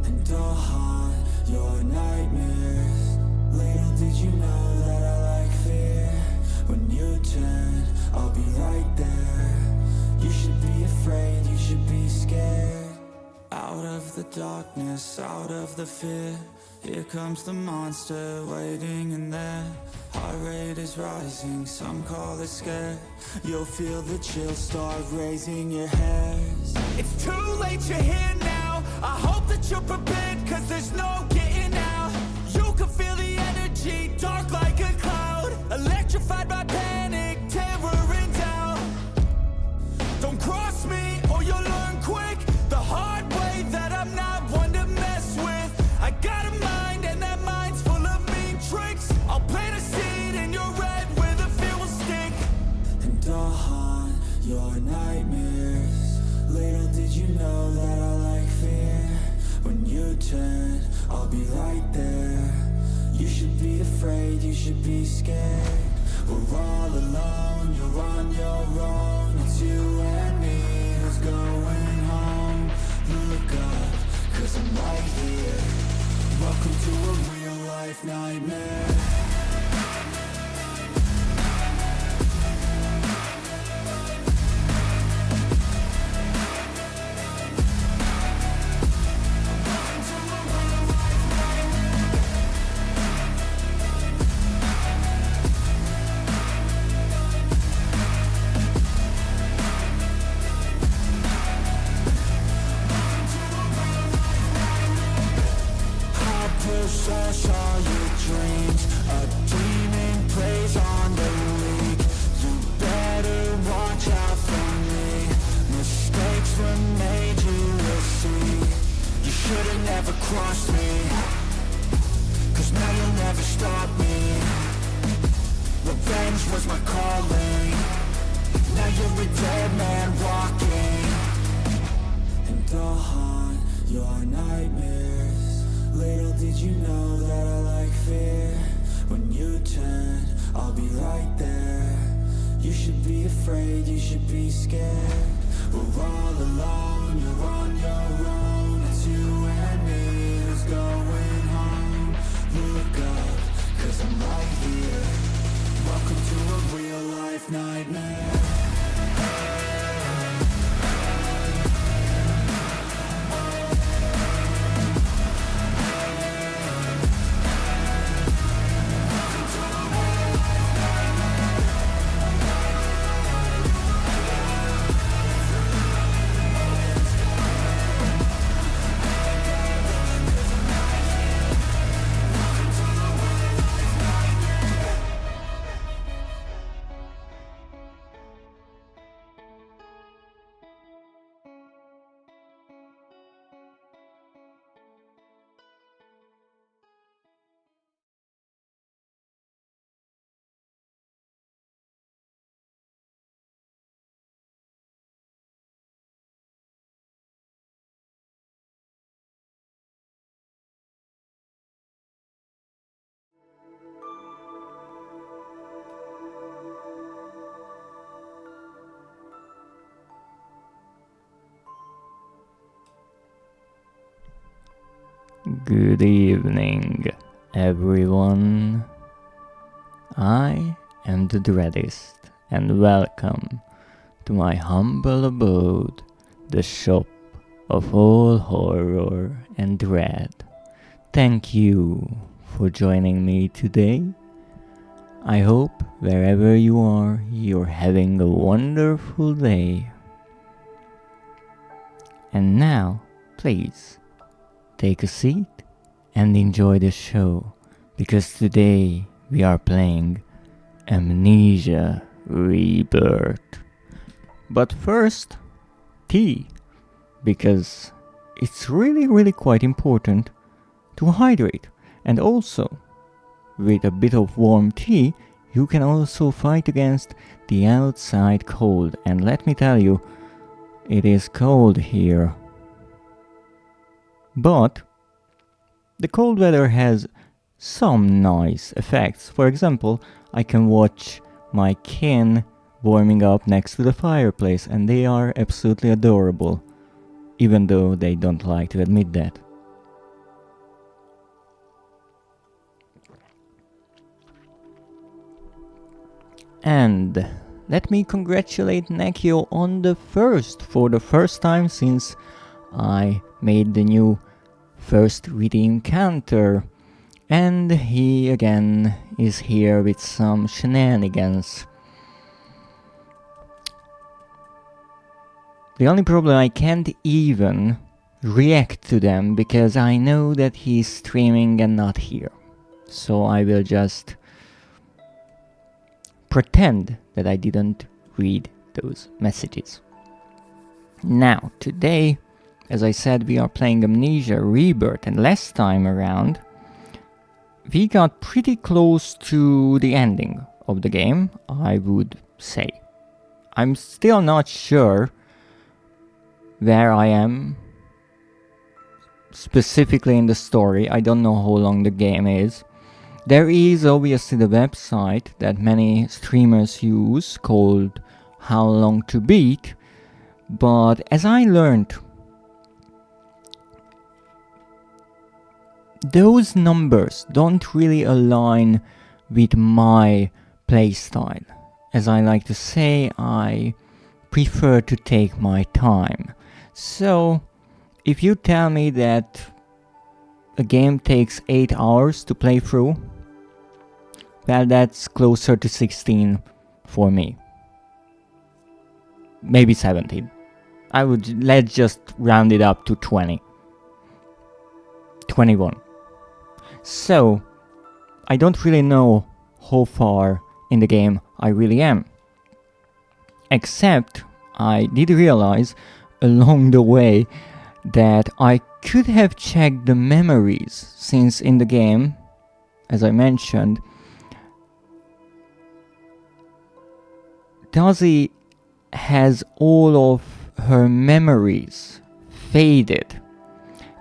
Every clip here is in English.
and I'll haunt your nightmares. Little did you know that I like fear. When you turn, I'll be right there. You should be afraid, you should be scared. Out of the darkness, out of the fear, here comes the monster waiting in there. Heart rate is rising, some call it scared. You'll feel the chill start raising your hairs. It's too late, you're here now. I hope that you're prepared, cause there's no getting out. You can feel the energy, dark like a cloud. Electrified by panic, terror and doubt. Don't cross me or you'll learn quick the hard way that I'm not one to mess with. I got a mind and that mind's full of mean tricks. I'll plant a seed in your red where the fear will stick, and I'll haunt your nightmares. Little did you know that I like fear. When you turn, I'll be right there. You should be afraid, you should be scared. We're all alone, you're on your own. It's you and me who's going home. Look up, cause I'm right here. Welcome to a real life nightmare. Possess all your dreams. A demon plays on the league. You better watch out for me. Mistakes were made, you will see. You should've never crossed me, cause now you'll never stop me. Revenge was my calling. Now you're a dead man walking, and I'll haunt your nightmares. Little did you know that I like fear. When you turn, I'll be right there. You should be afraid, you should be scared. We're all alone, you're on your own. It's you and me who's going home. Look up, cause I'm right here. Welcome to a real life nightmare. Good evening, everyone. I am the Dreadist, and welcome to my humble abode, the shop of all horror and dread. Thank you for joining me today. I hope wherever you are, you're having a wonderful day. And now, please, take a seat and enjoy the show, because today we are playing Amnesia Rebirth. But first, tea, because it's really quite important to hydrate. And also, with a bit of warm tea, you can also fight against the outside cold. And let me tell you, it is cold here. But the cold weather has some nice effects. For example, I can watch my kin warming up next to the fireplace, and they are absolutely adorable, even though they don't like to admit that. And let me congratulate Nekio on the for the first time since I made the new first VT encounter. And he again is here with some shenanigans. The only problem, I can't even react to them because I know that he's streaming and not here. So I will just pretend that I didn't read those messages. Now, today, as I said, we are playing Amnesia Rebirth, and last time around we got pretty close to the ending of the game, I would say. I'm still not sure where I am specifically in the story. I don't know how long the game is. There is obviously the website that many streamers use called How Long to Beat, but as I learned, those numbers don't really align with my playstyle. As I like to say, I prefer to take my time. So, if you tell me that a game takes 8 hours to play through, well, that's closer to 16 for me. Maybe 17. Let's just round it up to 20. 21. So, I don't really know how far in the game I really am. Except, I did realize along the way that I could have checked the memories, since in the game, as I mentioned, Daisy has all of her memories faded.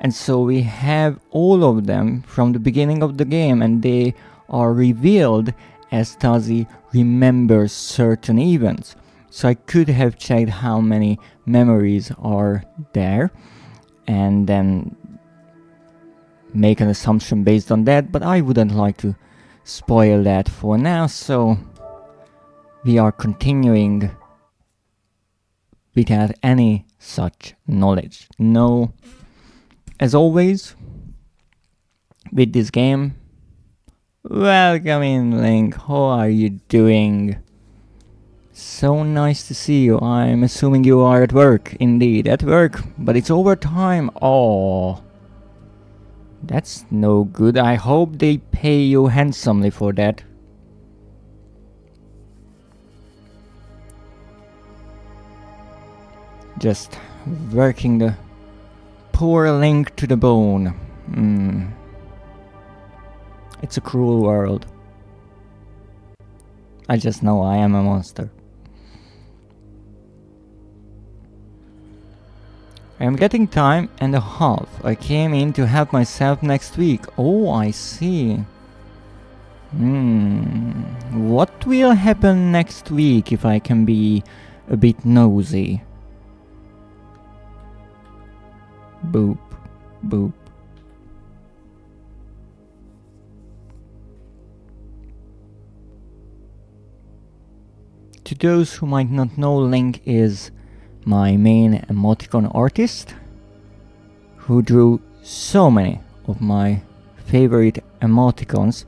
And so we have all of them from the beginning of the game, and they are revealed as Tazi remembers certain events. So I could have checked how many memories are there and then make an assumption based on that, but I wouldn't like to spoil that for now, so we are continuing without any such knowledge. No, as always, with this game, welcome in, Link. How are you doing? So nice to see you. I'm assuming you are at work. Indeed, at work, but it's overtime. Oh, that's no good. I hope they pay you handsomely for that. Just working the poor Link to the bone. It's a cruel world. I just know I am a monster. I am getting time and a half. I came in to help myself next week. Oh, I see. What will happen next week, if I can be a bit nosy? Boop, boop. To those who might not know, Link is my main emoticon artist who drew so many of my favorite emoticons,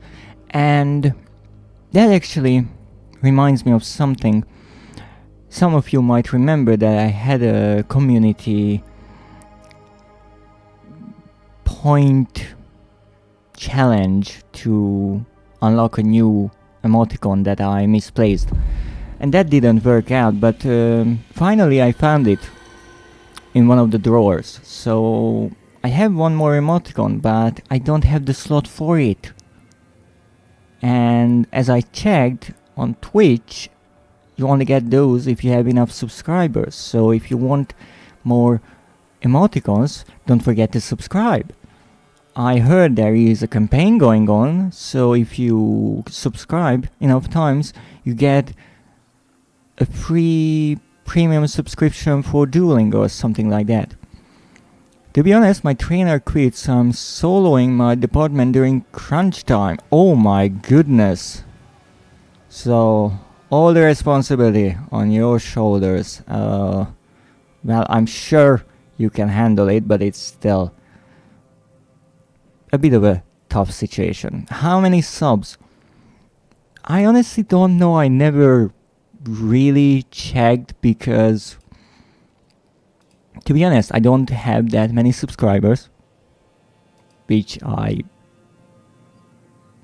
and that actually reminds me of something. Some of you might remember that I had a community point challenge to unlock a new emoticon that I misplaced. And that didn't work out, but finally I found it in one of the drawers. So I have one more emoticon, but I don't have the slot for it. And as I checked on Twitch, you only get those if you have enough subscribers. So if you want more emoticons, don't forget to subscribe. I heard there is a campaign going on, so if you subscribe enough times, you get a free premium subscription for dueling or something like that. To be honest, my trainer quit, so I'm soloing my department during crunch time. Oh my goodness. So all the responsibility on your shoulders. Well, I'm sure you can handle it, but it's still a bit of a tough situation. How many subs? I honestly don't know. I never really checked because, to be honest, I don't have that many subscribers, which I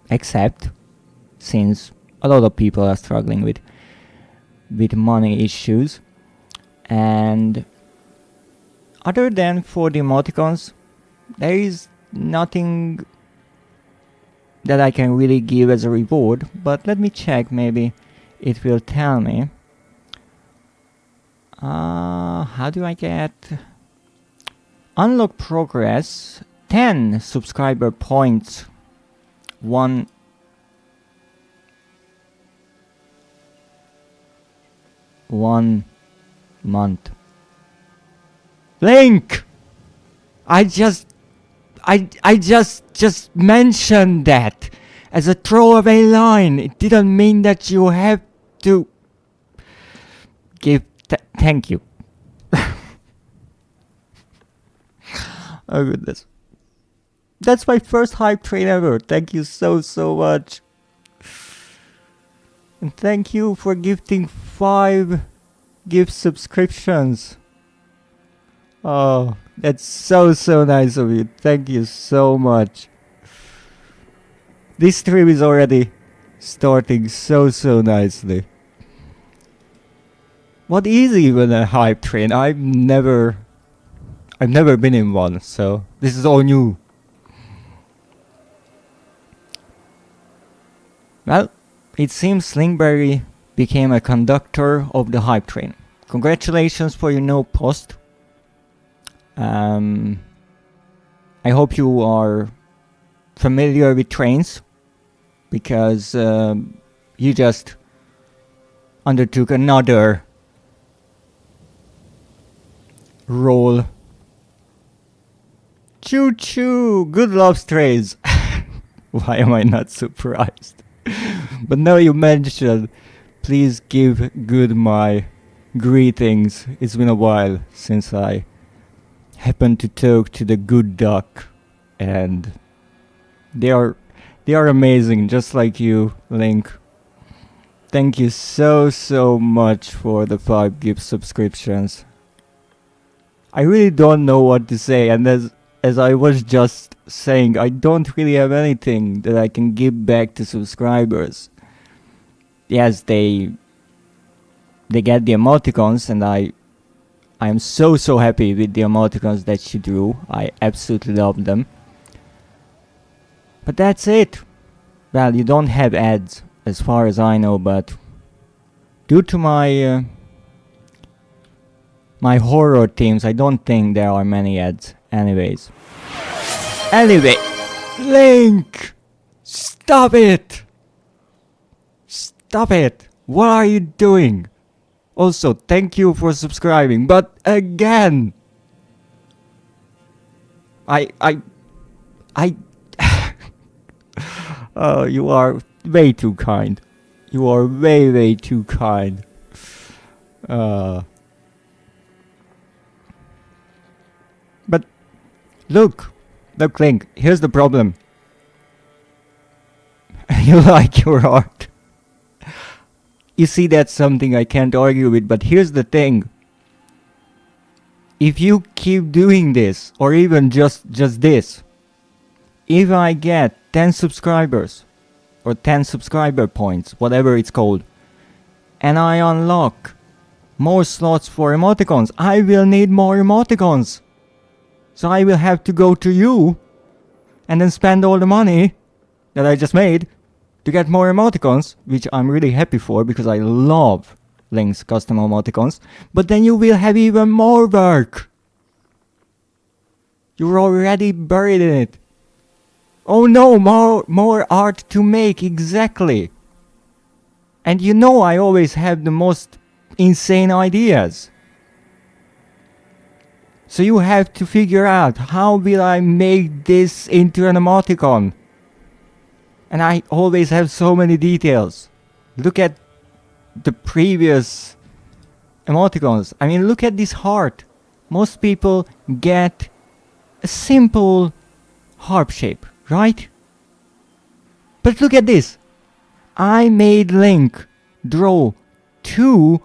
accept since a lot of people are struggling with money issues. And other than for the emoticons, there is nothing that I can really give as a reward, but let me check, maybe it will tell me. How do I get unlock progress? 10 subscriber points, 1 month. Link! I just mentioned that as a throwaway line. It didn't mean that you have to give thank you. Oh goodness. That's my first hype train ever. Thank you so much. And thank you for gifting 5 gift subscriptions. Oh, that's so nice of you. Thank you so much. This stream is already starting so nicely. What is even a hype train? I've never been in one, so this is all new. Well, it seems Slingberry became a conductor of the hype train. Congratulations for your no post. I hope you are familiar with trains, because you just undertook another role. Choo choo! Good love strays! Why am I not surprised? But now you mentioned, please give Good my greetings. It's been a while since I happened to talk to the good duck, and they are amazing, just like you, Link. Thank you so much for the 5 gift subscriptions. I really don't know what to say, and as I was just saying, I don't really have anything that I can give back to subscribers. Yes, they get the emoticons, and I am so happy with the emoticons that you drew. I absolutely love them. But that's it. Well, you don't have ads as far as I know, but due to my my horror themes, I don't think there are many ads anyways. Anyway, Link! Stop it! Stop it! What are you doing? Also, thank you for subscribing, but again! Oh, you are way too kind. You are way too kind. But look, Link, here's the problem. You like your art. You see, that's something I can't argue with, but here's the thing. If you keep doing this, or even just this, if I get 10 subscribers, or 10 subscriber points, whatever it's called, and I unlock more slots for emoticons, I will need more emoticons. So I will have to go to you, and then spend all the money that I just made to get more emoticons, which I'm really happy for, because I love Link's custom emoticons. But then you will have even more work. You're already buried in it. Oh no, more art to make, exactly. And you know I always have the most insane ideas. So you have to figure out, how will I make this into an emoticon? And I always have so many details. Look at the previous emoticons. I mean, look at this heart. Most people get a simple harp shape, right? But look at this. I made Link draw 2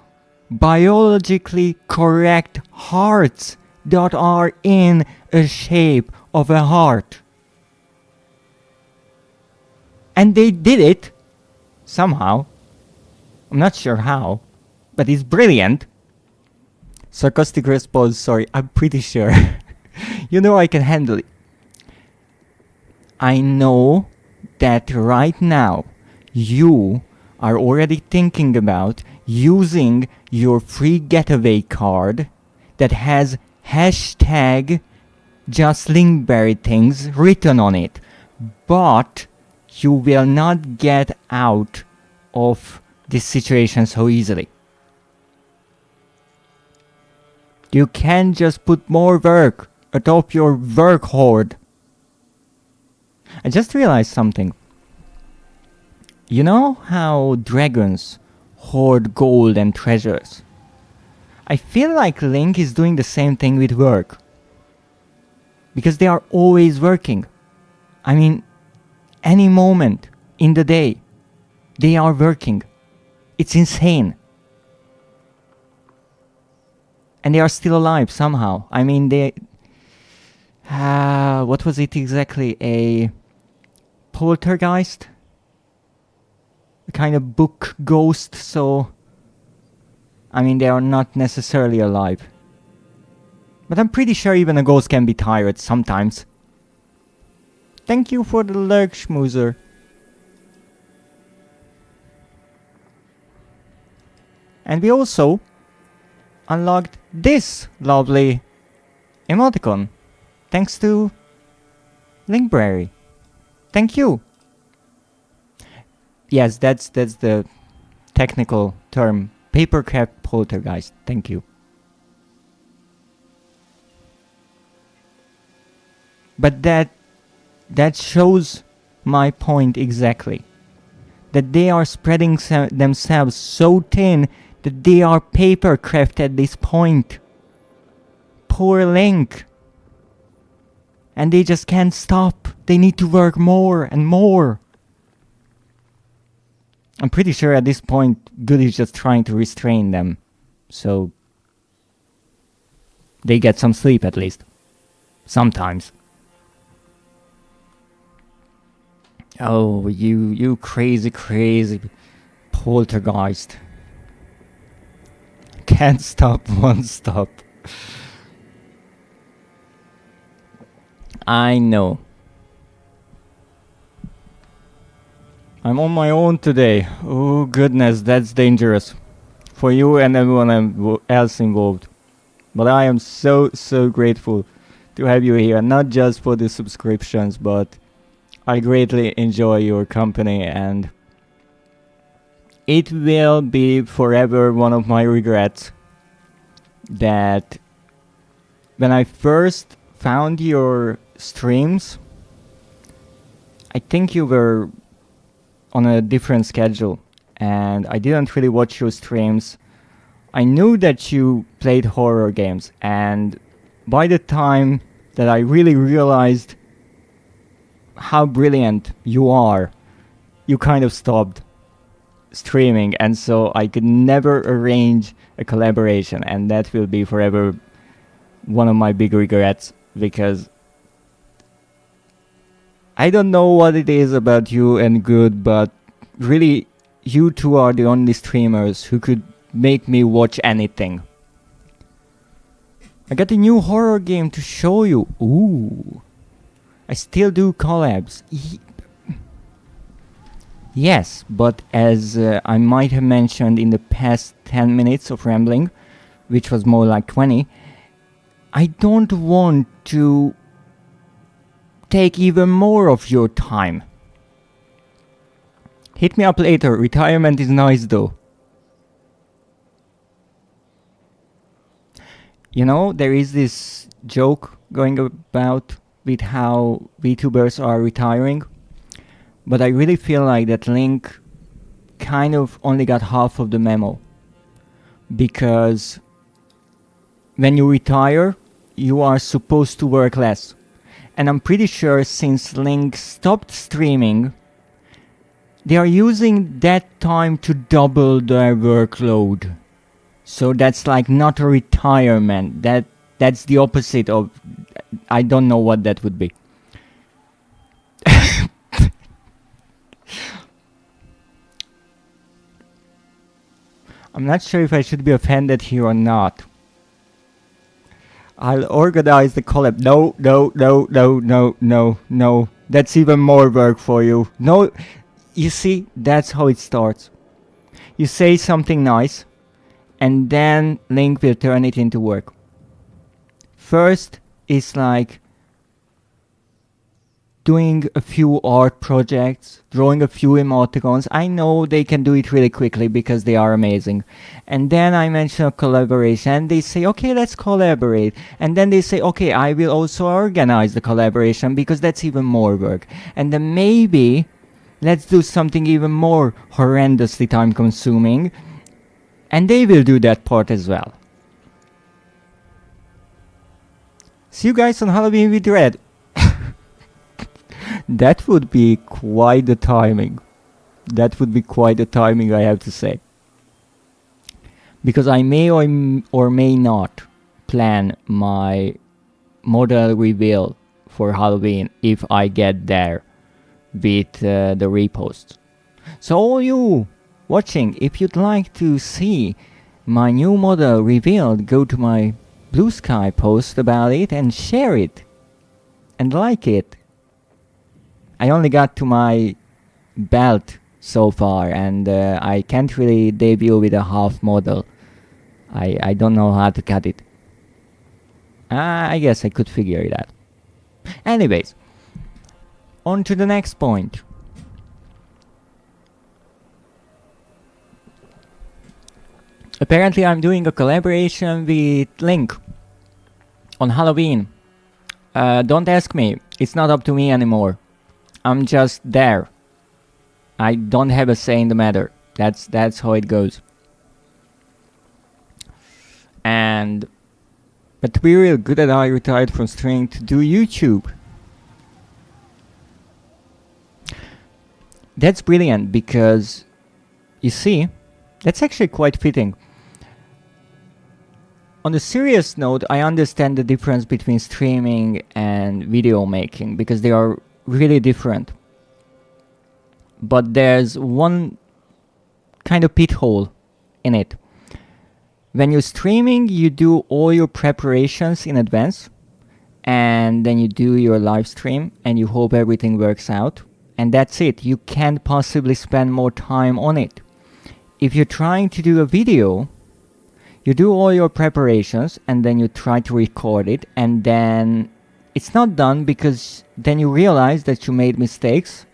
biologically correct hearts that are in a shape of a heart. And they did it somehow. I'm not sure how, but it's brilliant. Sarcastic response, sorry, I'm pretty sure. You know I can handle it. I know that right now you are already thinking about using your free getaway card that has hashtag just linkberry things written on it, but you will not get out of this situation so easily. You can't just put more work atop your work hoard. I just realized something. You know how dragons hoard gold and treasures? I feel like Link is doing the same thing with work. Because they are always working. I mean, any moment in the day, they are working. It's insane. And they are still alive somehow. I mean, they... what was it exactly? A poltergeist? A kind of book ghost, so... I mean, they are not necessarily alive. But I'm pretty sure even a ghost can be tired sometimes. Thank you for the lurk, schmoozer. And we also unlocked this lovely emoticon. Thanks to Linkberry. Thank you. Yes, that's the technical term. Papercraft poltergeist. Thank you. But that shows my point exactly. That they are spreading themselves so thin that they are papercraft at this point. Poor Link. And they just can't stop. They need to work more and more. I'm pretty sure at this point Good is just trying to restrain them. So they get some sleep at least. Sometimes. Oh, you crazy poltergeist. Can't stop, won't stop. I know. I'm on my own today. Oh goodness, that's dangerous. For you and everyone else involved. But I am so grateful to have you here. Not just for the subscriptions, but I greatly enjoy your company, and it will be forever one of my regrets that when I first found your streams, I think you were on a different schedule and I didn't really watch your streams. I knew that you played horror games, and by the time that I really realized how brilliant you are, you kind of stopped streaming, and so I could never arrange a collaboration, and that will be forever one of my big regrets, because I don't know what it is about you and Good, but really you two are the only streamers who could make me watch anything. I got a new horror game to show you. Ooh. I still do collabs. Yes, but as I might have mentioned in the past 10 minutes of rambling, which was more like 20, I don't want to take even more of your time. Hit me up later. Retirement is nice though. You know, there is this joke going about with how VTubers are retiring, but I really feel like that Link kind of only got half of the memo. Because when you retire, you are supposed to work less. And I'm pretty sure since Link stopped streaming, they are using that time to double their workload. So that's like not a retirement. That's the opposite of... I don't know what that would be. I'm not sure if I should be offended here or not. I'll organize the collab. No, no, no, no, no, no, no. That's even more work for you. No, you see, that's how it starts. You say something nice, and then Link will turn it into work. First, it's like doing a few art projects, drawing a few emoticons. I know they can do it really quickly because they are amazing. And then I mention a collaboration and they say, okay, let's collaborate. And then they say, okay, I will also organize the collaboration because that's even more work. And then maybe let's do something even more horrendously time consuming. And they will do that part as well. See you guys on Halloween with Dread. That would be quite the timing. That would be quite the timing, I have to say. Because I may or may not plan my model reveal for Halloween if I get there with the reposts. So all you watching, if you'd like to see my new model revealed, go to my Blue Sky post about it and share it. And like it. I only got to my belt so far, and I can't really debut with a half model. I don't know how to cut it. I guess I could figure it out. Anyways, on to the next point. Apparently I'm doing a collaboration with Link on Halloween. Don't ask me, it's not up to me anymore. I'm just there. I don't have a say in the matter. That's how it goes. But to be real good that I retired from streaming to do YouTube. That's brilliant because, you see, that's actually quite fitting. On a serious note, I understand the difference between streaming and video making because they are really different. But there's one kind of pit hole in it. When you're streaming, you do all your preparations in advance, and then you do your live stream and you hope everything works out, and that's it. You can't possibly spend more time on it. If you're trying to do a video, you do all your preparations and then you try to record it, and then it's not done because then you realize that you made mistakes.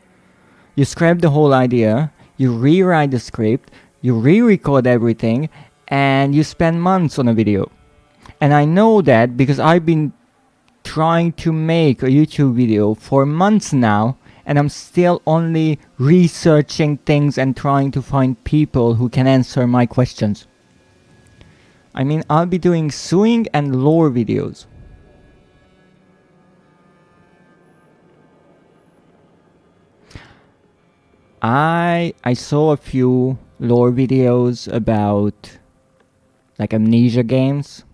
You scrap the whole idea, you rewrite the script, you re-record everything, and you spend months on a video. And I know that because I've been trying to make a YouTube video for months now, and I'm still only researching things and trying to find people who can answer my questions. I mean, I'll be doing suing and lore videos. I saw a few lore videos about like Amnesia games.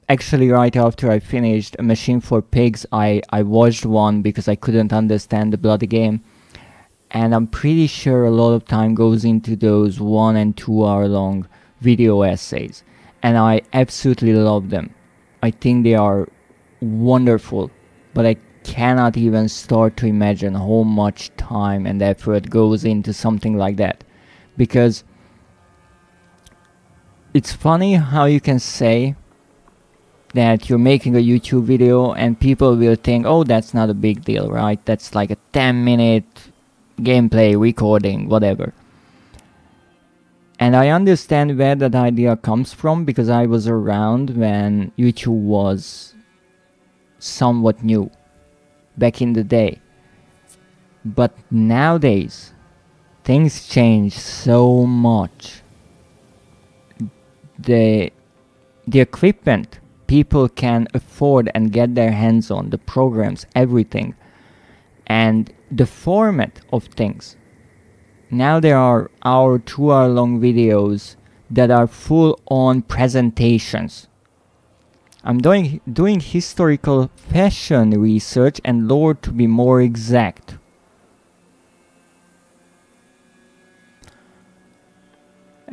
Actually, right after I finished A Machine for Pigs, I watched one because I couldn't understand the bloody game. And I'm pretty sure a lot of time goes into those 1 and 2 hour long video essays. And I absolutely love them. I think they are wonderful. But I cannot even start to imagine how much time and effort goes into something like that. Because it's funny how you can say that you're making a YouTube video and people will think, oh, that's not a big deal, right? That's like a 10-minute gameplay recording, whatever. And I understand where that idea comes from because I was around when YouTube was somewhat new back in the day. But nowadays, things change so much. The equipment people can afford and get their hands on, the programs, everything, and the format of things. Now there are 2 hour long videos that are full on presentations. I'm doing historical fashion research and lore, to be more exact.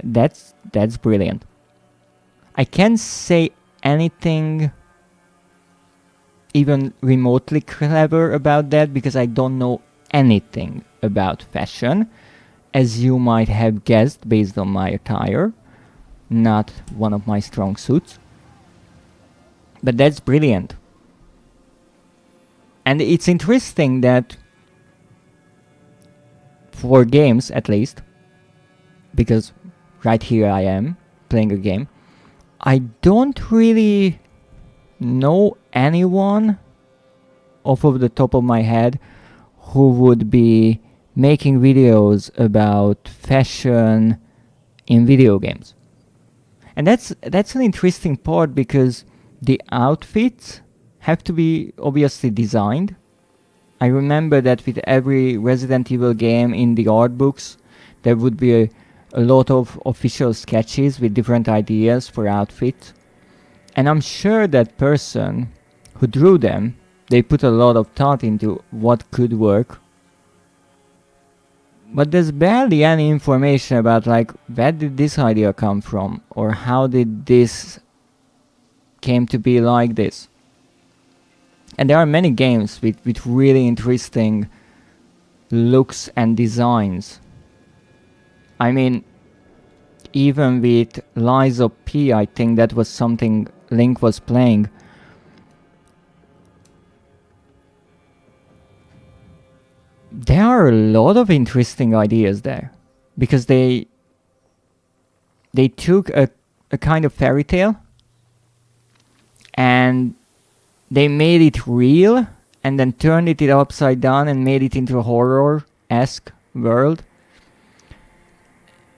That's brilliant. I can't say anything even remotely clever about that because I don't know anything about fashion, as you might have guessed based on my attire. Not one of my strong suits. But that's brilliant. And it's interesting that for games, at least, because right here I am playing a game, I don't really know anyone off of the top of my head who would be making videos about fashion in video games. And that's an interesting part, because the outfits have to be obviously designed. I remember that with every Resident Evil game in the art books, there would be a lot of official sketches with different ideas for outfits. And I'm sure that person who drew them, they put a lot of thought into what could work. But there's barely any information about, like, where did this idea come from, or how did this came to be like this. And there are many games with really interesting looks and designs. I mean, even with Lies of P, I think that was something Link was playing. There are a lot of interesting ideas there, because they took a kind of fairy tale and they made it real and then turned it upside down and made it into a horror-esque world.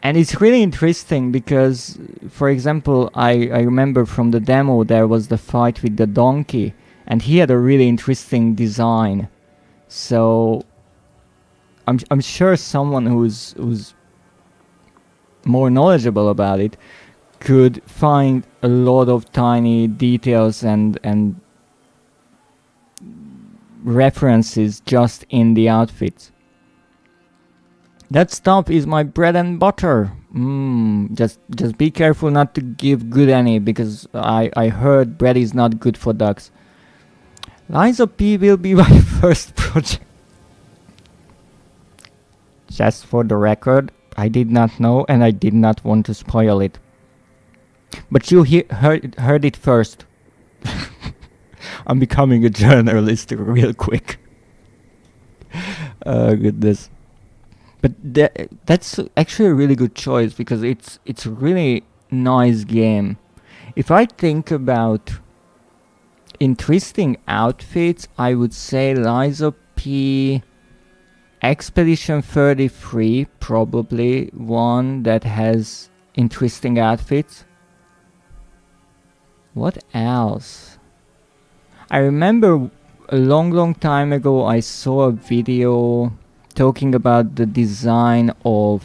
And it's really interesting because, for example, I remember from the demo there was the fight with the donkey, and he had a really interesting design. So I'm sure someone who's more knowledgeable about it could find a lot of tiny details and references just in the outfits. That stuff is my bread and butter. Just be careful not to give good any, because I heard bread is not good for ducks. Lies of P will be my first project. Just for the record, I did not know and I did not want to spoil it. But you heard it first. I'm becoming a journalist real quick. Goodness. But that's actually a really good choice, because it's a really nice game. If I think about interesting outfits, I would say Lies of P, Expedition 33, probably one that has interesting outfits. What else? I remember a long time ago I saw a video talking about the design of,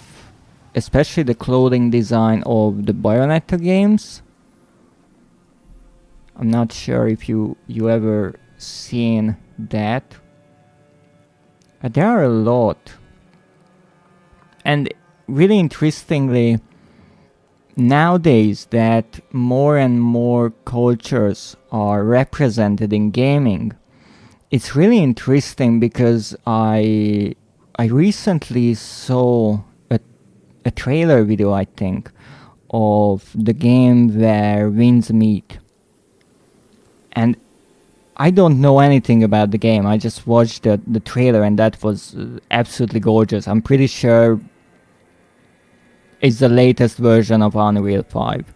especially the clothing design of the Bayonetta games. I'm not sure if you ever seen that. But there are a lot. And really interestingly, nowadays that more and more cultures are represented in gaming, it's really interesting, because I recently saw a trailer video, I think, of the game where winds meet. And I don't know anything about the game. I just watched the trailer, and that was absolutely gorgeous. I'm pretty sure it's the latest version of Unreal 5.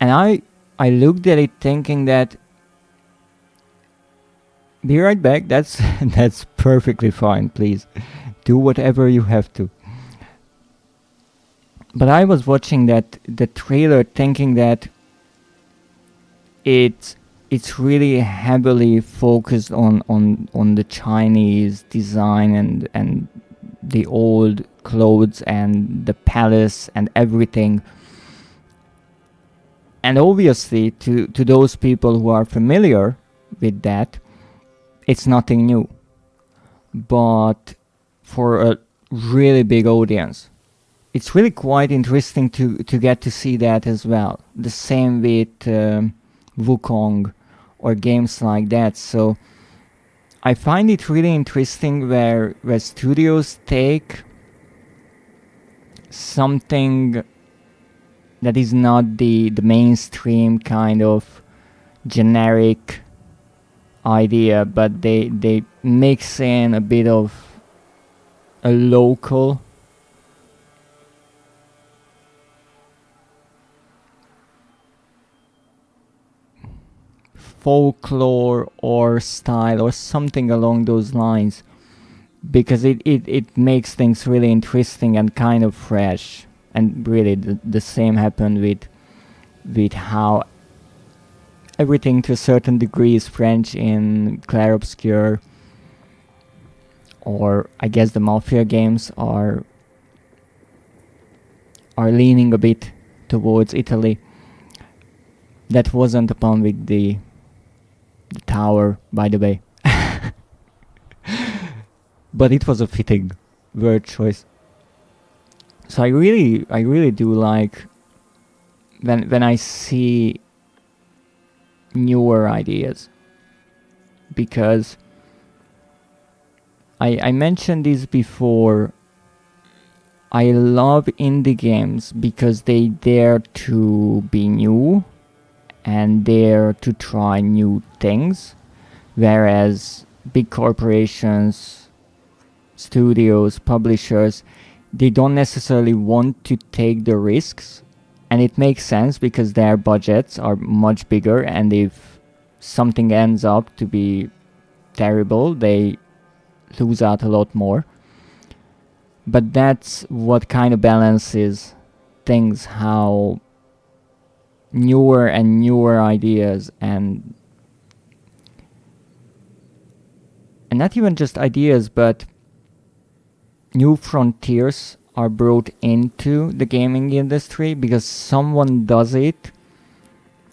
And I looked at it thinking that, be right back, that's perfectly fine, please. do whatever you have to. But I was watching the trailer thinking that it's really heavily focused on the Chinese design and the old clothes and the palace and everything. And obviously to those people who are familiar with that, it's nothing new. But for a really big audience, it's really quite interesting to get to see that as well. The same with Wukong or games like that. So I find it really interesting where studios take something that is not the mainstream kind of generic idea, but they mix in a bit of a local folklore or style or something along those lines, because it makes things really interesting and kind of fresh. And really the same happened with how everything to a certain degree is French in Clair Obscur, or I guess the Mafia games are leaning a bit towards Italy. That wasn't upon with the tower, by the way. But it was a fitting word choice. So I really do like when I see newer ideas, because I mentioned this before. I love indie games because they dare to be new and dare to try new things, whereas big corporations, studios, publishers, they don't necessarily want to take the risks. And it makes sense because their budgets are much bigger, and if something ends up to be terrible, they lose out a lot more. But that's what kind of balances things, how newer and newer ideas and not even just ideas, but new frontiers are brought into the gaming industry because someone does it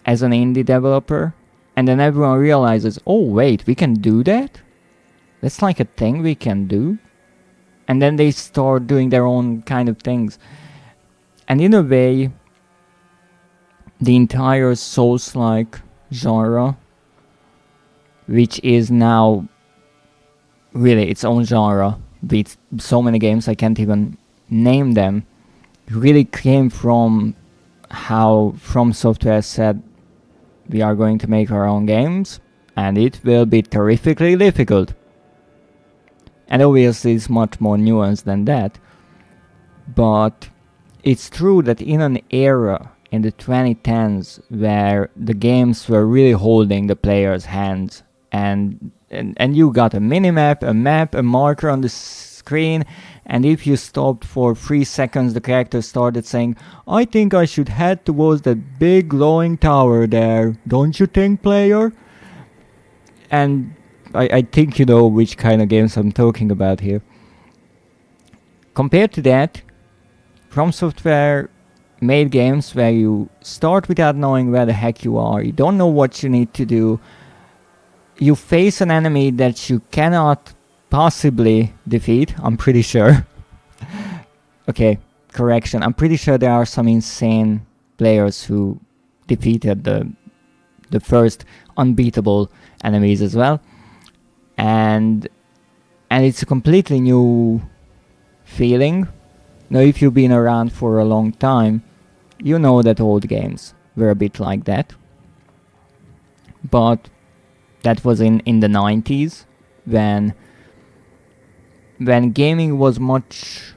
as an indie developer, and then everyone realizes, oh wait, we can do that? That's like a thing we can do? And then they start doing their own kind of things. And in a way, the entire Souls-like genre, which is now really its own genre, with so many games I can't even name them, really came from how From Software said, we are going to make our own games, and it will be terrifically difficult. And obviously it's much more nuanced than that. But it's true that in an era in the 2010s where the games were really holding the player's hands, and you got a minimap, a map, a marker on the screen, and if you stopped for 3 seconds, the character started saying, I think I should head towards that big glowing tower there, don't you think, player? And I think you know which kind of games I'm talking about here. Compared to that, From Software made games where you start without knowing where the heck you are, you don't know what you need to do, you face an enemy that you cannot possibly defeat, I'm pretty sure. Okay, correction, I'm pretty sure there are some insane players who defeated the first unbeatable enemies as well. And it's a completely new feeling. Now, if you've been around for a long time, you know that old games were a bit like that. But that was in the 90s, when gaming was much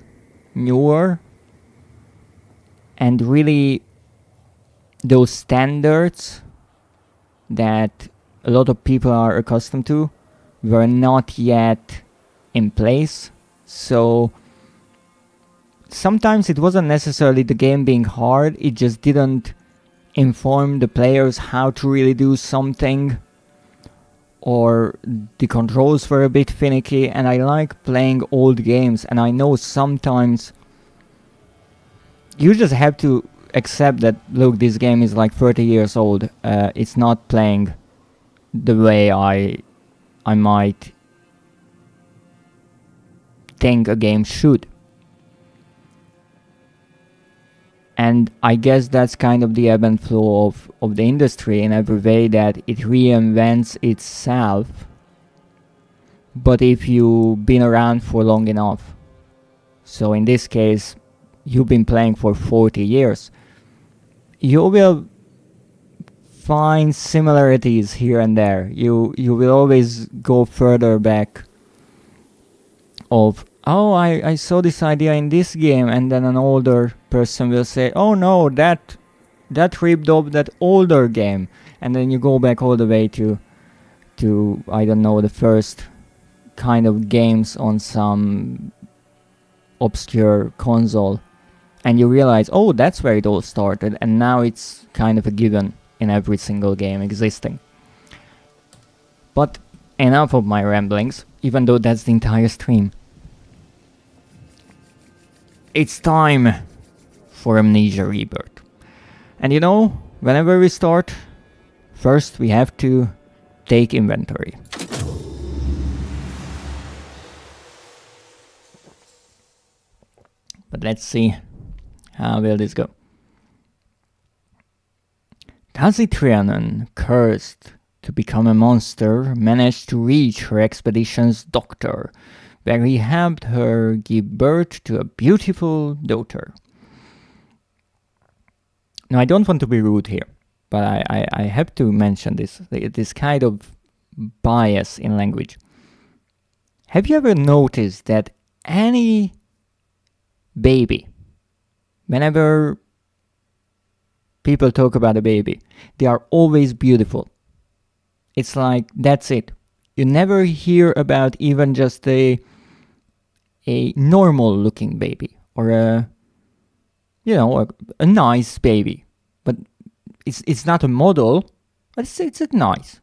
newer, and really those standards that a lot of people are accustomed to were not yet in place. So sometimes it wasn't necessarily the game being hard, it just didn't inform the players how to really do something, or the controls were a bit finicky. And I like playing old games, and I know sometimes you just have to accept that, look, this game is like 30 years old, it's not playing the way I might think a game should. And I guess that's kind of the ebb and flow of the industry in every way, that it reinvents itself. But if you've been around for long enough, so in this case, you've been playing for 40 years, you will find similarities here and there. You will always go further back of, oh, I saw this idea in this game, and then an older person will say, oh no, that ripped off that older game, and then you go back all the way to I don't know, the first kind of games on some obscure console, and you realize, oh, that's where it all started, and now it's kind of a given in every single game existing. But enough of my ramblings, even though that's the entire stream. It's time for Amnesia Rebirth. And you know, whenever we start, first we have to take inventory. But let's see, how will this go? Tazitrianon, cursed to become a monster, managed to reach her expedition's doctor, where he helped her give birth to a beautiful daughter. Now, I don't want to be rude here, but I have to mention this kind of bias in language. Have you ever noticed that any baby, whenever people talk about a baby, they are always beautiful? It's like, that's it. You never hear about even just a normal looking baby, or a nice baby. But it's not a model, but it's nice,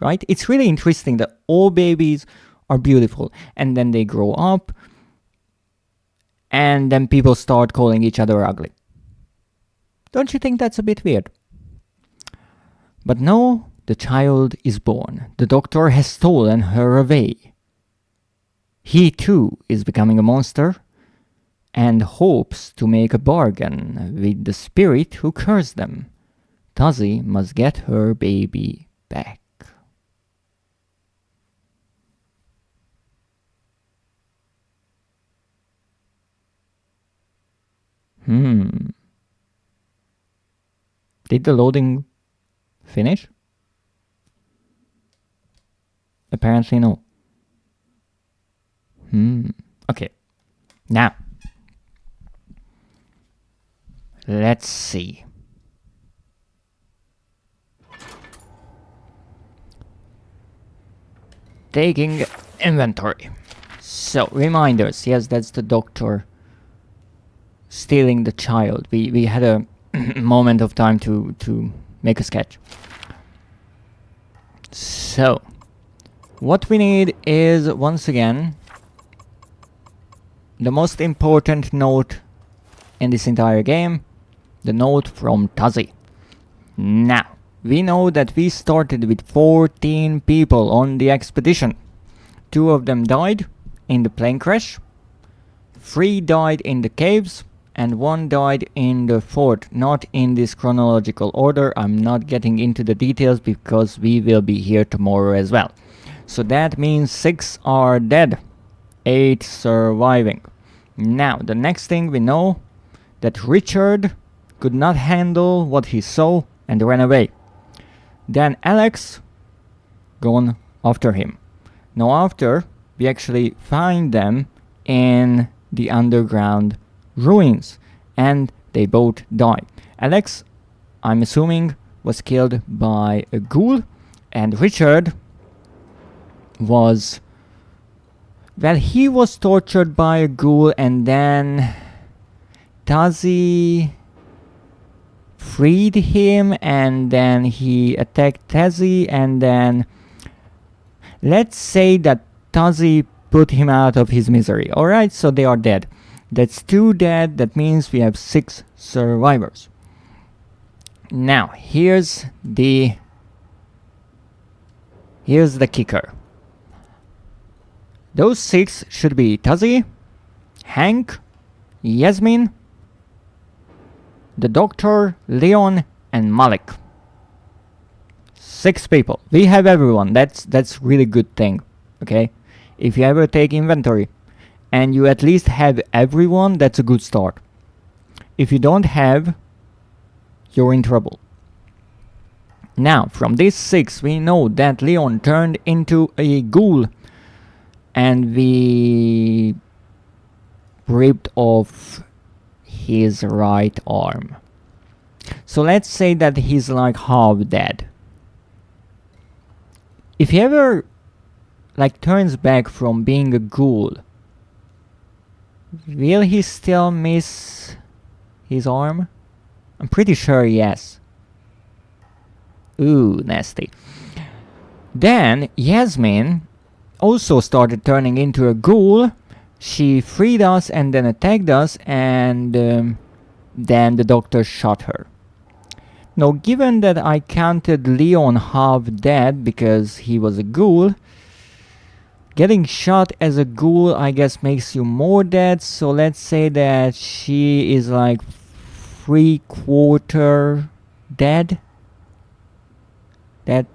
right? It's really interesting that all babies are beautiful, and then they grow up, and then people start calling each other ugly. Don't you think that's a bit weird? But no, the child is born. The doctor has stolen her away. He too is becoming a monster, and hopes to make a bargain with the spirit who cursed them. Tazi must get her baby back. Did the loading finish? Apparently no. Okay. Now, let's see. Taking inventory. So, reminders. Yes, that's the doctor stealing the child. We had a moment of time to make a sketch. So, what we need is, once again, the most important note in this entire game, the note from Tazi. Now, we know that we started with 14 people on the expedition. 2 of them died in the plane crash, 3 died in the caves, and 1 died in the fort. Not in this chronological order. I'm not getting into the details because we will be here tomorrow as well. So that means 6 are dead, 8 surviving. Now, the next thing we know, that Richard could not handle what he saw and ran away. Then Alex gone after him. Now after, we actually find them in the underground ruins, and they both die. Alex, I'm assuming, was killed by a ghoul, and Richard was Well, he was tortured by a ghoul, and then Tazi freed him, and then he attacked Tazi, and then let's say that Tazi put him out of his misery. Alright, so they are dead. That's 2 dead, that means we have 6 survivors. Now, here's the kicker. Those 6 should be Tazi, Hank, Yasmin, the Doctor, Leon, and Malik. 6 people. We have everyone. That's really good thing. Okay? If you ever take inventory and you at least have everyone, that's a good start. If you don't have, you're in trouble. Now, from these 6, we know that Leon turned into a ghoul and we ripped off his right arm. So let's say that he's like half dead. If he ever like turns back from being a ghoul, will he still miss his arm? I'm pretty sure yes. Ooh, nasty. Then Yasmin also started turning into a ghoul. She freed us and then attacked us, and then the Doctor shot her. Now, given that I counted Leon half dead because he was a ghoul, getting shot as a ghoul I guess makes you more dead, so let's say that she is like 3/4 dead. That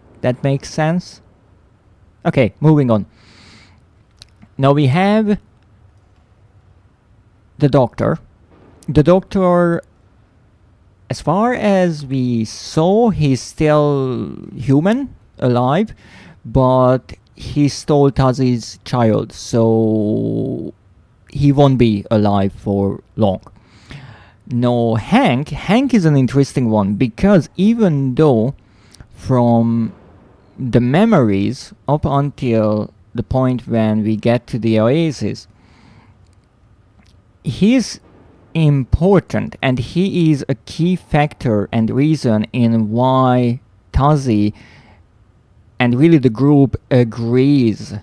makes sense? Okay, moving on. Now we have the Doctor. The Doctor, as far as we saw, he's still human, alive, but he stole Tazi's child, so he won't be alive for long. Now Hank is an interesting one, because even though from the memories up until the point when we get to the Oasis, he's important and he is a key factor and reason in why Tazi and really the group agrees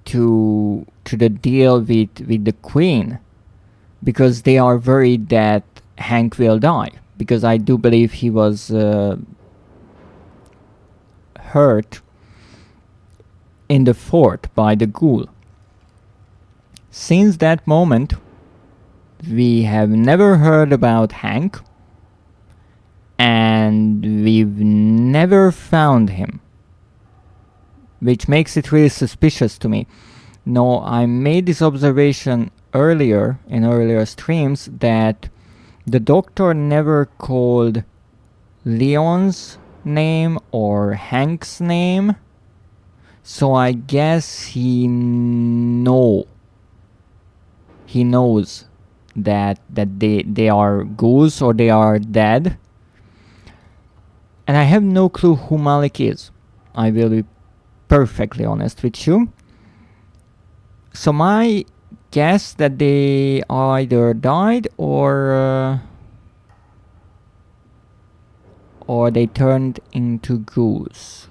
to the deal with the Queen, because they are worried that Hank will die, because I do believe he was hurt in the fort by the ghoul. Since that moment, we have never heard about Hank, and we've never found him, which makes it really suspicious to me. Now, I made this observation earlier in earlier streams that the Doctor never called Leon's name or Hank's name, so I guess he knows that they are ghouls or they are dead. And I have no clue who Malik is. I will be perfectly honest with you. So my guess that they either died or they turned into ghouls.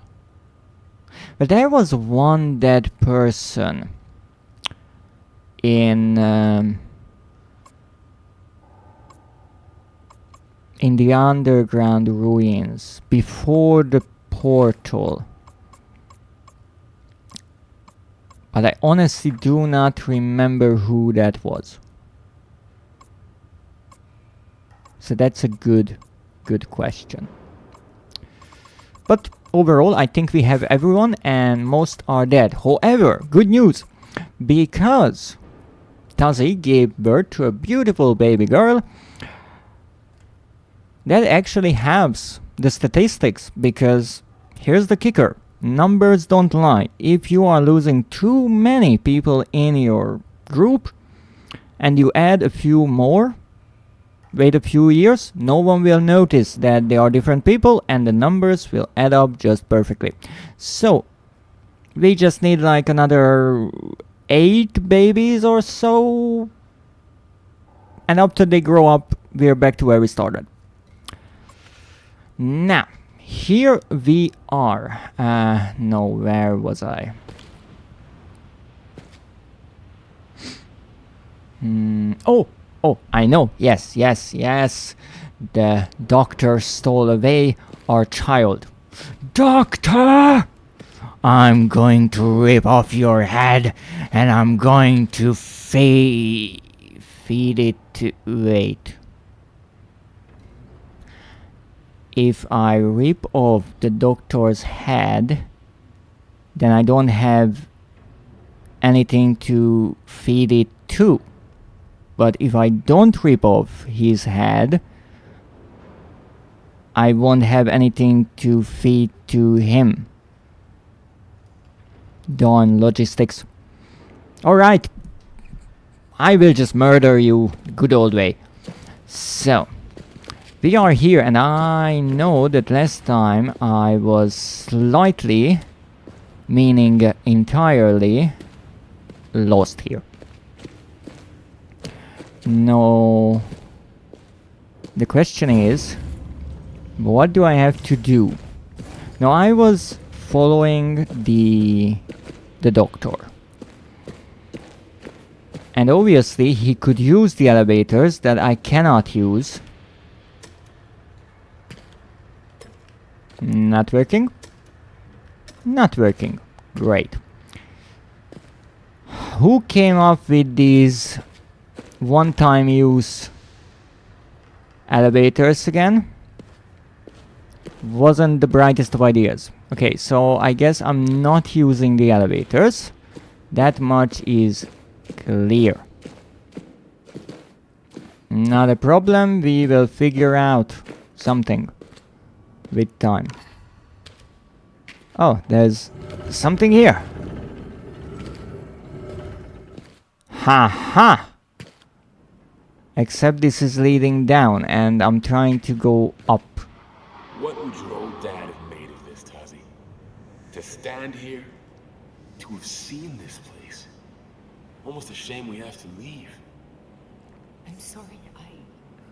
But there was one dead person in the underground ruins before the portal. But I honestly do not remember who that was. So that's a good question. But overall, I think we have everyone and most are dead. However, good news, because Tazi gave birth to a beautiful baby girl, that actually helps the statistics, because here's the kicker. Numbers don't lie. If you are losing too many people in your group and you add a few more, wait a few years, no one will notice that they are different people and the numbers will add up just perfectly. So, we just need like another 8 babies or so. And after they grow up, we're back to where we started. Now, here we are. No, where was I? Oh, I know. Yes. The doctor stole away our child. Doctor! I'm going to rip off your head and I'm going to feed it to... Wait. If I rip off the doctor's head, then I don't have anything to feed it to. But if I don't rip off his head, I won't have anything to feed to him. Darn logistics. Alright. I will just murder you the good old way. So, we are here, and I know that last time I was slightly, meaning entirely, lost here. No. The question is, what do I have to do? Now, I was following the doctor. And obviously he could use the elevators that I cannot use. Not working? Not working. Great. Who came up with these one-time use elevators again? Wasn't the brightest of ideas. Okay, so I guess I'm not using the elevators. That much is clear. Not a problem, we will figure out something with time. Oh, there's something here. Ha ha! Except this is leading down and I'm trying to go up. What would your old dad have made of this, Tazzy? To stand here, to have seen this place. Almost a shame we have to leave. I'm sorry, I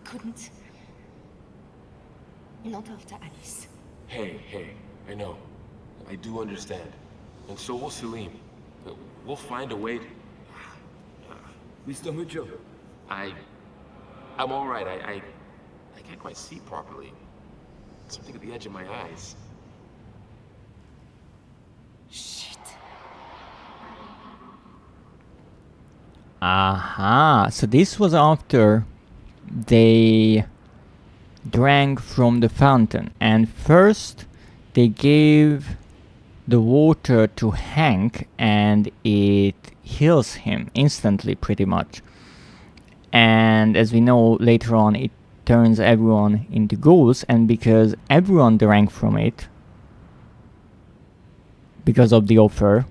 couldn't. Not after Alice. Hey, I know. I do understand. And so will Salim. We'll find a way to... Mr. Mujo. I'm alright. I can't quite see properly. Something at the edge of my eyes. Shit. Aha, so this was after they drank from the fountain, and first they gave the water to Hank and it heals him instantly pretty much. And as we know later on, it turns everyone into ghouls, and because everyone drank from it because of the offer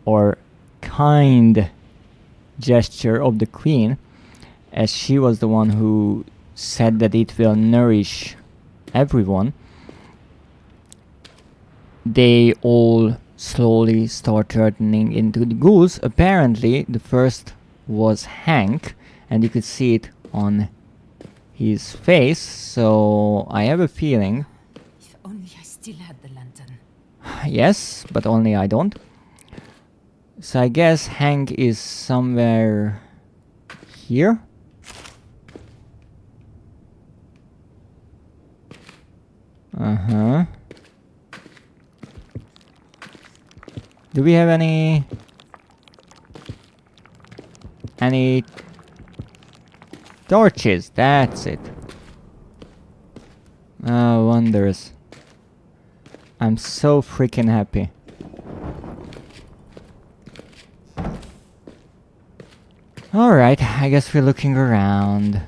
or kind gesture of the queen, as she was the one who said that it will nourish everyone, they all slowly start turning into the ghouls. Apparently the first was Hank, and you could see it on his face, so I have a feeling. If only I still had the lantern. Yes, but only I don't. So I guess Hank is somewhere here. Uh-huh. Do we have any torches? That's it. Oh, wondrous. I'm so freaking happy. Alright, I guess we're looking around.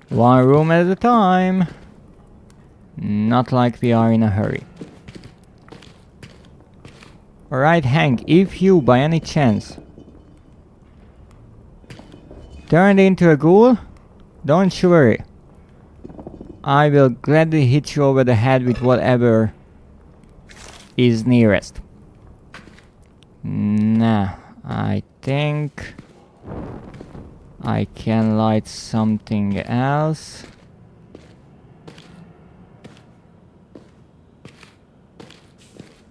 One room at a time. Not like we are in a hurry. Alright, Hank, if you by any chance turned into a ghoul, don't you worry. I will gladly hit you over the head with whatever is nearest. Nah, I think I can light something else.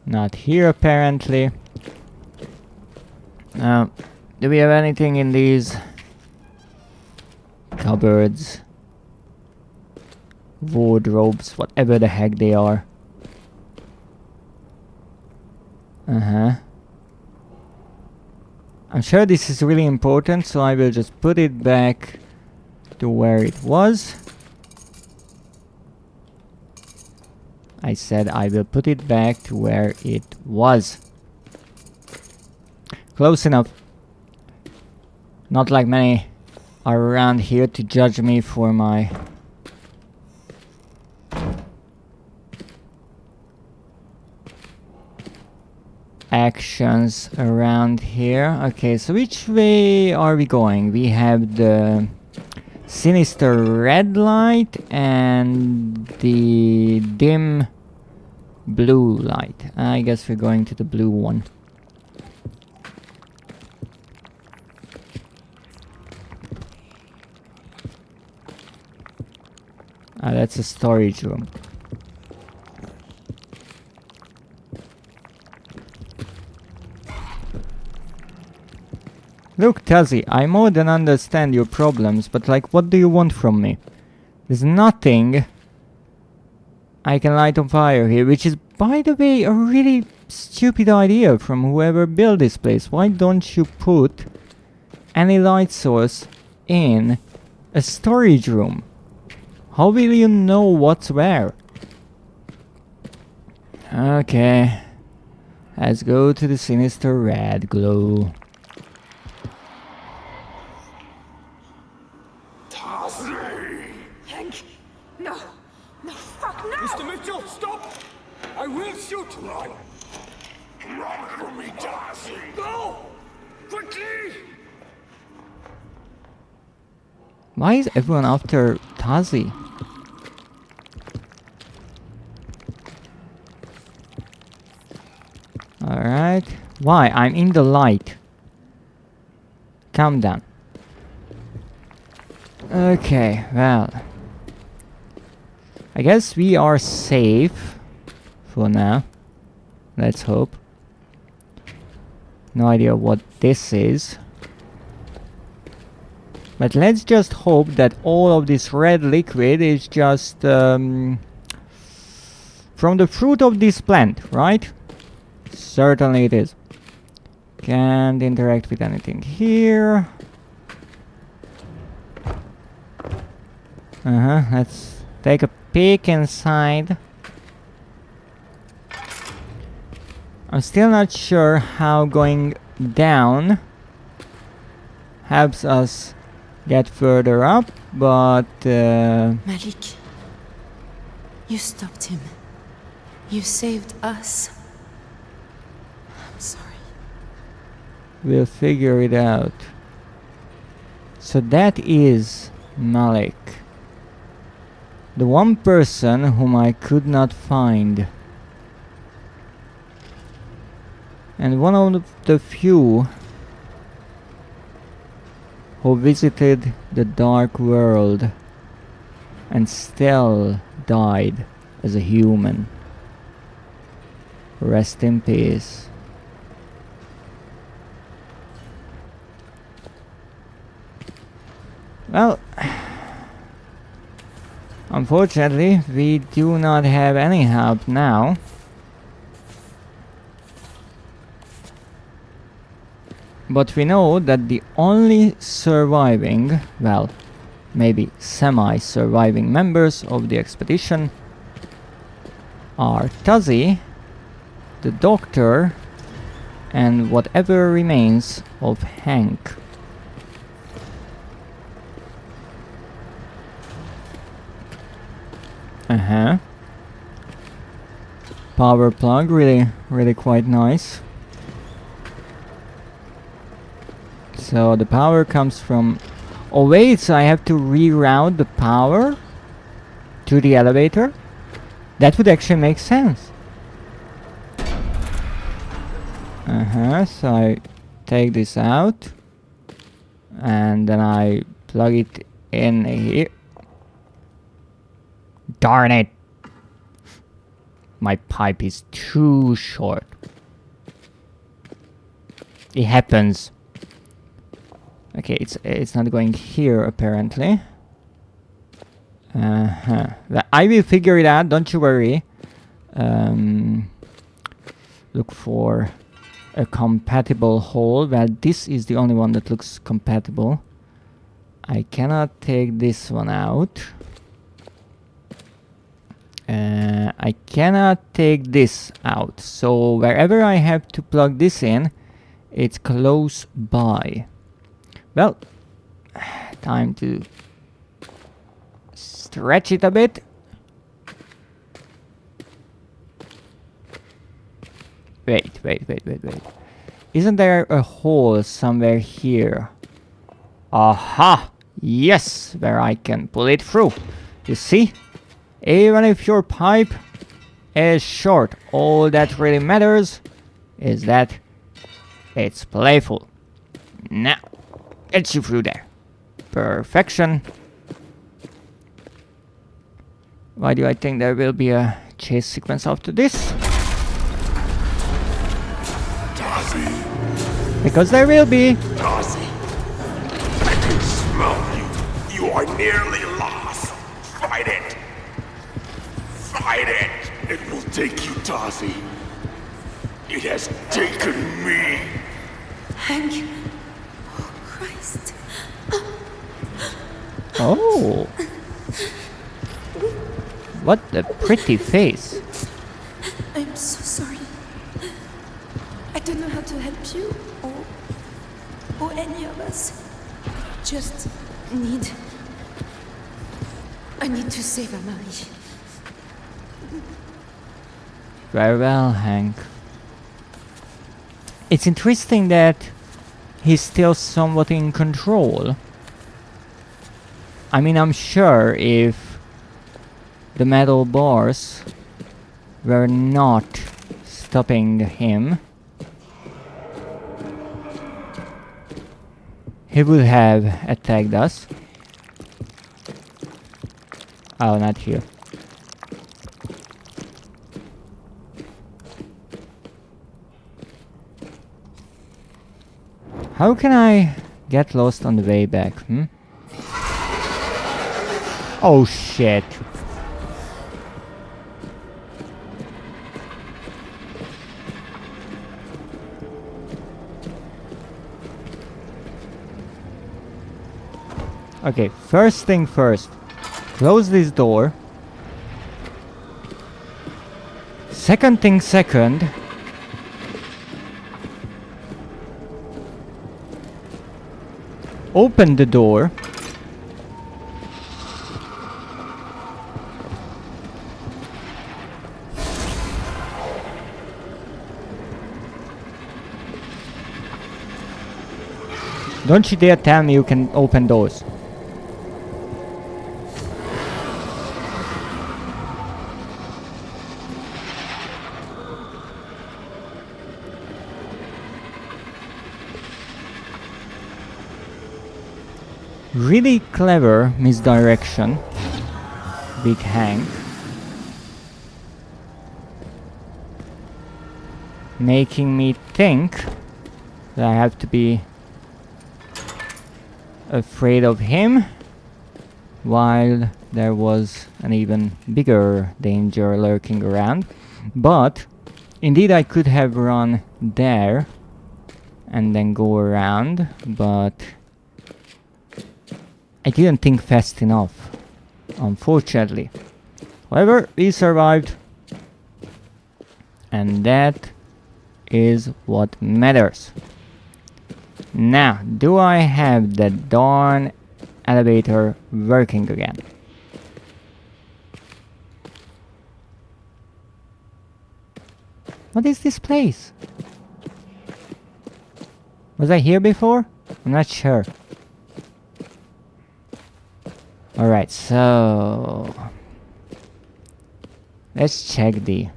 Not here apparently. Do we have anything in these cupboards? Wardrobes, whatever the heck they are. I'm sure this is really important, so I will just put it back to where it was. I said I will put it back to where it was. Close enough. Not like many are around here to judge me for my actions around here. Okay, so which way are we going? We have the sinister red light and the dim blue light. I guess we're going to the blue one. Ah, that's a storage room. Look, Tazzy, I more than understand your problems, but like, what do you want from me? There's nothing I can light on fire here, which is, by the way, a really stupid idea from whoever built this place. Why don't you put any light source in a storage room? How will you know what's where? Okay, let's go to the sinister red glow. Hank! No! No, fuck, no! Mr. Mitchell, stop! I will shoot! Run! Run from me, Darcy! Go! Quickly! Why is everyone after Tazi? Alright. Why? I'm in the light. Calm down. Okay, well. I guess we are safe for now. Let's hope. No idea what this is. But let's just hope that all of this red liquid is just from the fruit of this plant, right? Certainly it is. Can't interact with anything here. Let's take a peek inside. I'm still not sure how going down helps us get further up, but Malik, you stopped him. You saved us. I'm sorry. we'll figure it out. So that is Malik, the one person whom I could not find, and one of the few who visited the dark world and still died as a human. Rest in peace. Well, unfortunately, we do not have any help now. But we know that the only surviving, well, maybe semi-surviving members of the expedition are Tuzzy, the doctor, and whatever remains of Hank. Power plug, really quite nice. So the power comes from... Oh wait, so I have to reroute the power? to the elevator? That would actually make sense. So I take this out and then I plug it in here. Darn it! My pipe is too short. It happens. Okay, it's not going here apparently. I will figure it out, don't you worry. Look for a compatible hole. Well, this is the only one that looks compatible. I cannot take this one out. I cannot take this out. So wherever I have to plug this in, it's close by. Well, time to stretch it a bit. Wait. Isn't there a hole somewhere here? Aha! Yes, where I can pull it through. You see? Even if your pipe is short, all that really matters is that it's playful. Now, get you through there. Perfection. Why do I think there will be a chase sequence after this? Because there will be. Darcy, I can smell you. You are nearly lost. Fight it. Fight it. It will take you, Darcy. It has taken me. Hank. Oh, Christ. Oh. What a pretty face. I'm so sorry. I don't know how to help you or any of us. Just I need to save Amari. Very well, Hank. It's interesting that he's still somewhat in control. I mean, I'm sure if the metal bars were not stopping him, he would have attacked us. Oh, not here. How can I get lost on the way back, Oh shit. Okay, first thing first. Close this door. Second thing second. Open the door. Don't you dare tell me you can open doors. Really clever misdirection, Big Hank. Making me think that I have to be afraid of him, while there was an even bigger danger lurking around. But indeed I could have run there and then go around, but I didn't think fast enough, unfortunately. However, we survived, and that is what matters. Now, do I have the darn elevator working again? What is this place? Was I here before? I'm not sure. Alright, so Let's check the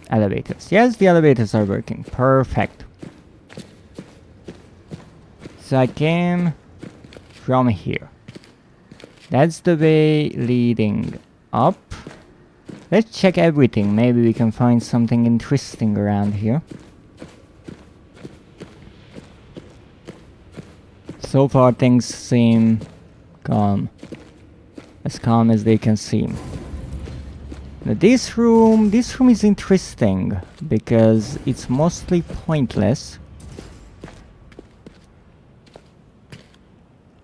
elevators. Yes, the elevators are working. Perfect. So I came from here. That's the way leading up. Let's check everything. Maybe we can find something interesting around here. So far things seem calm. As calm as they can seem. Now this room is interesting because it's mostly pointless.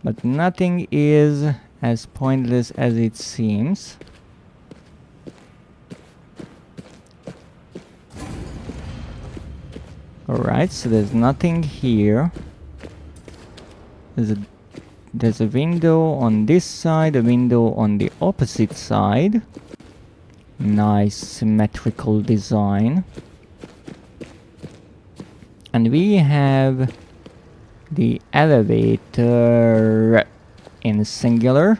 But nothing is as pointless as it seems. Alright, so there's nothing here. There's a window on this side, a window on the opposite side. Nice symmetrical design. And we have the elevator in singular.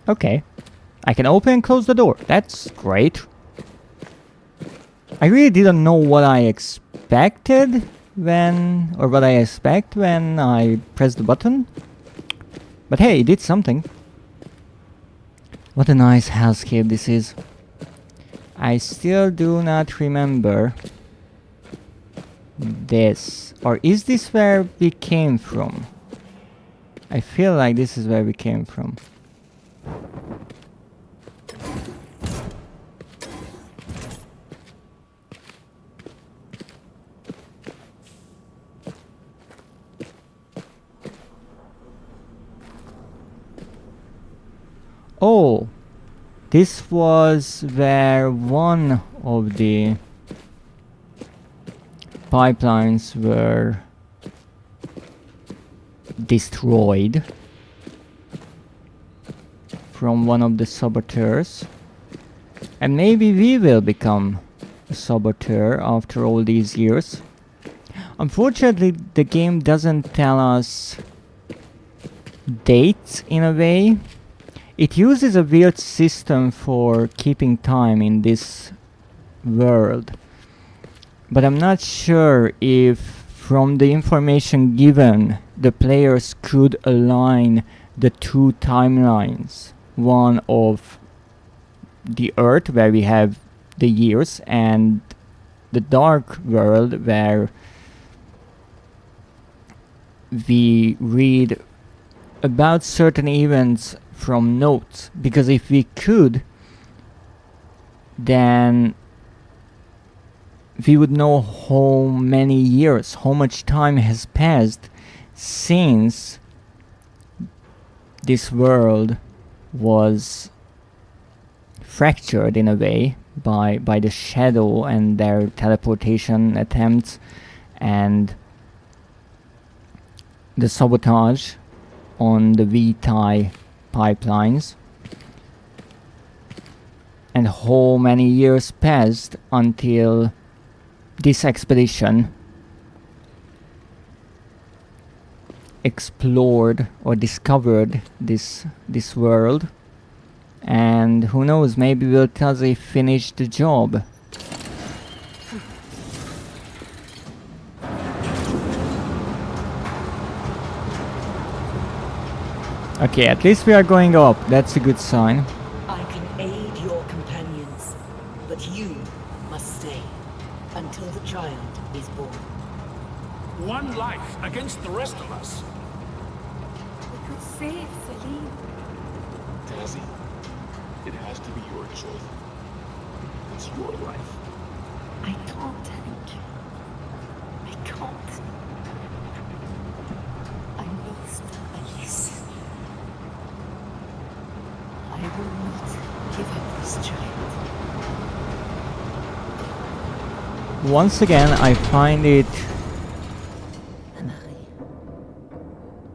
Okay, I can open and close the door. That's great. I really didn't know what I expected when I pressed the button. But hey, it did something. What a nice hellscape this is. I still do not remember this. Or is this where we came from? I feel like this is where we came from. Oh, this was where one of the pipelines were destroyed from one of the saboteurs. And maybe we will become a saboteur after all these years. Unfortunately, the game doesn't tell us dates in a way. It uses a weird system for keeping time in this world. But I'm not sure if from the information given, the players could align the two timelines. One of the Earth, where we have the years, and the dark world, where we read about certain events from notes. Because if we could, then we would know how many years, how much time has passed since this world was fractured in a way by the shadow and their teleportation attempts and the sabotage on the VTi pipelines, and how many years passed until this expedition explored or discovered this world. And who knows, maybe will Tazi finish the job. Okay, at least we are going up. That's a good sign. I can aid your companions, but you must stay until the child is born. One life against the rest of us. We could save Celine. Tazzy, it has to be your choice. It's your life. I can't, Hank. I can't. I must Alice. I will not give up this child. Once again, I find it...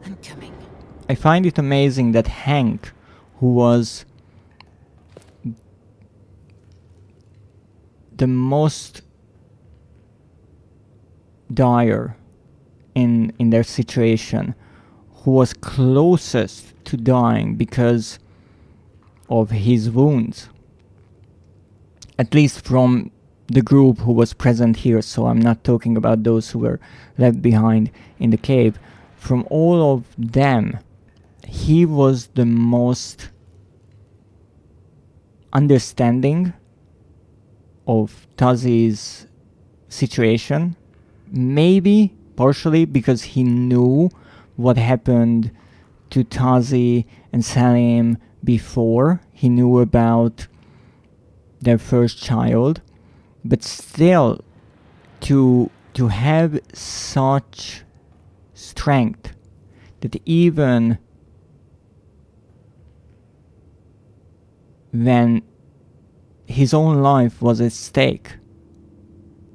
I'm coming. I find it amazing that Hank, who was the most dire in their situation, who was closest to dying because of his wounds. At least from the group who was present here, so I'm not talking about those who were left behind in the cave. From all of them, he was the most understanding of Tazi's situation. Maybe partially because he knew what happened to Tazi and Salim before. He knew about their first child. But still, to have such strength that even when his own life was at stake,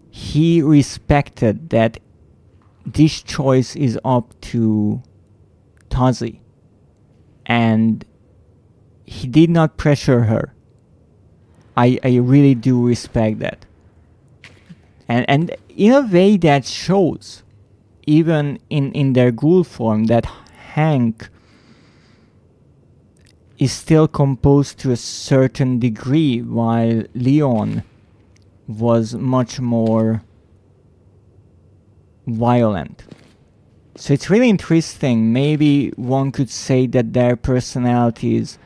he respected that this choice is up to Tazi, and he did not pressure her. I really do respect that. And in a way that shows, even in their ghoul form, that Hank is still composed to a certain degree, while Leon was much more violent. So it's really interesting. Maybe one could say that their personalities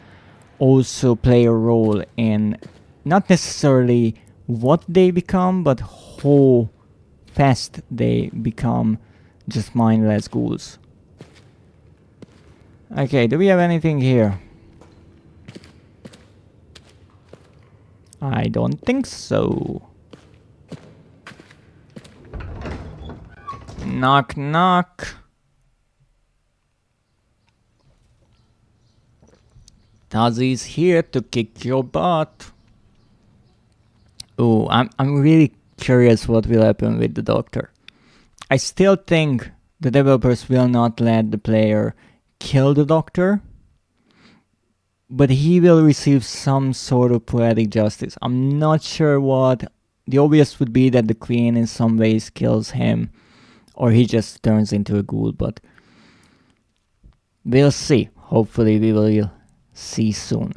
also play a role in not necessarily what they become, but how fast they become just mindless ghouls. Okay, do we have anything here? I don't think so. Knock, knock. Tazi's here to kick your butt. Oh, I'm really curious what will happen with the doctor. I still think the developers will not let the player kill the doctor, but he will receive some sort of poetic justice. I'm not sure what. The obvious would be that the queen in some ways kills him, or he just turns into a ghoul, but we'll see. Hopefully we will see soon.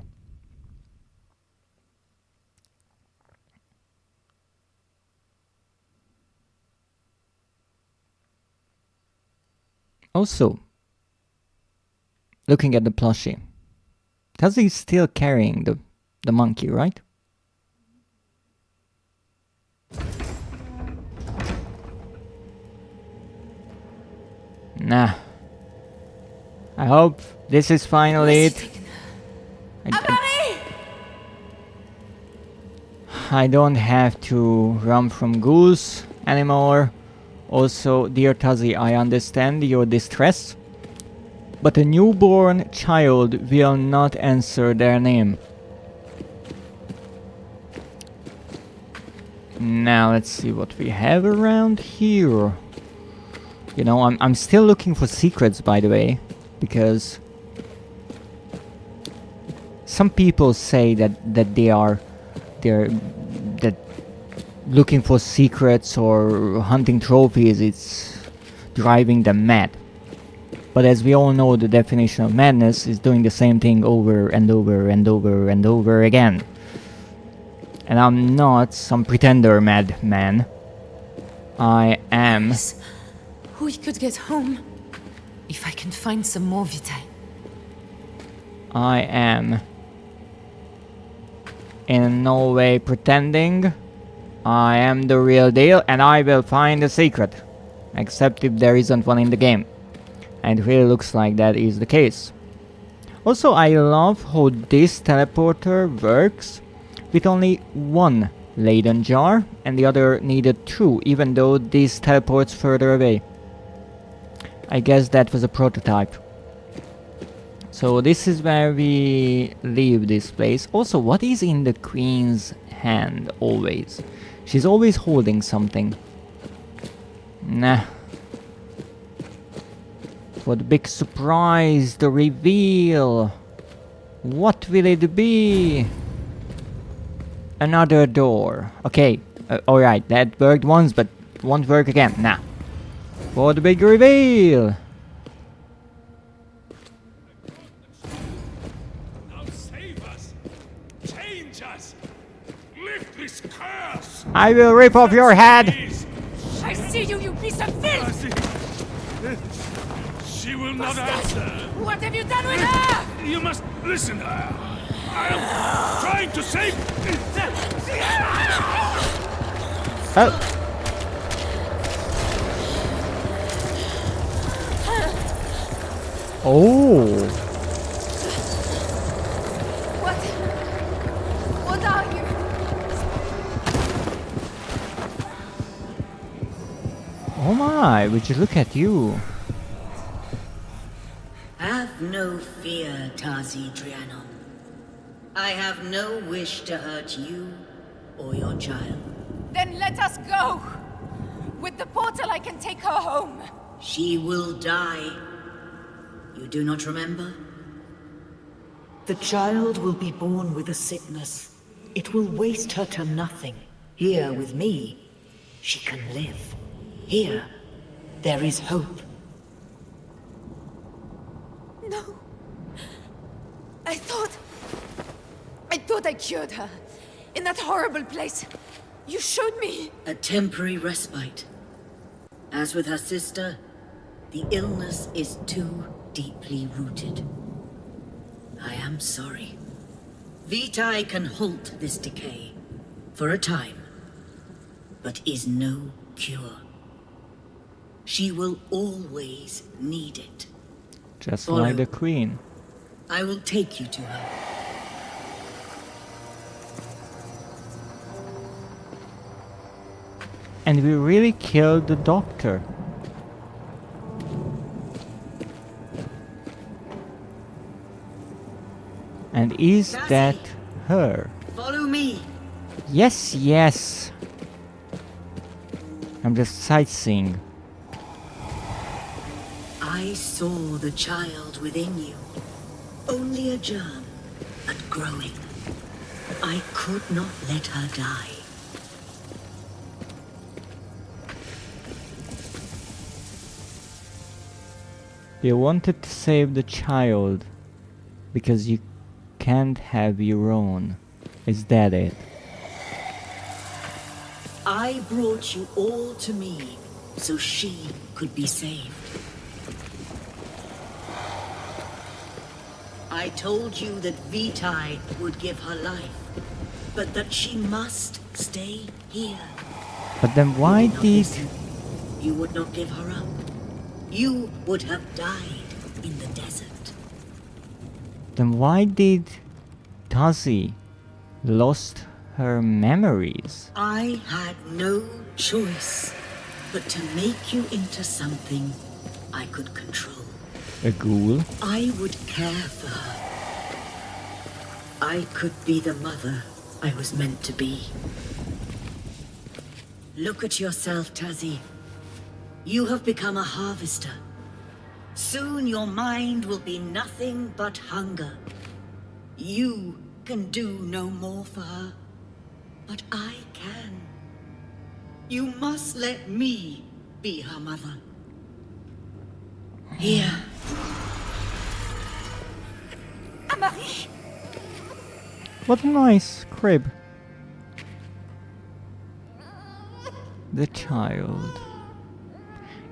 Also, looking at the plushie, Tazi is still carrying the monkey, right? Nah. I hope this is finally it. I don't have to run from ghouls anymore. Also, dear Tazi, I understand your distress, but a newborn child will not answer their name. Now let's see what we have around here. You know, I'm still looking for secrets, by the way, because some people say that they're looking for secrets or hunting trophies, it's driving them mad. But as we all know, the definition of madness is doing the same thing over and over and over and over again. And I'm not some pretender madman. I am... Yes. We could get home. If I can find some more Vitae. I am in no way pretending. I am the real deal, and I will find a secret. Except if there isn't one in the game. And it really looks like that is the case. Also, I love how this teleporter works with only one Leyden jar, and the other needed two, even though this teleports further away. I guess that was a prototype. So this is where we leave this place. Also, what is in the queen's hand always? She's always holding something. Nah. For the big surprise, the reveal. What will it be? Another door. Okay, alright, that worked once, but won't work again. Nah. For the big reveal! Now save us! Change us! Lift this curse! I will rip off your head! Please! I see you, you piece of filth! She will not answer! What have you done with her? You must listen. I am trying to save. Oh! Oh! What are you? Oh my, would you look at you? Have no fear, Tazi Drianon. I have no wish to hurt you or your child. Then let us go! With the portal I can take her home. She will die. You do not remember? The child will be born with a sickness. It will waste her to nothing. Here with me, she can live. Here, there is hope. No. I thought I cured her. In that horrible place. You showed me. A temporary respite. As with her sister, the illness is too deeply rooted. I am sorry. VTi can halt this decay. For a time. But is no cure. She will always need it. Just Follow. like the queen. I will take you to her. And we really killed the doctor. And is Cassie. that her? Follow me. Yes, yes. I'm just sightseeing. I saw the child within you. Only a germ, but growing. I could not let her die. You wanted to save the child because you can't have your own. Is that it? I brought you all to me so she could be saved. I told you that VTi would give her life, but that she must stay here. But then why You did not did... listen. You would not give her up. You would have died in the desert. Then why did Tazi lost her memories? I had no choice but to make you into something I could control. A ghoul? I would care for her. I could be the mother I was meant to be. Look at yourself, Tazi. You have become a harvester. Soon your mind will be nothing but hunger. You can do no more for her, but I can. You must let me be her mother. Here. Amari! What a nice crib. The child.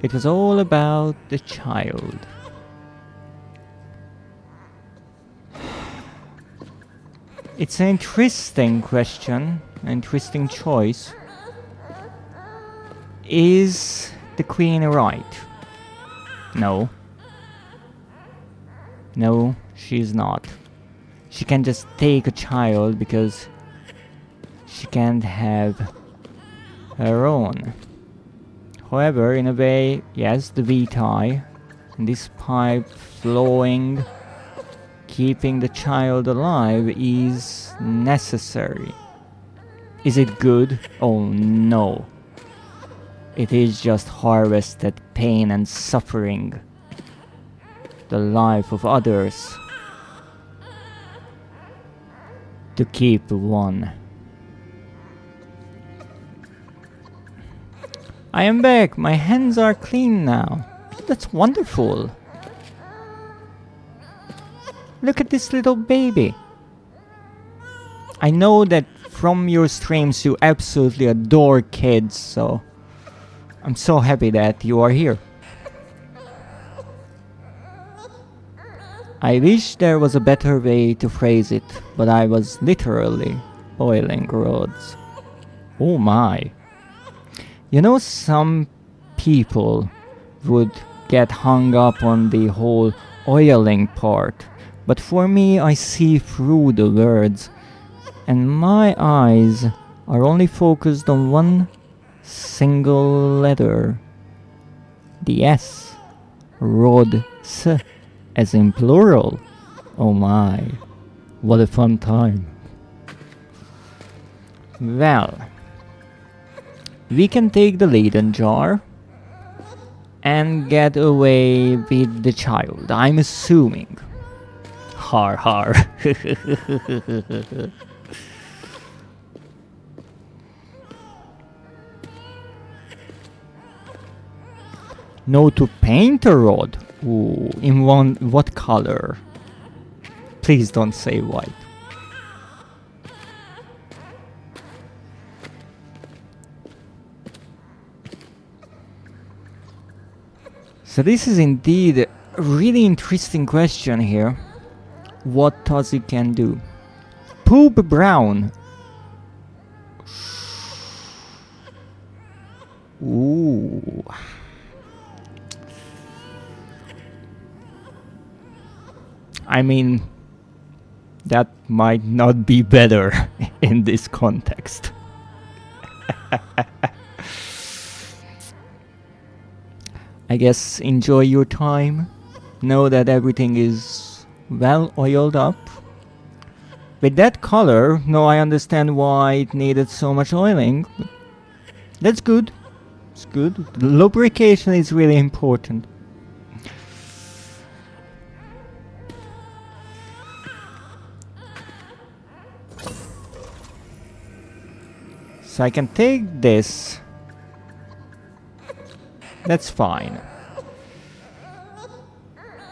It was all about the child. It's an interesting question, an interesting choice. Is the queen right? No. No, she's not. She can just take a child because she can't have her own. However, in a way, yes, the VTi, and this pipe flowing, keeping the child alive is necessary. Is it good? Oh no. It is just harvested pain and suffering. The life of others. To keep one. I am back. My hands are clean now. That's wonderful. Look at this little baby. I know that from your streams you absolutely adore kids, so I'm so happy that you are here. I wish there was a better way to phrase it, but I was literally oiling roads. Oh my. You know, some people would get hung up on the whole oiling part, but for me I see through the words, and my eyes are only focused on one single letter. The S. Rod S. As in plural. Oh my. What a fun time. Well. We can take the Leyden jar and get away with the child, I'm assuming. Har har. No to paint a rod. Ooh, in what color? Please don't say white. So this is indeed a really interesting question here. What Tozzy can do. Poop brown. Ooh. I mean, that might not be better in this context. I guess enjoy your time. Know that everything is well oiled up. With that color, no, I understand why it needed so much oiling. That's good. It's good. The lubrication is really important. So I can take this. That's fine.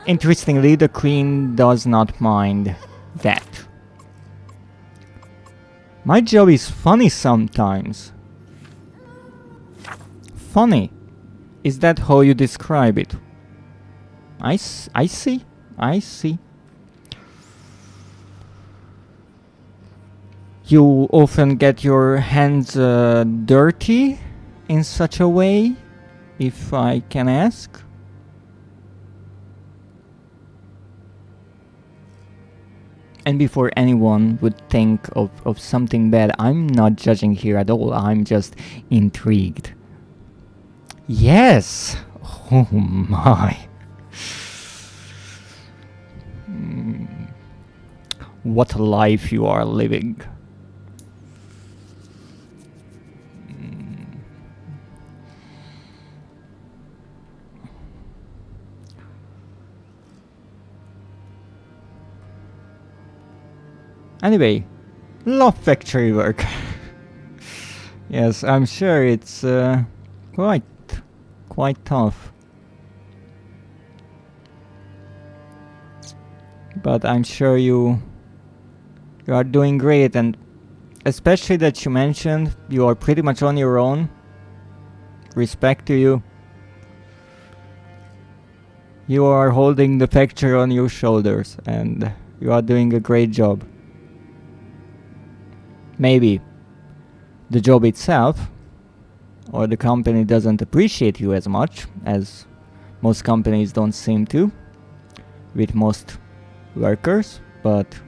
Interestingly, the queen does not mind that. My job is funny sometimes. Funny? Is that how you describe it? I see. I see. You often get your hands dirty in such a way, if I can ask. And before anyone would think of something bad, I'm not judging here at all, I'm just intrigued. Yes! Oh my. What a life you are living. Anyway, love factory work. Yes, I'm sure it's quite tough. But I'm sure you are doing great, and especially that you mentioned you are pretty much on your own. Respect to you. You are holding the factory on your shoulders, and you are doing a great job. Maybe the job itself or the company doesn't appreciate you as much, as most companies don't seem to with most workers, but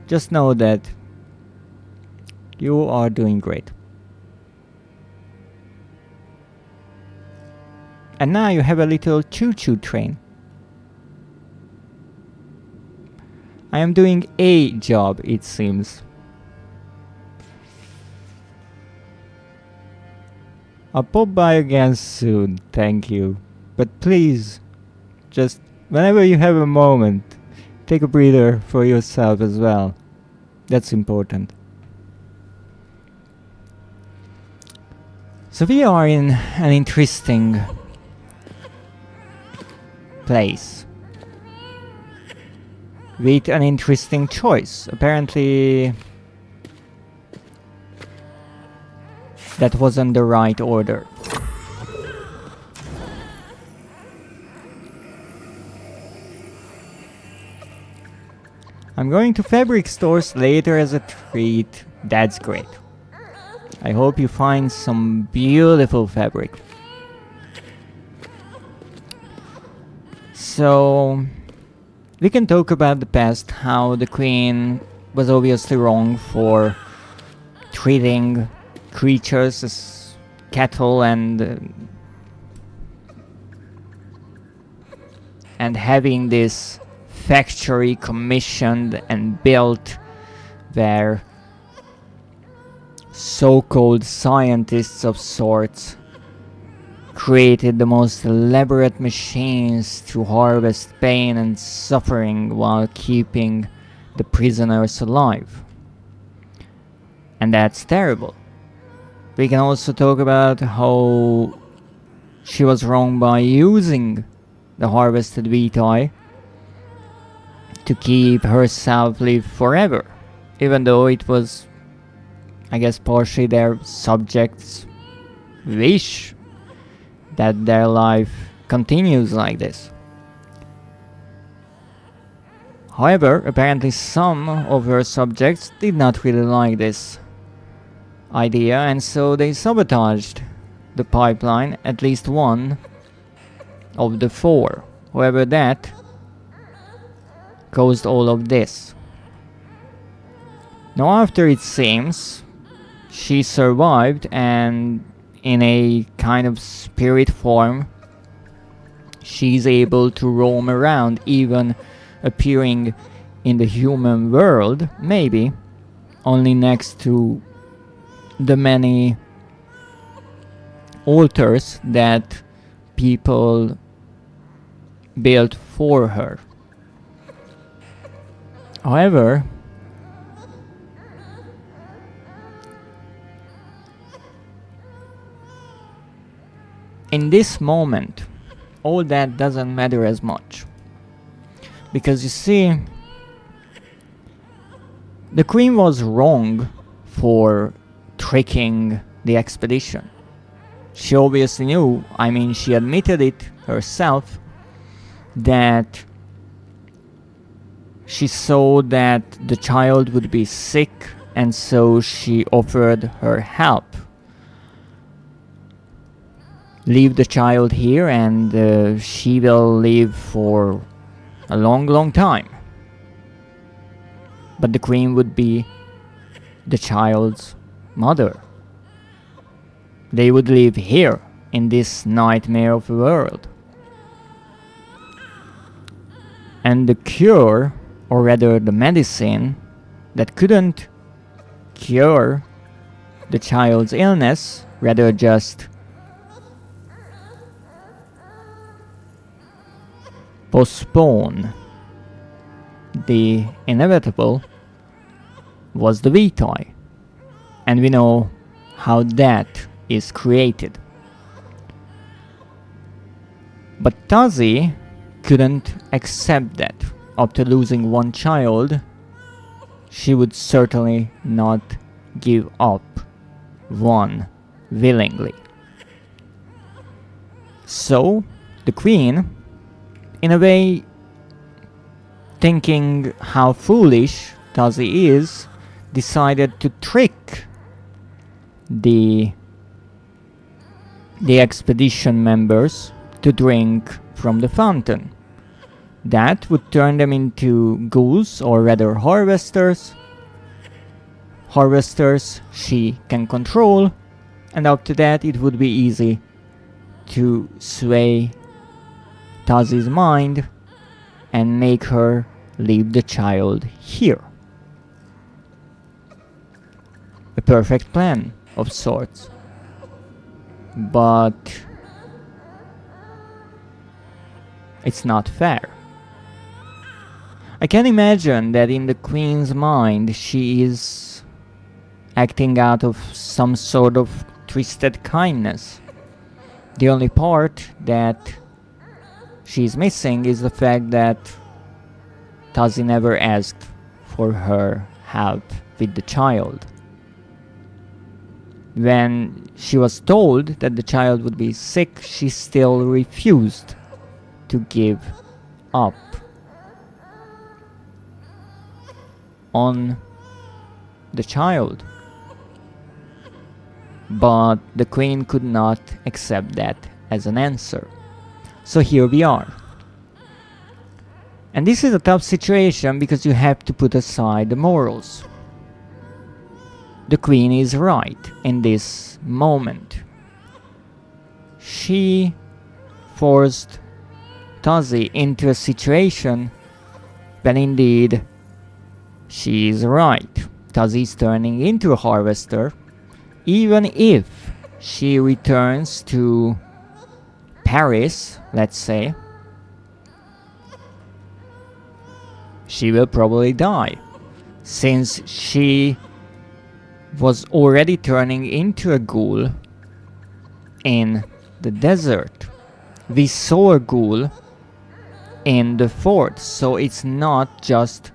just know that you are doing great. And now you have a little choo-choo train. I am doing a job, it seems. I'll pop by again soon, thank you. But please, just whenever you have a moment, take a breather for yourself as well. That's important. So we are in an interesting place with an interesting choice. Apparently that wasn't the right order. I'm going to fabric stores later as a treat. That's great. I hope you find some beautiful fabric. So we can talk about the past, how the queen was obviously wrong for treating creatures as cattle and having this factory commissioned and built where so-called scientists of sorts created the most elaborate machines to harvest pain and suffering while keeping the prisoners alive. And that's terrible. We can also talk about how she was wrong by using the harvested VTuber to keep herself live forever, even though it was, I guess, partially their subjects' wish that their life continues like this. However, apparently some of her subjects did not really like this idea, and so they sabotaged the pipeline, at least one of the 4. However, that caused all of this. Now, after it seems she survived, and in a kind of spirit form she's able to roam around, even appearing in the human world, maybe only next to the many altars that people built for her. However, in this moment, all that doesn't matter as much. Because you see, the queen was wrong for tricking the expedition. She obviously knew, I mean, she admitted it herself, that she saw that the child would be sick, and so she offered her help. Leave the child here and she will live for a long time. But the queen would be the child's mother. They would live here in this nightmare of a world. And the cure, or rather the medicine, that couldn't cure the child's illness, rather just postpone the inevitable, was the VTuber. And we know how that is created. But Tazi couldn't accept that. After losing one child, she would certainly not give up one willingly. So, the queen, in a way, thinking how foolish Tazi is, decided to trick the expedition members to drink from the fountain. That would turn them into ghouls, or rather harvesters. Harvesters she can control, and after that it would be easy to sway Tazi's mind and make her leave the child here. A perfect plan of sorts. But it's not fair. I can imagine that in the queen's mind she is acting out of some sort of twisted kindness. The only part that she's missing is the fact that Tazi never asked for her help with the child. When she was told that the child would be sick, she still refused to give up on the child. But the Queen could not accept that as an answer. So here we are. And this is a tough situation because you have to put aside the morals. The Queen is right in this moment. She forced Tazi into a situation when indeed she is right. Tazi is turning into a harvester. Even if she returns to Paris, let's say, she will probably die, since she was already turning into a ghoul in the desert. We saw a ghoul in the fort, so it's not just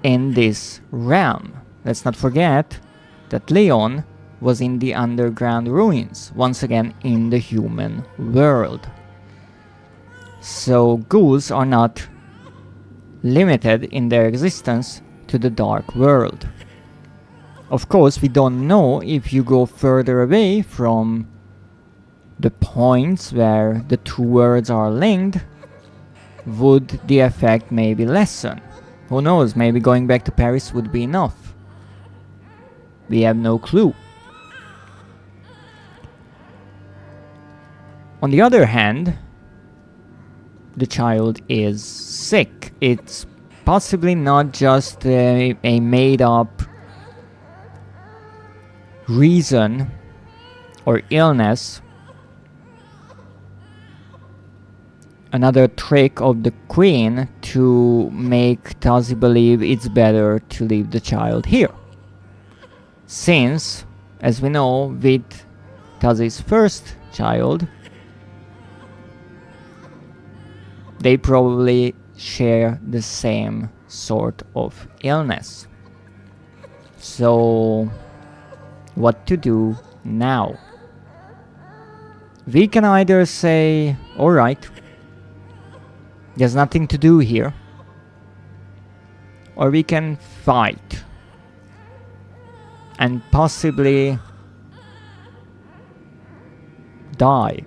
in this realm. Let's not forget that Leon was in the underground ruins, once again in the human world. So ghouls are not limited in their existence to the dark world. Of course, we don't know if you go further away from the points where the two worlds are linked, would the effect maybe lessen? Who knows, maybe going back to Paris would be enough. We have no clue. On the other hand, the child is sick. It's possibly not just a made-up reason or illness. Another trick of the Queen to make Tazi believe it's better to leave the child here. Since, as we know, with Tazi's first child, they probably share the same sort of illness. So, what to do now? We can either say, alright, there's nothing to do here, or we can fight and possibly die.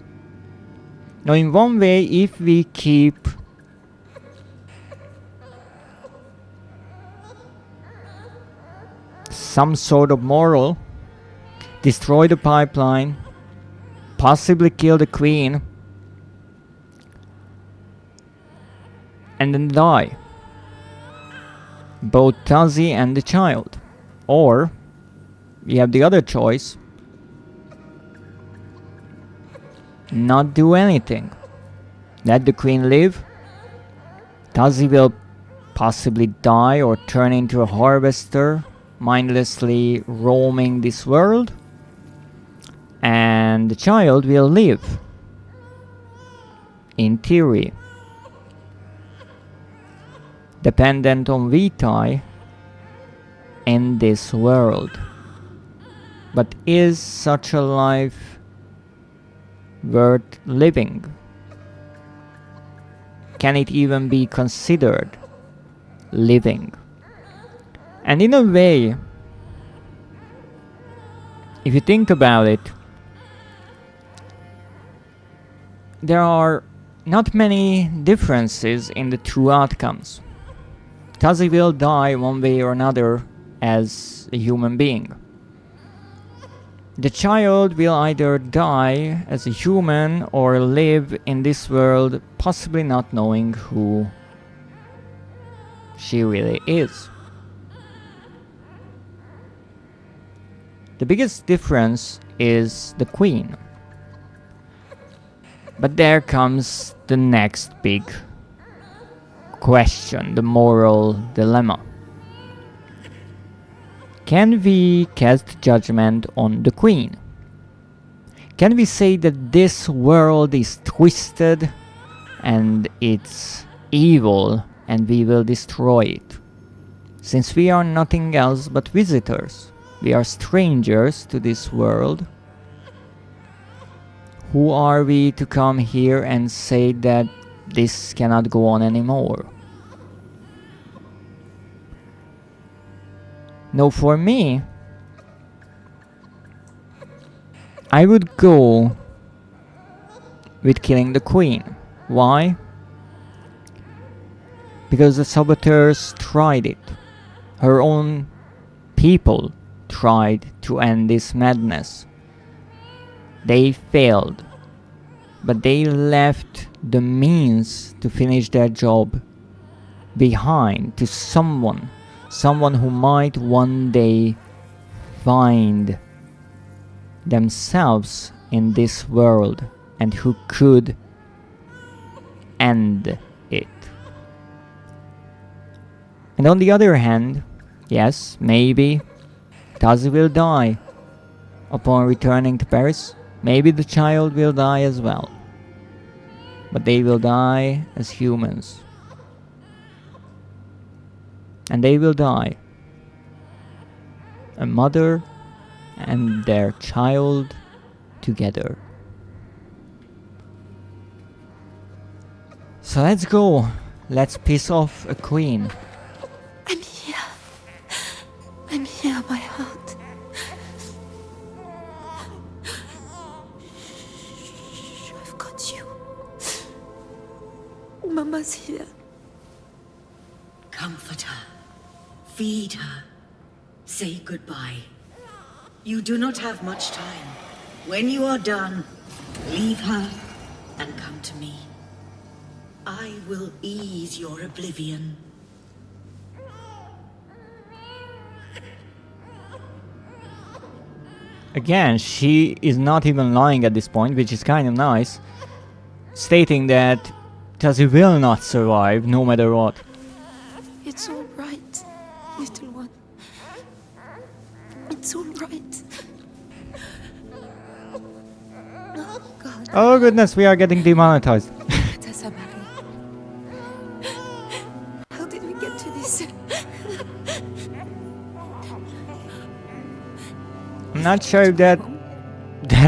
Now, in one way, if we keep some sort of moral, destroy the pipeline, possibly kill the Queen, and then die, both Tazi and the child. Or we have the other choice, not do anything, let the Queen live. Tazi will possibly die or turn into a harvester, mindlessly roaming this world, and the child will live, in theory, dependent on VTi in this world. But is such a life worth living? Can it even be considered living? And in a way, if you think about it, there are not many differences in the two outcomes. Tazi will die one way or another as a human being. The child will either die as a human or live in this world, possibly not knowing who she really is. The biggest difference is the Queen. But there comes the next big question, the moral dilemma. Can we cast judgment on the Queen? Can we say that this world is twisted and it's evil and we will destroy it? Since we are nothing else but visitors, we are strangers to this world. Who are we to come here and say that this cannot go on anymore? No, for me, I would go with killing the queen. Why? Because the saboteurs tried it. Her own people tried to end this madness. They failed, but they left the means to finish their job behind to someone who might one day find themselves in this world and who could end it. And on the other hand, yes, maybe Tazi will die upon returning to Paris. Maybe the child will die as well. But they will die as humans. And they will die. A mother and their child together. So let's go. Let's piss off a queen. I'm here. I'm here, my heart. Shh, I've got you. Mama's here. Comfort her. Feed her. Say goodbye. You do not have much time. When you are done, leave her and come to me. I will ease your oblivion. Again, she is not even lying at this point, which is kind of nice, stating that Tazi will not survive no matter what. It's all right, little one. It's all right. Oh, God. Oh goodness, we are getting demonetized. Tessa Marie. How did we get to this? I'm not sure if that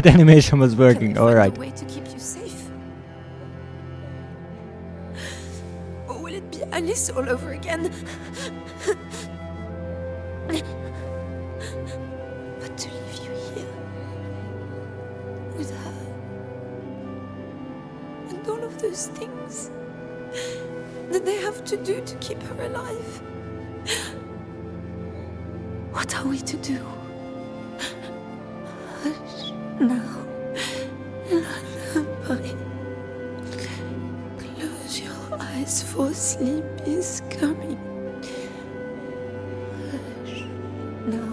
animation was working. Can we find Alright. a way to keep you safe? Or will it be Alice all over again? But to leave you here with her and all of those things that they have to do to keep her alive. What are we to do? Hush now. Lullaby. Close your eyes, for sleep is coming. Hush now.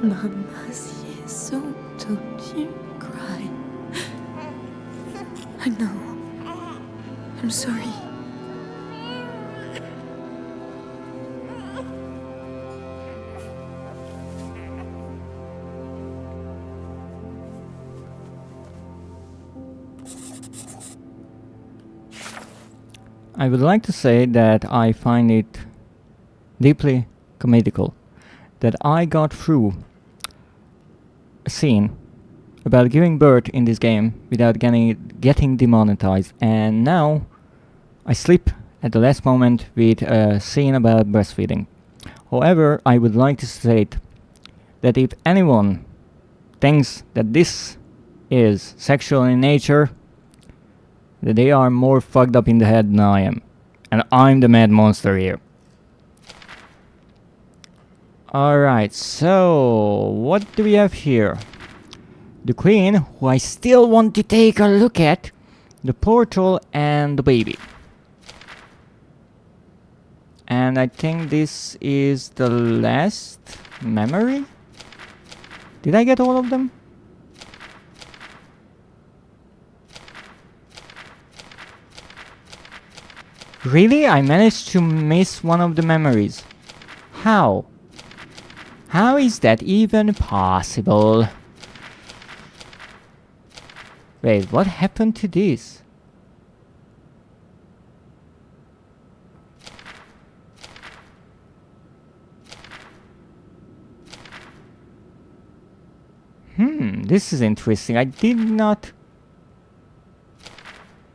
Mama's here, so don't you cry. I know. I'm sorry. I would like to say that I find it deeply comedical that I got through a scene about giving birth in this game without getting demonetized, and now I slip at the last moment with a scene about breastfeeding. However, I would like to state that if anyone thinks that this is sexual in nature, that they are more fucked up in the head than I am. And I'm the mad monster here. Alright, so what do we have here? The queen, who I still want to take a look at, the portal and the baby. And I think this is the last memory? Did I get all of them? Really? I managed to miss one of the memories. How? How is that even possible? Wait, what happened to this? This is interesting. I did not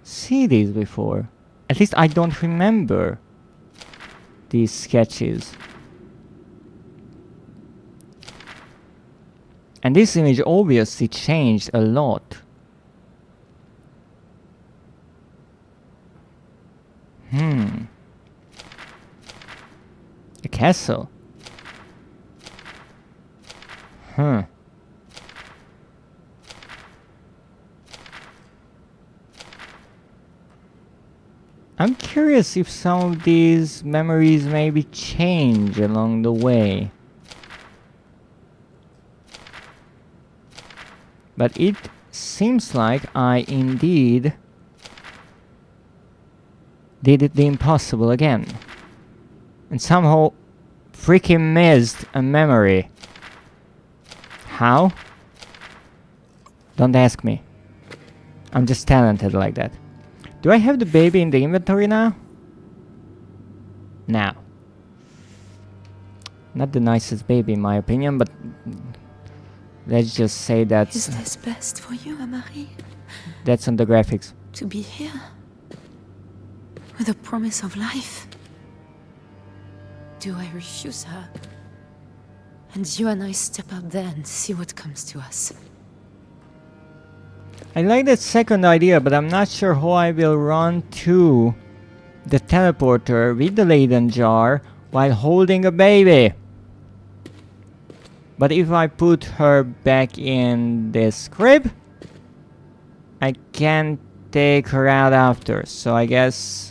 see these before. At least I don't remember these sketches. And this image obviously changed a lot. A castle. I'm curious if some of these memories maybe change along the way. But it seems like I indeed did the impossible again. And somehow freaking missed a memory. How? Don't ask me. I'm just talented like that. Do I have the baby in the inventory now? Now. Not the nicest baby in my opinion, but let's just say that's... Is this best for you, Amari? That's on the graphics. To be here? With a promise of life? Do I refuse her? And you and I step out there and see what comes to us. I like that second idea, but I'm not sure how I will run to the teleporter with the Leyden jar while holding a baby. But if I put her back in this crib, I can take her out after. So I guess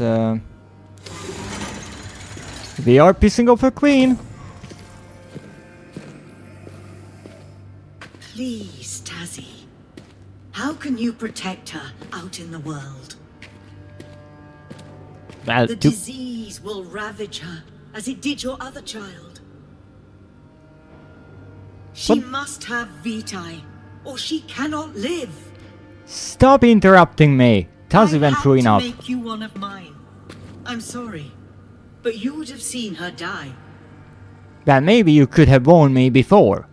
we are pissing off a queen. Please, Tazzy. How can you protect her out in the world? Well, The disease will ravage her, as it did your other child. She What? must have Vitae, or she cannot live. Stop interrupting me. Tazi went through I enough. had to make you one of mine. I'm sorry, but you would have seen her die. Well, maybe you could have warned me before.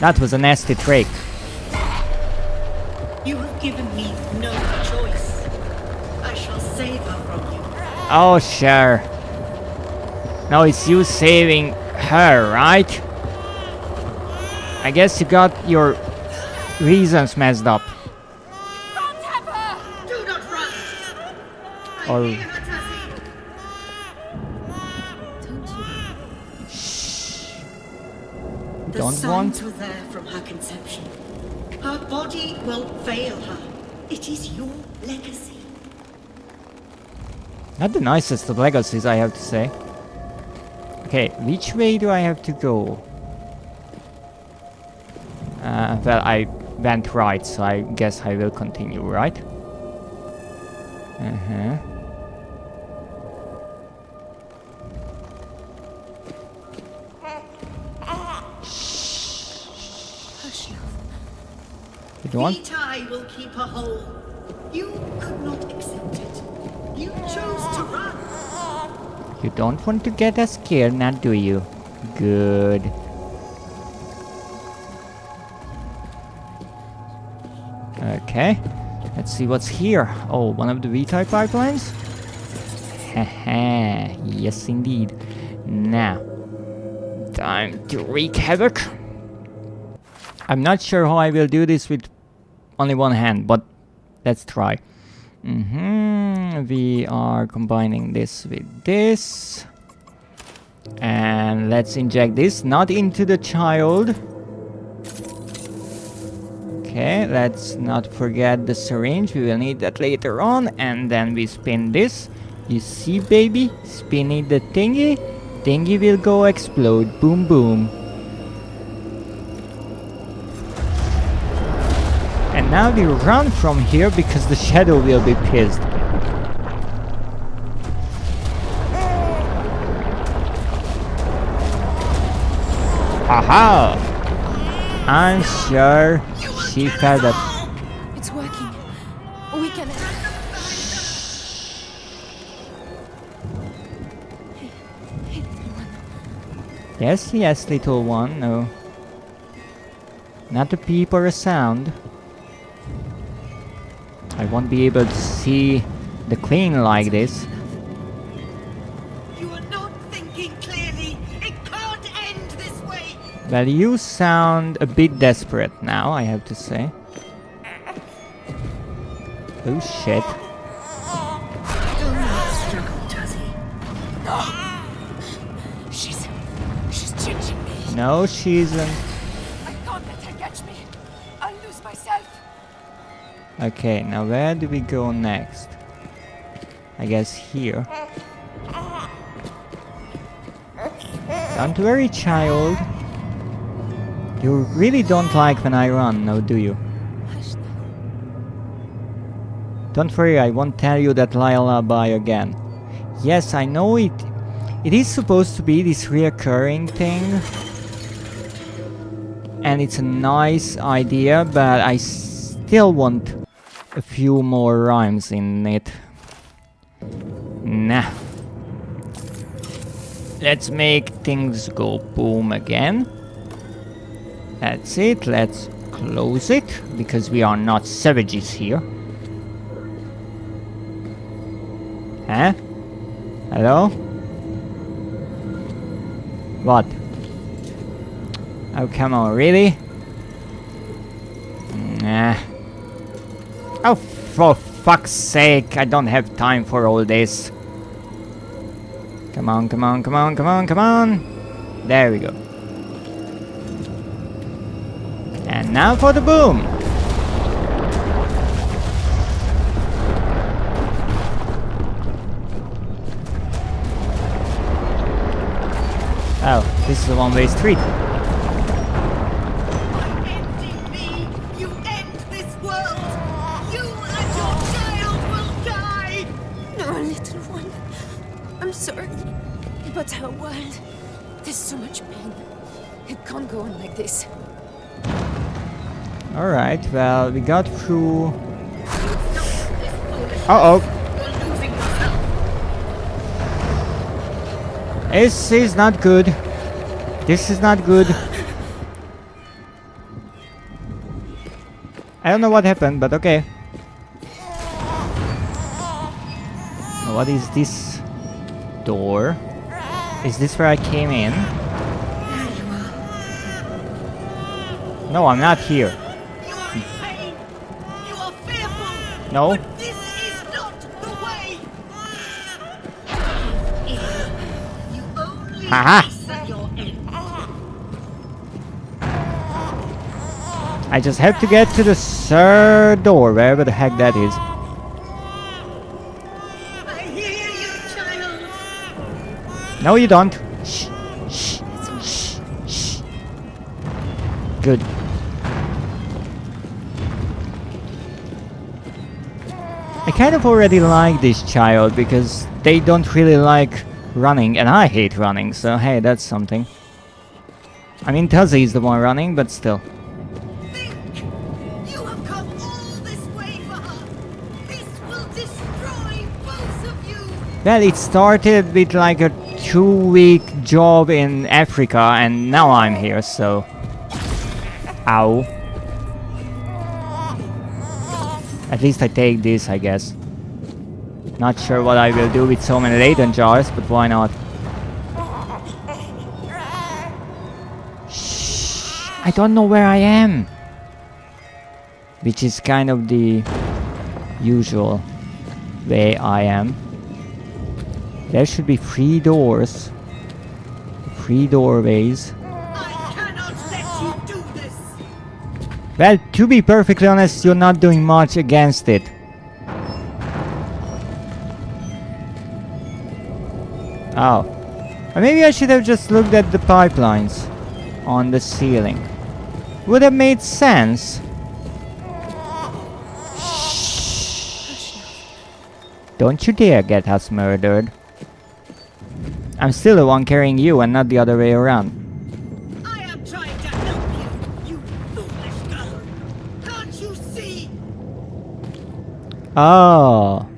That was a nasty trick. You have given me no choice. I shall save her from you. Oh, sure. Now it's you saving her, right? I guess you got your reasons messed up. Do not run! Or... Hear her, Tazzy. Don't you? The Don't signs want? were there from her conception. Her body will fail her. It is your legacy. Not the nicest of legacies, I have to say. Okay, which way do I have to go? Well, I went right, so I guess I will continue, right? Hush now. You don't want? Vitae will keep her whole. You could not accept it. You chose to run. You don't want to get us scared, now do you? Good. Okay. Let's see what's here. Oh, one of the VTuber pipelines? Haha, yes indeed. Now, time to wreak havoc. I'm not sure how I will do this with only one hand, but let's try. We are combining this with this. And let's inject this, not into the child. Okay, let's not forget the syringe. We will need that later on. And then we spin this. You see, baby? Spinning the thingy. Thingy will go explode. Boom, boom. And now we run from here because the shadow will be pissed. Aha! I'm sure she felt that. It's working. We can. Hey, little one. Yes, yes, little one. No. Not a peep or a sound. I won't be able to see the queen like this. You are not thinking clearly. It can't end this way. Well, you sound a bit desperate now, I have to say. Oh shit. Don't struggle, Tuzzy. She's changing me. No, she isn't. I can't let her catch me. I'll lose myself. Okay, now where do we go next? I guess here. Don't worry, child. You really don't like when I run, now do you? Hush now. Don't worry, I won't tell you that lullaby again. Yes, I know it. It is supposed to be this reoccurring thing. And it's a nice idea, but I still want a few more rhymes in it. Nah. Let's make things go boom again. That's it, let's close it, because we are not savages here. Huh? Hello? What? Oh, come on, really? Nah. Oh, for fuck's sake, I don't have time for all this. Come on, come on, come on, come on, come on. There we go. And now for the boom. Oh, this is a one-way street. Ending me. You end this world. You and your child will die. No, little one. I'm sorry. But our world. There's so much pain. It can't go on like this. Alright, well, we got through... Uh-oh. You're losing yourself. This is not good. This is not good. I don't know what happened, but okay. What is this door? Is this where I came in? No, I'm not here. You are in pain. You are fearful. No. But this is not the way. You only Aha. set your end. I just have to get to the third door, wherever the heck that is. I hear you, child. No, you don't. Shh, shh, shh, shh. Good. I kind of already like this child because they don't really like running, and I hate running, so hey, that's something. I mean, Tuzzy is the one running, but still. Think. You have come all this way for her. This will destroy both of you. Well, it started with like a 2-week job in Africa, and now I'm here, so... Ow. At least I take this, I guess. Not sure what I will do with so many Layton jars, but why not? Shh, I don't know where I am. Which is kind of the usual way I am. There should be 3 doors. 3 doorways. I cannot let you do this. Well, to be perfectly honest, you're not doing much against it. Oh. Or maybe I should have just looked at the pipelines on the ceiling. Would have made sense. Shh. Don't you dare get us murdered. I'm still the one carrying you and not the other way around. I am Oh.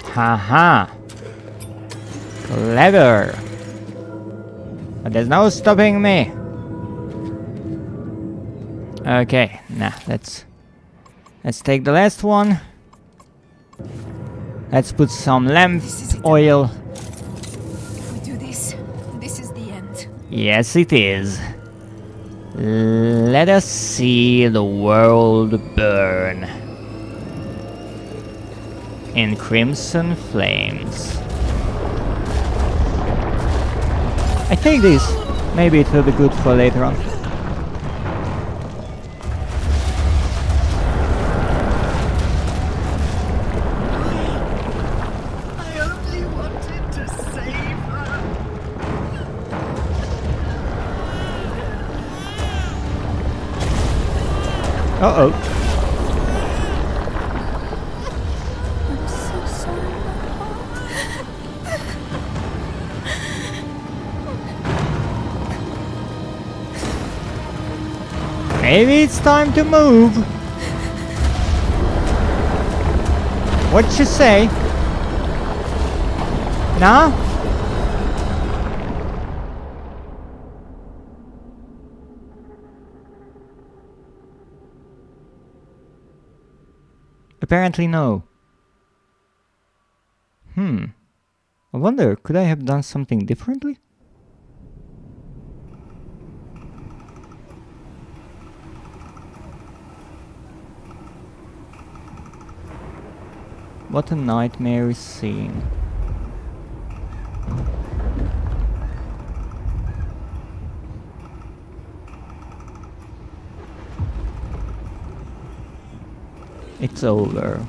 Haha. Clever. But there's no stopping me. Okay, now let's take the last one. Let's put some lamp oil. If we do this, this is the end. Yes, it is. Let us see the world burn in crimson flames. I take this. Maybe it will be good for later on. I only wanted to save her. Uh-oh. I'm so sorry. Maybe it's time to move. What you say? Nah? Apparently no. I wonder, could I have done something differently? What a nightmare scene. It's over.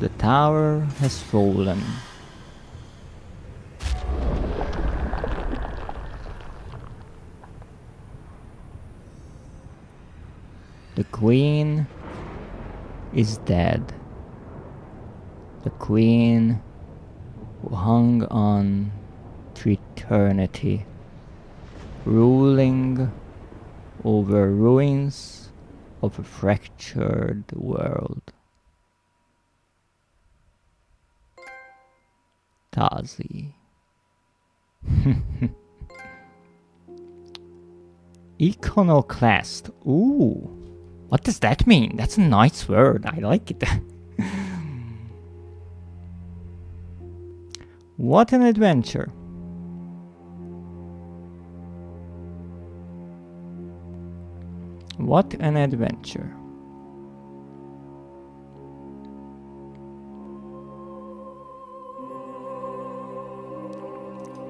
The tower has fallen. The queen is dead. The queen who hung on to eternity, ruling over ruins of a fractured world. Tazi. Iconoclast. Ooh. What does that mean? That's a nice word. I like it. What an adventure. What an adventure.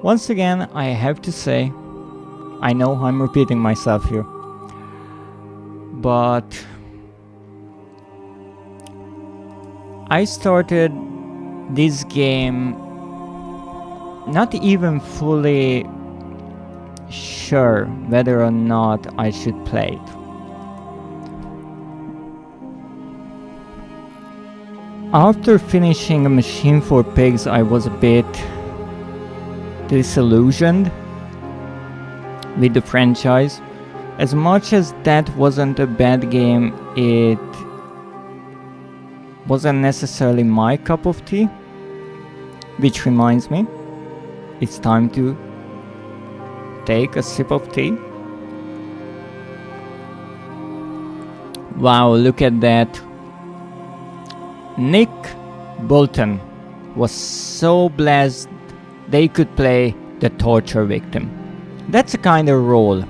Once again, I have to say, I know I'm repeating myself here, but I started this game not even fully sure whether or not I should play it. After finishing A Machine for Pigs, I was a bit disillusioned with the franchise. As much as that wasn't a bad game, it wasn't necessarily my cup of tea. Which reminds me, it's time to take a sip of tea. Wow, look at that. Nick Bolton was so blessed they could play the torture victim. That's the kind of role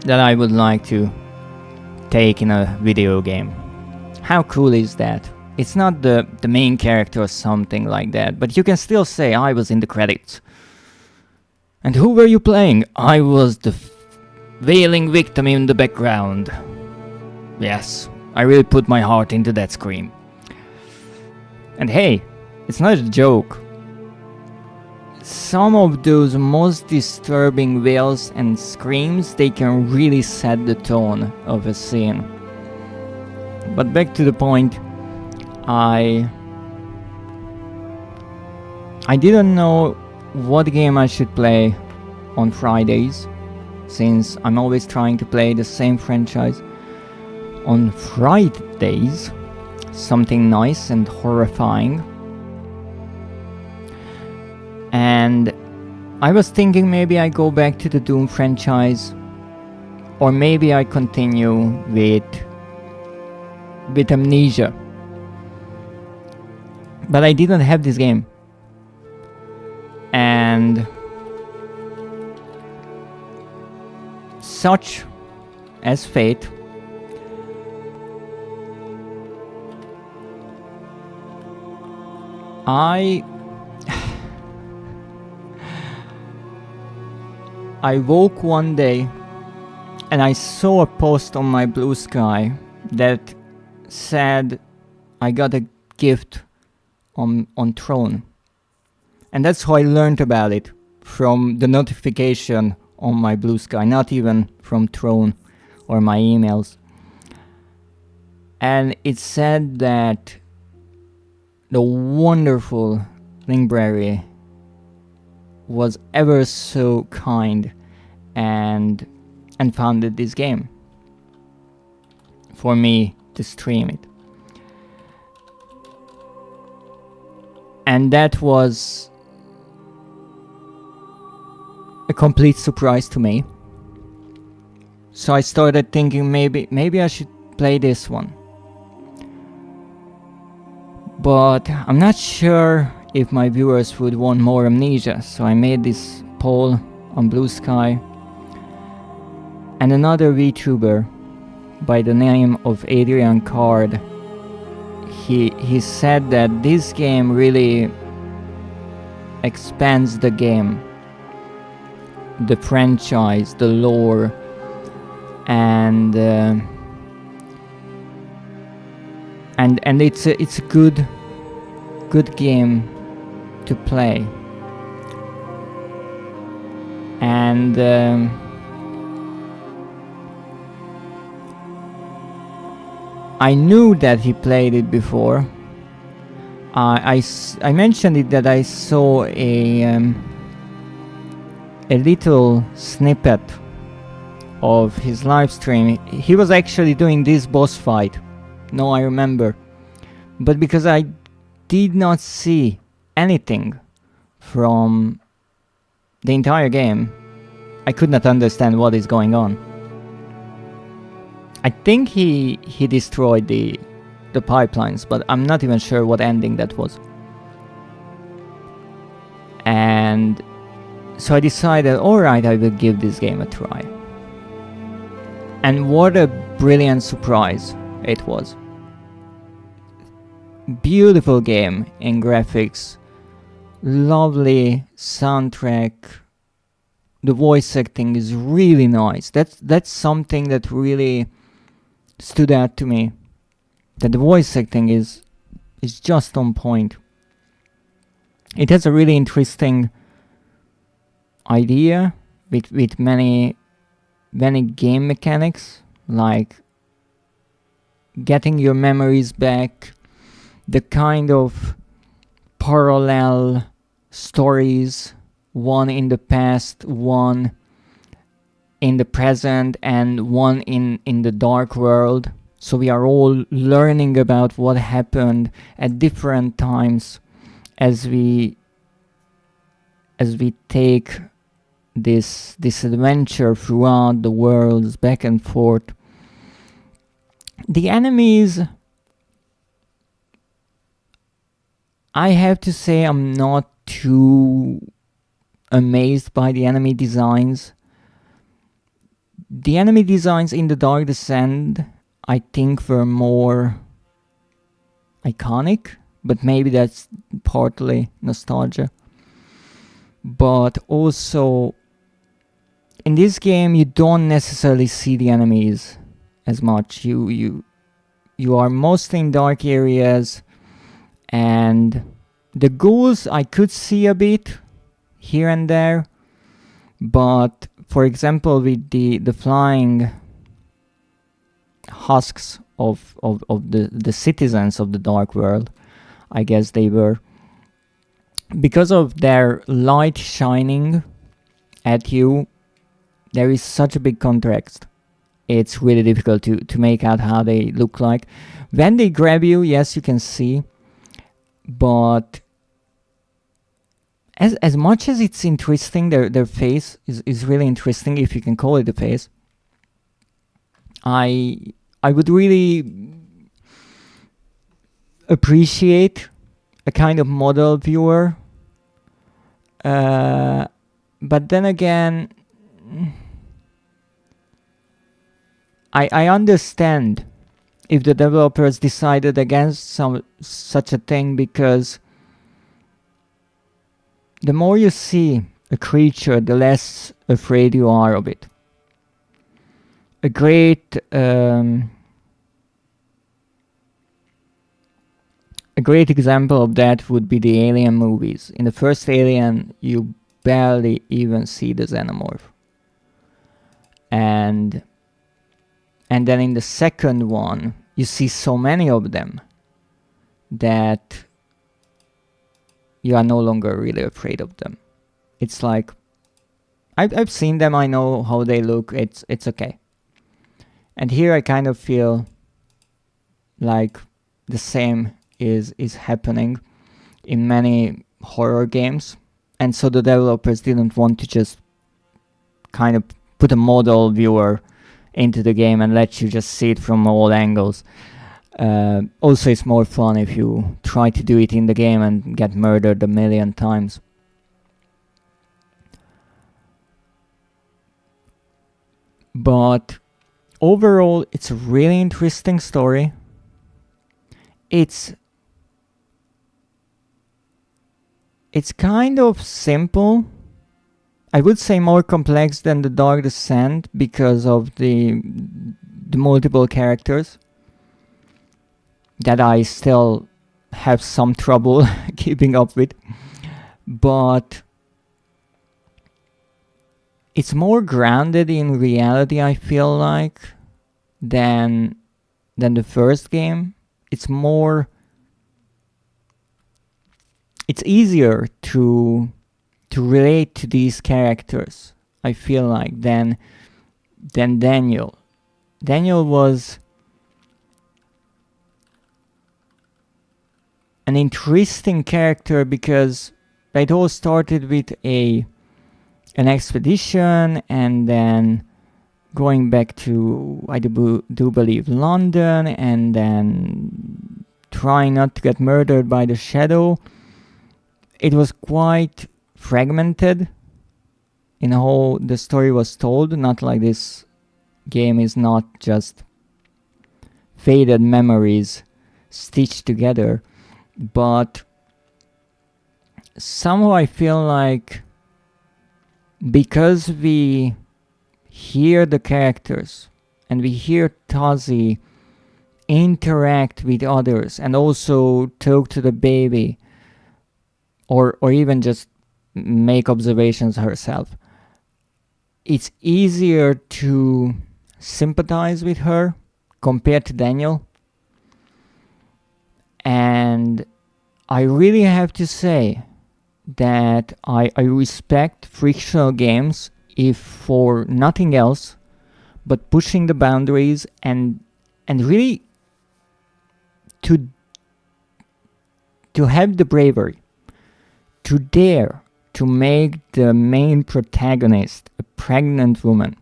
that I would like to take in a video game. How cool is that? It's not the main character or something like that, but you can still say I was in the credits. And who were you playing? I was the wailing victim in the background. Yes, I really put my heart into that scream. And hey, it's not a joke. Some of those most disturbing wails and screams, they can really set the tone of a scene. But back to the point, I didn't know what game I should play on Fridays, since I'm always trying to play the same franchise. on Fridays, something nice and horrifying. And I was thinking maybe I go back to the Doom franchise, or maybe I continue with Amnesia. But I didn't have this game. And such as fate, I woke one day and I saw a post on my Blue Sky that said I got a gift on Throne. And that's how I learned about it, from the notification on my Blue Sky, not even from Throne or my emails. And it said that the wonderful library was ever so kind and founded this game for me to stream it. And that was a complete surprise to me. So I started thinking maybe I should play this one. But I'm not sure if my viewers would want more Amnesia, so I made this poll on Blue Sky. And another VTuber by the name of Adrian Card, he said that this game really expands the game, the franchise, the lore, and it's a good game to play. And I knew that he played it before. I mentioned it that I saw a little snippet of his live stream. He was actually doing this boss fight. No, I remember. But because I did not see anything from the entire game, I could not understand what is going on. I think he destroyed the pipelines, but I'm not even sure what ending that was. And so I decided, alright, I will give this game a try. And what a brilliant surprise it was. Beautiful game in graphics, lovely soundtrack. The voice acting is really nice. That's something that really stood out to me. That the voice acting is just on point. It has a really interesting idea with many game mechanics, like getting your memories back, the kind of parallel stories, one in the past, one in the present, and one in the dark world. So we are all learning about what happened at different times as we take this adventure throughout the worlds, back and forth. The enemies, I have to say I'm not too amazed by the enemy designs. The enemy designs in the Dark Descent, I think, were more iconic, but maybe that's partly nostalgia. But also, in this game, you don't necessarily see the enemies as much. You are mostly in dark areas, and the ghouls I could see a bit here and there. But for example, with the flying husks of the citizens of the dark world, I guess they were, because of their light shining at you, there is such a big contrast. it's really difficult to make out how they look like. When they grab you, yes, you can see, but as much as it's interesting, their face is really interesting, if you can call it a face. I would really appreciate a kind of model viewer, but then again, I understand if the developers decided against such a thing, because the more you see a creature, the less afraid you are of it. A great example of that would be the Alien movies. In the first Alien, you barely even see the xenomorph, and then in the second one, you see so many of them that you are no longer really afraid of them. It's like, I've seen them, I know how they look, it's okay. And here I kind of feel like the same is happening in many horror games. And so the developers didn't want to just kind of put a model viewer into the game and let you just see it from all angles. Also, it's more fun if you try to do it in the game and get murdered a million times. But overall, it's a really interesting story. It's kind of simple. I would say more complex than the Dark Descent because of the multiple characters that I still have some trouble keeping up with. But it's more grounded in reality, I feel like, than the first game. It's easier to relate to these characters, I feel like, than Daniel. Daniel was an interesting character because it all started with an expedition, and then going back to, I do believe, London, and then trying not to get murdered by the Shadow. It was quite fragmented in how the story was told, not like this game is not just faded memories stitched together, but somehow I feel like because we hear the characters and we hear Tazi interact with others and also talk to the baby, or even just make observations herself, it's easier to sympathize with her compared to Daniel. And I really have to say that I respect frictional games, if for nothing else but pushing the boundaries and really to have the bravery to dare to make the main protagonist a pregnant woman,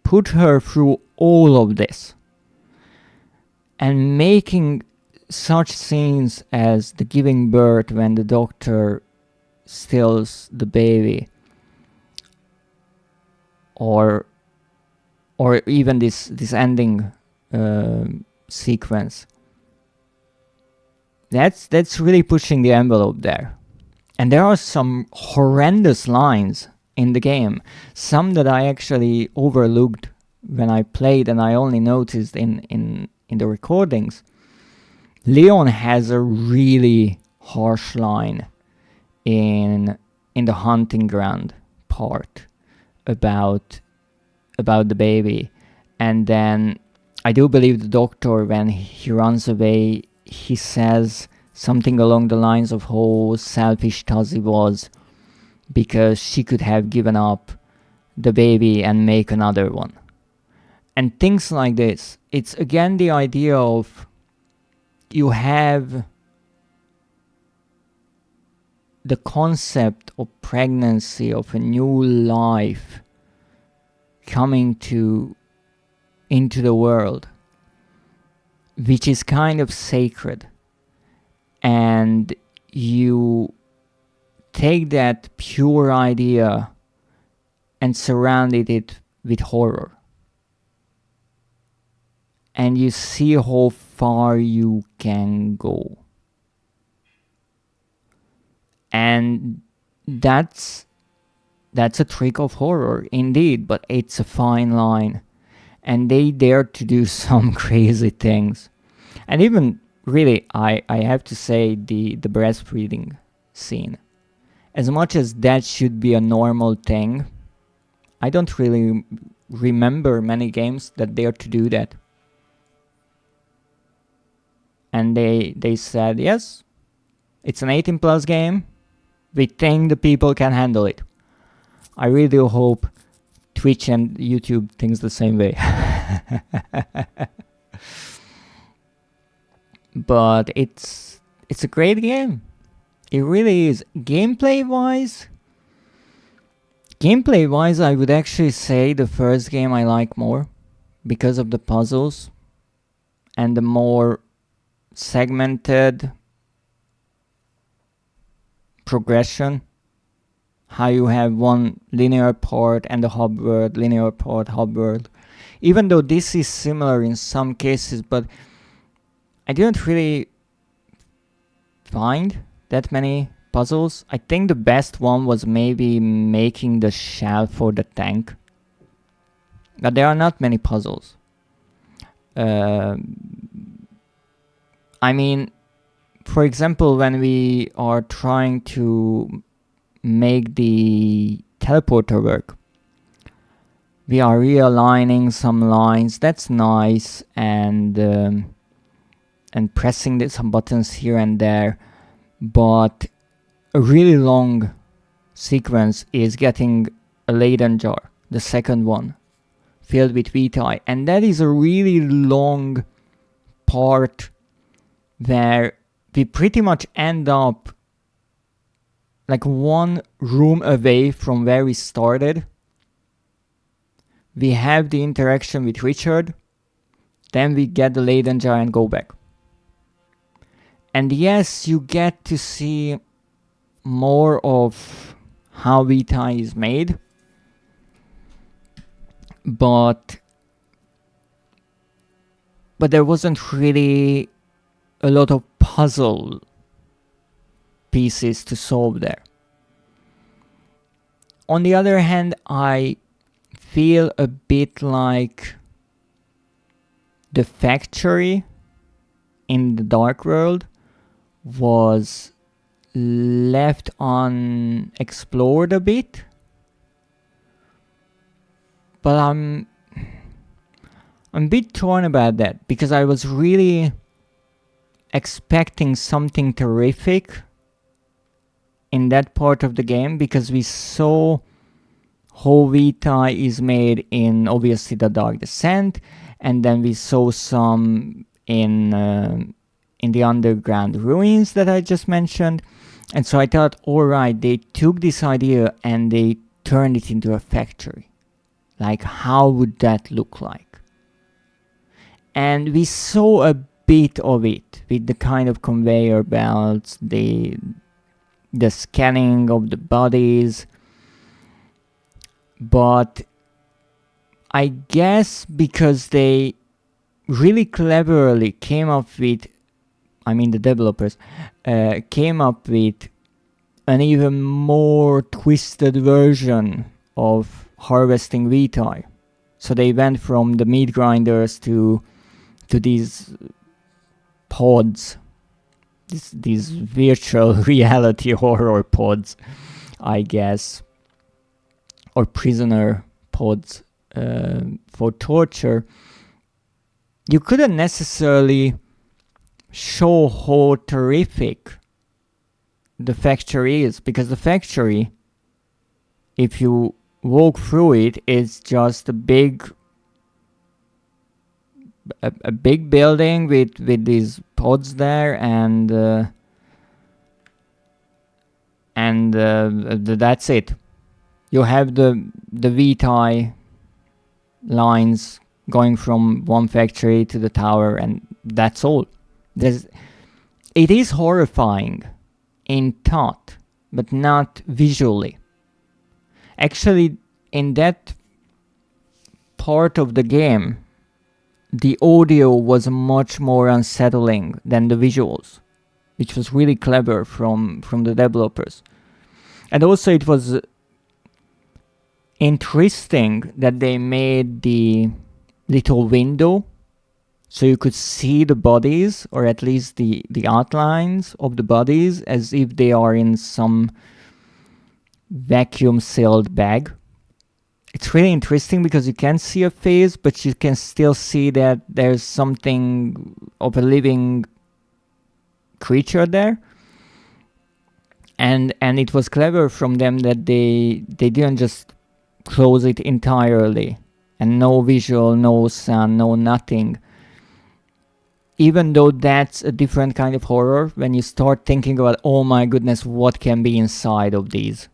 put her through all of this, and making such scenes as the giving birth when the doctor stills the baby, or even this ending sequence. That's really pushing the envelope there. And there are some horrendous lines in the game, some that I actually overlooked when I played and I only noticed in the recordings. Leon has a really harsh line in the hunting ground part about the baby, and then I do believe the doctor, when he runs away, he says something along the lines of how selfish Tazi was because she could have given up the baby and make another one. And things like this. It's again the idea of you have the concept of pregnancy, of a new life coming into the world, which is kind of sacred. And you take that pure idea and surrounded it with horror. And you see how far you can go. And that's a trick of horror, indeed, but it's a fine line. And they dare to do some crazy things. And even, really, I have to say, the breastfeeding scene. As much as that should be a normal thing, I don't really remember many games that dare to do that. And they said, yes, it's an 18 plus game. We think the people can handle it. I really do hope Twitch and YouTube thinks the same way. But it's a great game. It really is. Gameplay wise, I would actually say the first game I like more because of the puzzles and the more segmented progression. How you have one linear part and the hub world, linear part, hub world. Even though this is similar in some cases, but I didn't really find that many puzzles. I think the best one was maybe making the shell for the tank. But there are not many puzzles. I mean, for example, when we are trying to make the teleporter work, we are realigning some lines. That's nice, and pressing some buttons here and there. But a really long sequence is getting a Leyden jar, the second one, filled with VTi, and that is a really long part where we pretty much end up like one room away from where we started. We have the interaction with Richard, then we get the Leyden jar and go back. And yes, you get to see more of how VTi is made, but there wasn't really a lot of puzzle pieces to solve there. On the other hand, I feel a bit like the factory in the Dark World was left unexplored a bit. But I'm a bit torn about that, because I was really expecting something terrific in that part of the game, because we saw how VTi is made in obviously the Dark Descent, and then we saw some in the underground ruins that I just mentioned. And so I thought, alright, they took this idea and they turned it into a factory. Like, how would that look like? And we saw a bit of it with the kind of conveyor belts, the scanning of the bodies. But I guess because they really cleverly came up with, I mean the developers, came up with an even more twisted version of harvesting VTi. So they went from the meat grinders to these pods, these virtual reality horror pods, I guess, or prisoner pods for torture. You couldn't necessarily show how terrific the factory is, because the factory, if you walk through it, it's just a big building with these pods there, and that's it. You have the VTi lines going from one factory to the tower, and that's all. It is horrifying in thought, but not visually. Actually, in that part of the game, the audio was much more unsettling than the visuals, which was really clever from the developers. And also it was interesting that they made the little window so you could see the bodies, or at least the outlines of the bodies, as if they are in some vacuum sealed bag. It's really interesting because you can see a face, but you can still see that there's something of a living creature there. And it was clever from them that they didn't just close it entirely, and no visual, no sound, no nothing. Even though that's a different kind of horror, when you start thinking about, oh my goodness, what can be inside of these?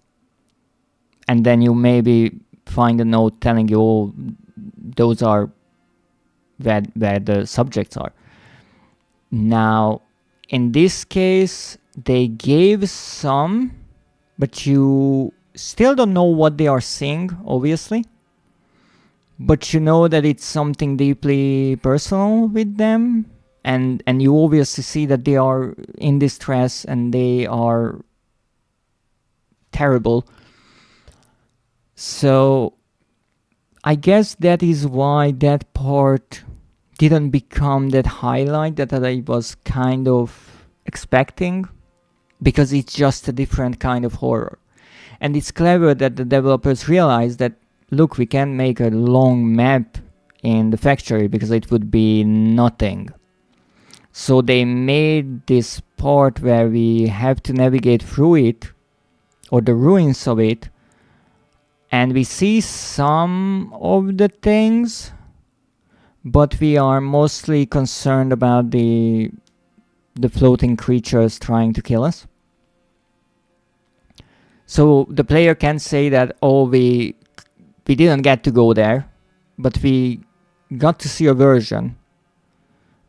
And then you maybe find a note telling you, oh, those are where the subjects are. Now, in this case, they gave some, but you still don't know what they are seeing, obviously. But you know that it's something deeply personal with them. And you obviously see that they are in distress and they are terrible. So I guess that is why that part didn't become that highlight that I was kind of expecting, because it's just a different kind of horror. And it's clever that the developers realized that, look, we can't make a long map in the factory because it would be nothing. So they made this part where we have to navigate through it, or the ruins of it, and we see some of the things, but we are mostly concerned about the floating creatures trying to kill us. So the player can say that, oh, we didn't get to go there, but we got to see a version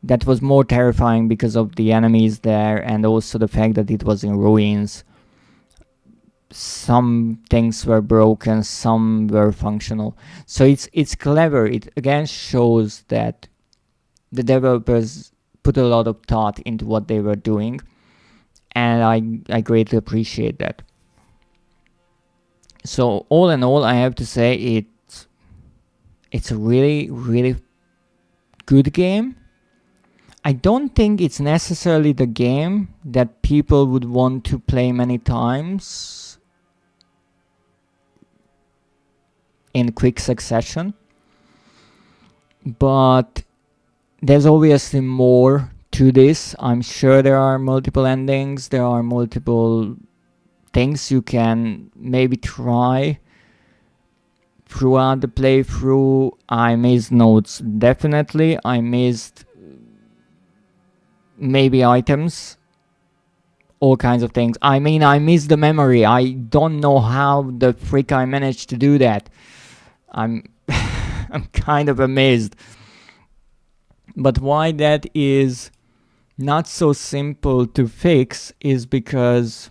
that was more terrifying because of the enemies there, and also the fact that it was in ruins. Some things were broken, some were functional. So it's clever. It again shows that the developers put a lot of thought into what they were doing, and I greatly appreciate that. So all in all, I have to say it's a really, really good game. I don't think it's necessarily the game that people would want to play many times in quick succession. But there's obviously more to this. I'm sure there are multiple endings, there are multiple things you can maybe try throughout the playthrough. I missed notes, definitely. I missed maybe items, all kinds of things. I mean, I missed the memory. I don't know how the frick I managed to do that. I'm I'm kind of amazed. But why that is not so simple to fix is because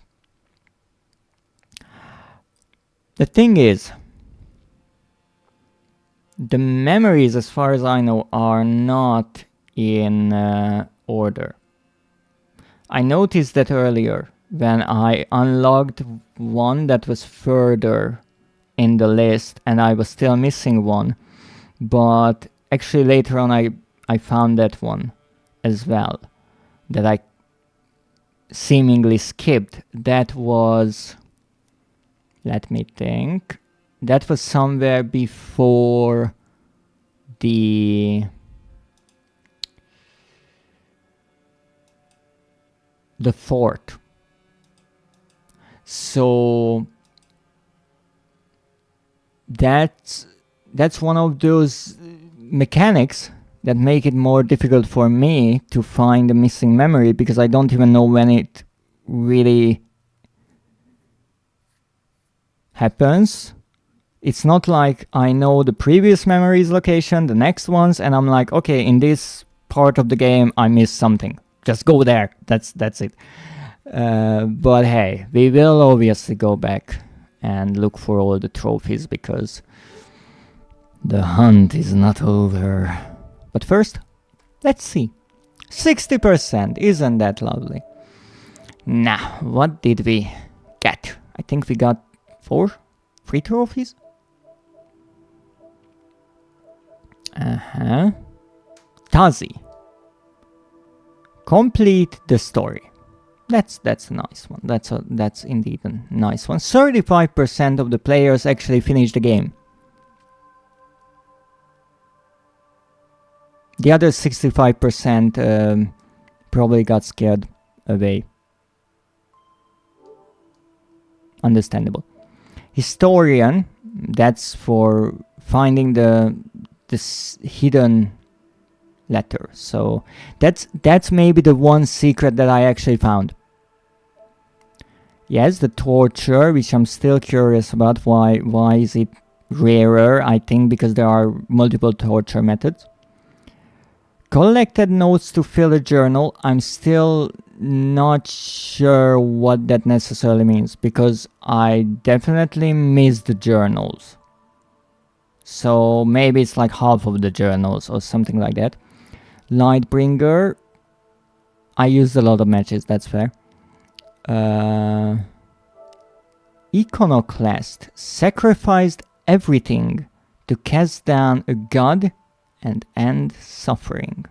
the thing is, the memories, as far as I know, are not in order. I noticed that earlier when I unlocked one that was further in the list and I was still missing one, but actually later on I found that one as well that I seemingly skipped. That was, let me think, that was somewhere before the fort. So that's one of those mechanics that make it more difficult for me to find the missing memory, because I don't even know when it really happens. It's not like I know the previous memory's location, the next ones, and I'm like, okay, in this part of the game I missed something. Just go there. That's it. But hey, we will obviously go back and look for all the trophies, because the hunt is not over. But first, let's see. 60%, isn't that lovely? Now, what did we get? I think we got 3 trophies? Tazi. Complete the story. That's a nice one. That's indeed a nice one. 35% of the players actually finished the game. The other 65% probably got scared away. Understandable. Historian, that's for finding this hidden letter. So that's maybe the one secret that I actually found. Yes, the torture, which I'm still curious about. Why is it rarer? I think because there are multiple torture methods. Collected notes to fill a journal. I'm still not sure what that necessarily means, because I definitely missed the journals. So maybe it's like half of the journals or something like that. Lightbringer. I used a lot of matches, that's fair. Iconoclast. Sacrificed everything to cast down a god and end suffering.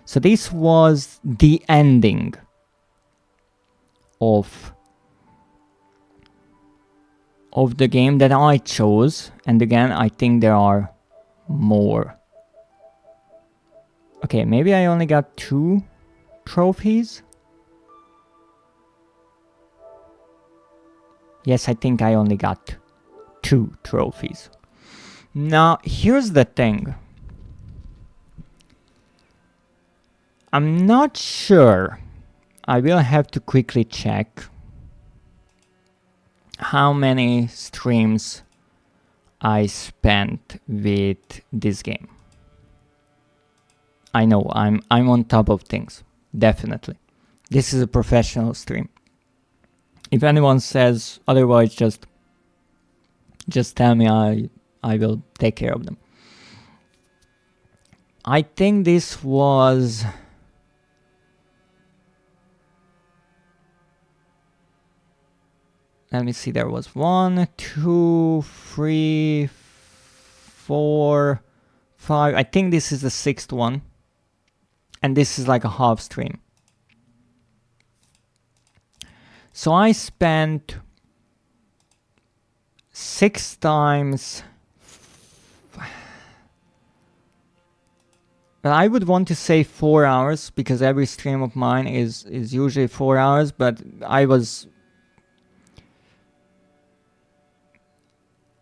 So this was the ending of the game that I chose, and again I think there are more. Okay, maybe I only got 2 trophies. Yes, I think I only got 2 trophies. Now here's the thing. I'm not sure. I will have to quickly check how many streams I spent with this game. I know I'm on top of things, definitely. This is a professional stream. If anyone says otherwise, just tell me. I will take care of them. I think this was let me see, there was 1, 2, 3, 4, 5. I think this is the 6th one. And this is like a half stream. So I spent 6 times. Well, I would want to say 4 hours, because every stream of mine is usually 4 hours, but I was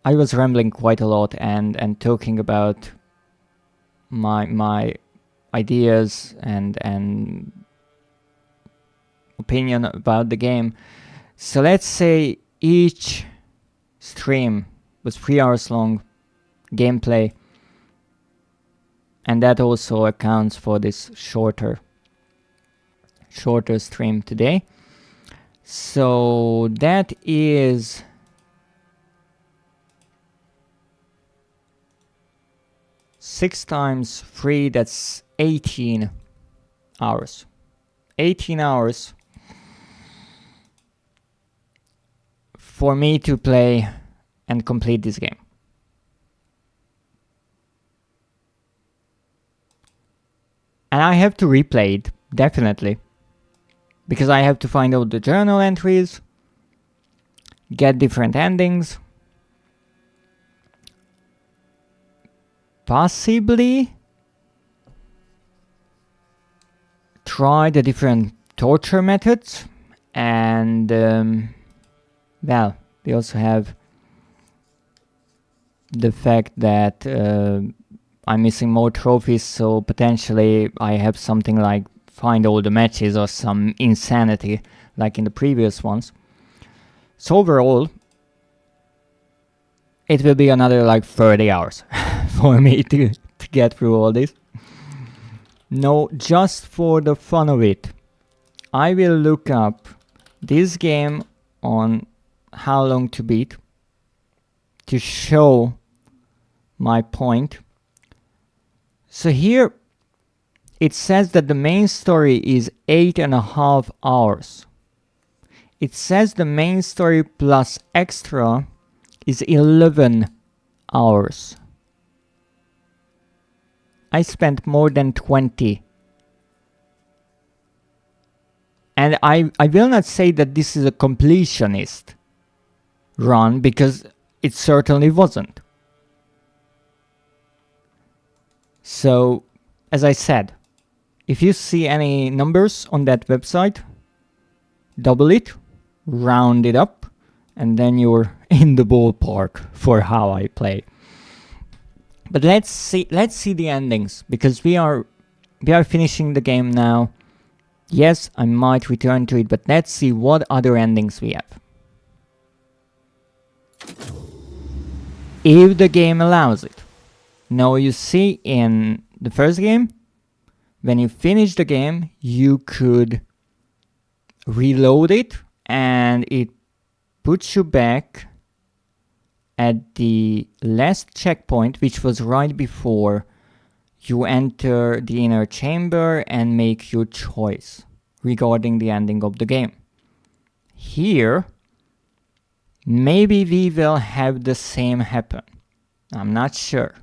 rambling quite a lot and talking about my ideas and opinion about the game. So let's say each stream was 3 hours long gameplay, and that also accounts for this shorter stream today. So that is 6 times 3, that's 18 hours. 18 hours for me to play and complete this game. And I have to replay it, definitely. Because I have to find out the journal entries, get different endings, possibly try the different torture methods, and well, we also have the fact that I'm missing more trophies, so potentially I have something like find all the matches or some insanity like in the previous ones. So overall, it will be another like 30 hours for me to get through all this. No, just for the fun of it, I will look up this game on how long to beat to show my point. So here it says that the main story is 8.5 hours. It says the main story plus extra is 11 hours. I spent more than 20. And I will not say that this is a completionist run, because it certainly wasn't. So, as I said, if you see any numbers on that website, double it, round it up, and then you're in the ballpark for how I play. But let's see the endings, because we are finishing the game now. Yes, I might return to it, but let's see what other endings we have. If the game allows it. Now you see in the first game, when you finish the game, you could reload it and it puts you back at the last checkpoint, which was right before you enter the inner chamber and make your choice regarding the ending of the game. Here, maybe we will have the same happen. I'm not sure.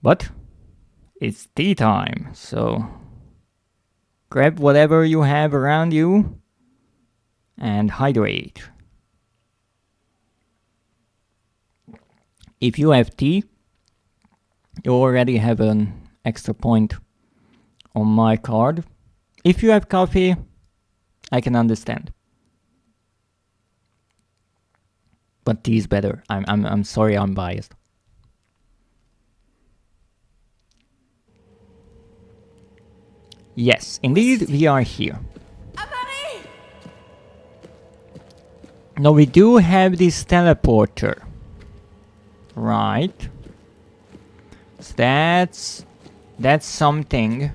But it's tea time, so grab whatever you have around you and hydrate. If you have tea, you already have an extra point on my card. If you have coffee, I can understand. But tea is better. I'm sorry, I'm biased. Yes, indeed, we are here. Now we do have this teleporter. Right. So that's something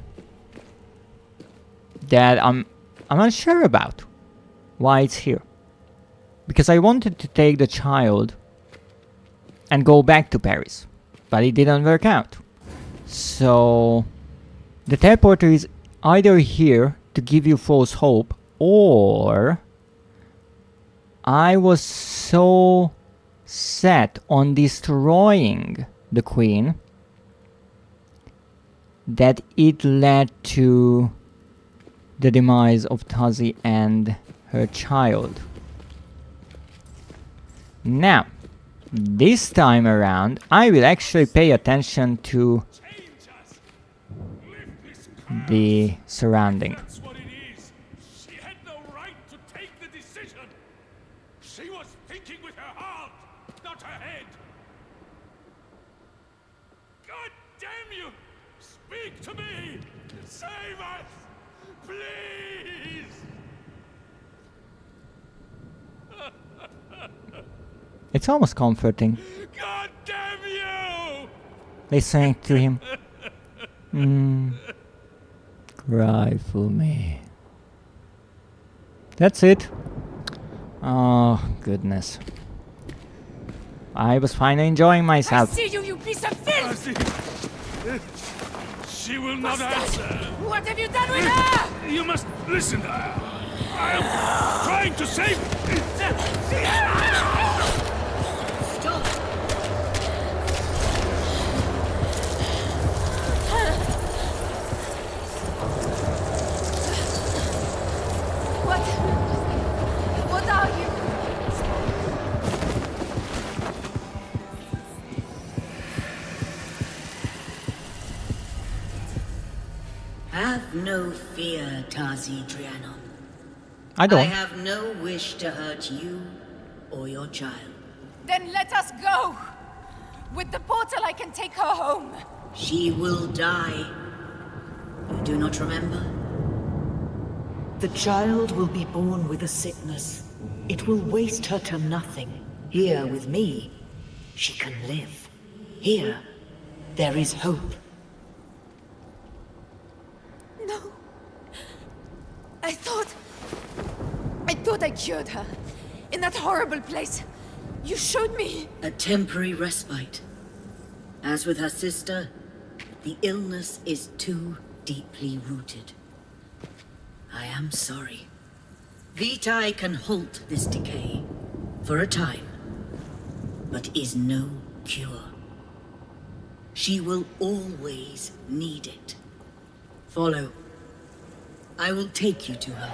that I'm not sure about why it's here. Because I wanted to take the child and go back to Paris, but it didn't work out. So the teleporter is either here to give you false hope, or I was so set on destroying the queen that it led to the demise of Tazi and her child. Now, this time around, I will actually pay attention to the surrounding. That's what it is. She had no right to take the decision. She was thinking with her heart, not her head. God damn you! Speak to me! Save us! Please! It's almost comforting God damn you! listening to him. Cry for me. That's it. Oh, goodness. I was finally enjoying myself. See you, you piece of filth! She will not answer. What have you done with her? You must listen. I am trying to save. Stop! What are you? Have no fear, Tazi Trianon. I I don't. have no wish to hurt you or your child. Then let us go! With the portal I can take her home! She will die. You do not remember? The child will be born with a sickness. It will waste her to nothing. Here with me, she can live. Here, there is hope. No. I thought I cured her. In that horrible place. You showed me. A temporary respite. As with her sister, the illness is too deeply rooted. I am sorry. VTuber can halt this decay for a time, but is no cure. She will always need it. Follow. I will take you to her.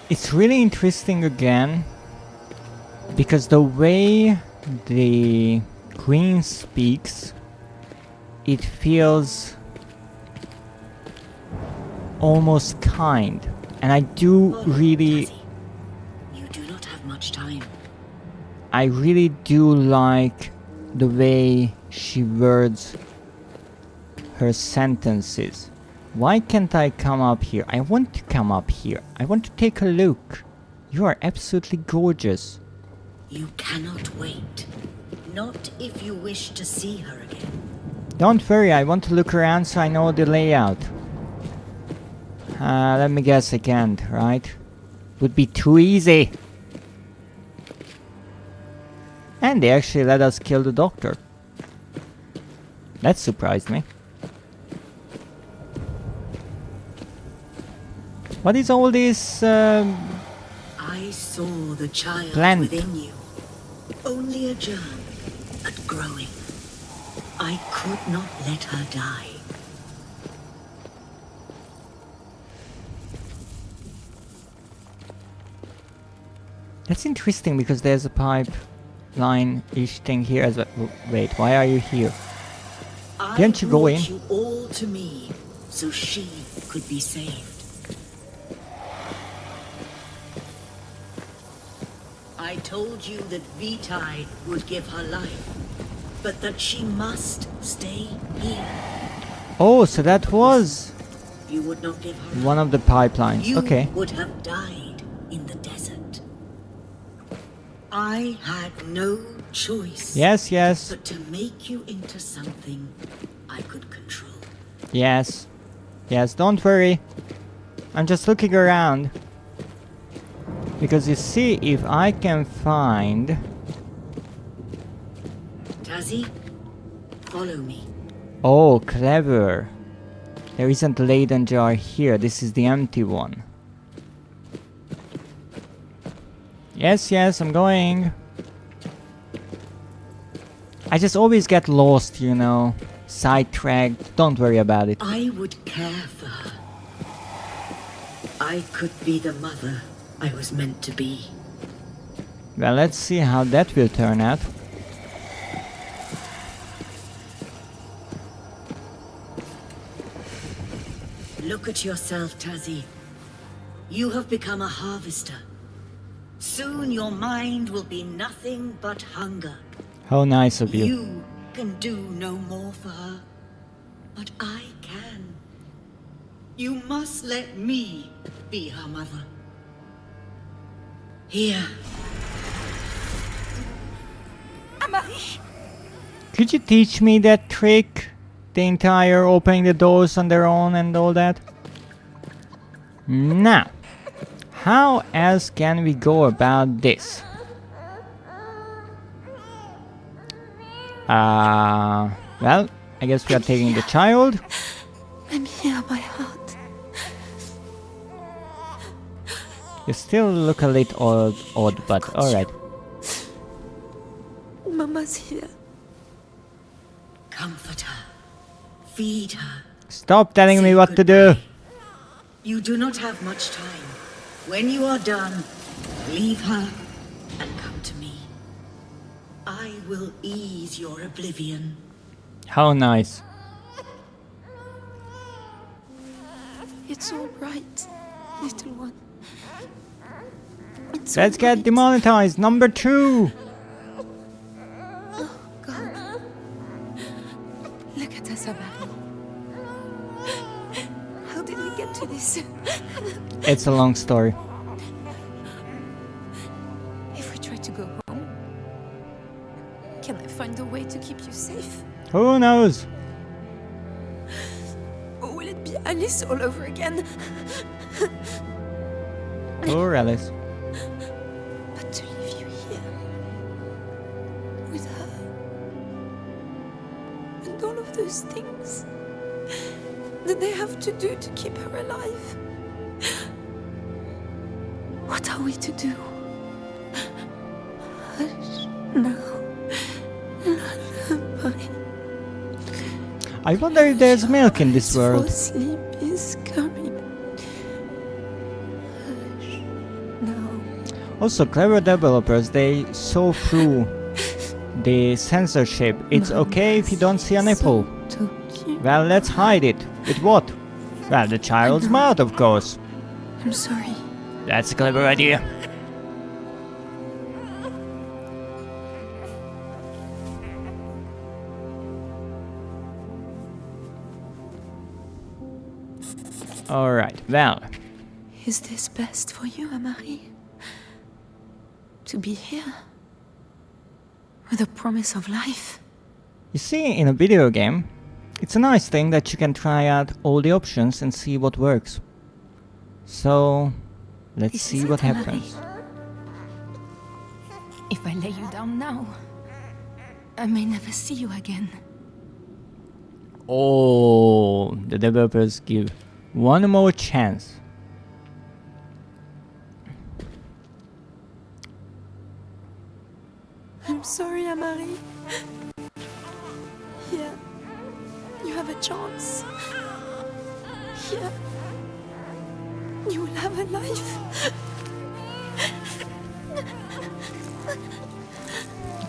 It's really interesting again, because the way the Queen speaks, it feels almost kind. And I do Follow, really... Tazzy. You do not have much time. I really do like the way she words her sentences. Why can't I come up here? I want to come up here. I want to take a look. You are absolutely gorgeous. You cannot wait. Not if you wish to see her again. Don't worry, I want to look around so I know the layout. Let me guess I can't, right? Would be too easy. And they actually let us kill the doctor. That surprised me. What is all this I saw the child plant? within you. Only a germ, but growing. I could not let her die. That's interesting because there's a pipeline-ish thing here as well. Wait, why are you here? Didn't you go in? I brought you all to me, so she could be saved. I told you that VTuber would give her life, but that she must stay here. Oh, so that was You would not give her one of the pipelines. You Okay. would have died in the desert. I had no choice. Yes, yes, But to make you into something I could control. yes. Yes, don't worry. I'm just looking around. Because you see, if I can find... Tazzy, follow me. Oh, clever. There isn't a Leyden jar here. This is the empty one. Yes, yes, I'm going. I just always get lost, you know. Sidetracked. Don't worry about it. I would care for her. I could be the mother I was meant to be. Well, let's see how that will turn out. Look at yourself, Tazzy. You have become a harvester. Soon your mind will be nothing but hunger. How nice of you. You can do no more for her, but I can. You must let me be her mother. Here. Amarie! Could you teach me that trick? The entire opening the doors on their own and all that? Now, how else can we go about this? Well, I guess we are taking the child. I'm here, my heart. You still look a little odd, but alright. Mama's here. Comfort her. Feed her. Stop telling me Say what to do. goodbye. You do not have much time. When you are done, leave her and come to me. I will ease your oblivion. How nice. It's all right, little one. It's Let's all get right. demonetized. Number 2. It's a long story. If we try to go home, can I find a way to keep you safe? Who knows? Or will it be Alice all over again? Poor Alice. But to leave you here with her and all of those things that they have to do to keep her alive. What are we to do? Hush now. Lullaby. I wonder if there's milk in this For world. sleep is coming. Hush now. Also, clever developers, they saw through the censorship. It's okay if you don't see a nipple. So cute. Well, let's hide it. With what? Well, the child's mouth, of course. I'm sorry. That's a clever idea. Alright, well, Is this best for you, Amari? To be here? With a promise of life? you see, in a video game, it's a nice thing that you can try out all the options and see what works. So, let's This see isn't what Amari. happens. If I lay you down now, I may never see you again. Oh, the developers give one more chance. I'm sorry, Amari. Here, you have a chance. Here, you will have a life.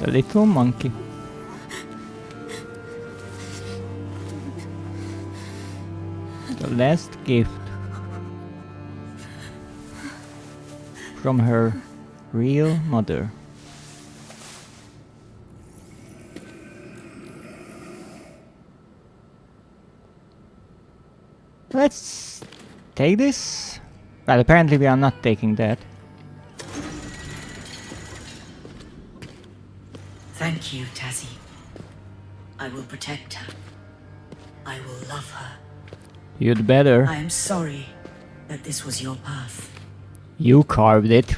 The little monkey. The last gift from her real mother. Let's take this. Well, apparently we are not taking that. Thank you, Tazzy. I will protect her. I will love her. You'd better. I am sorry that this was your path. You carved it.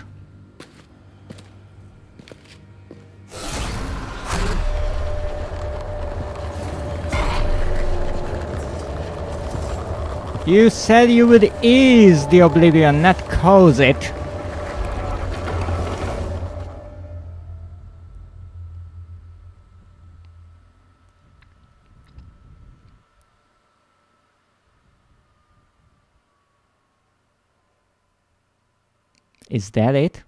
You said you would ease the oblivion, not cause it. Is that it?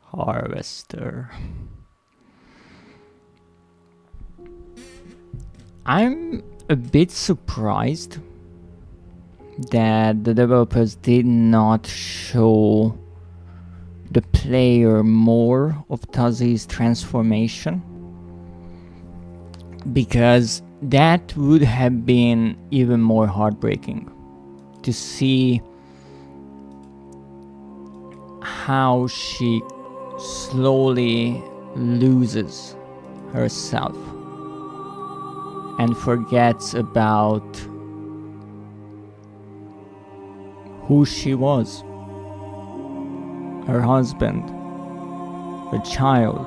Harvester. I'm a bit surprised that the developers did not show the player more of Tazzy's transformation, because that would have been even more heartbreaking to see how she slowly loses herself and forgets about who she was, her husband, her child,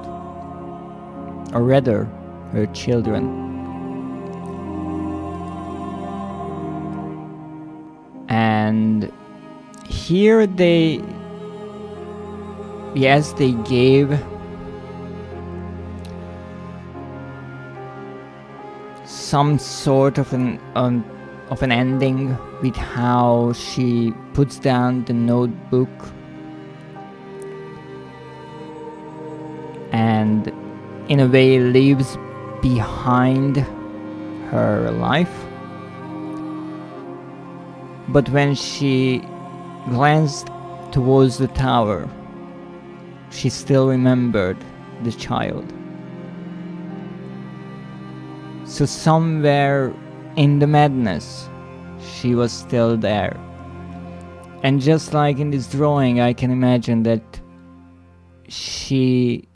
or rather, her children. And here they yes, they gave some sort of an ending with how she puts down the notebook and in a way leaves behind her life. But when she glanced towards the tower, she still remembered the child. So somewhere in the madness, she was still there. And just like in this drawing, I can imagine that she,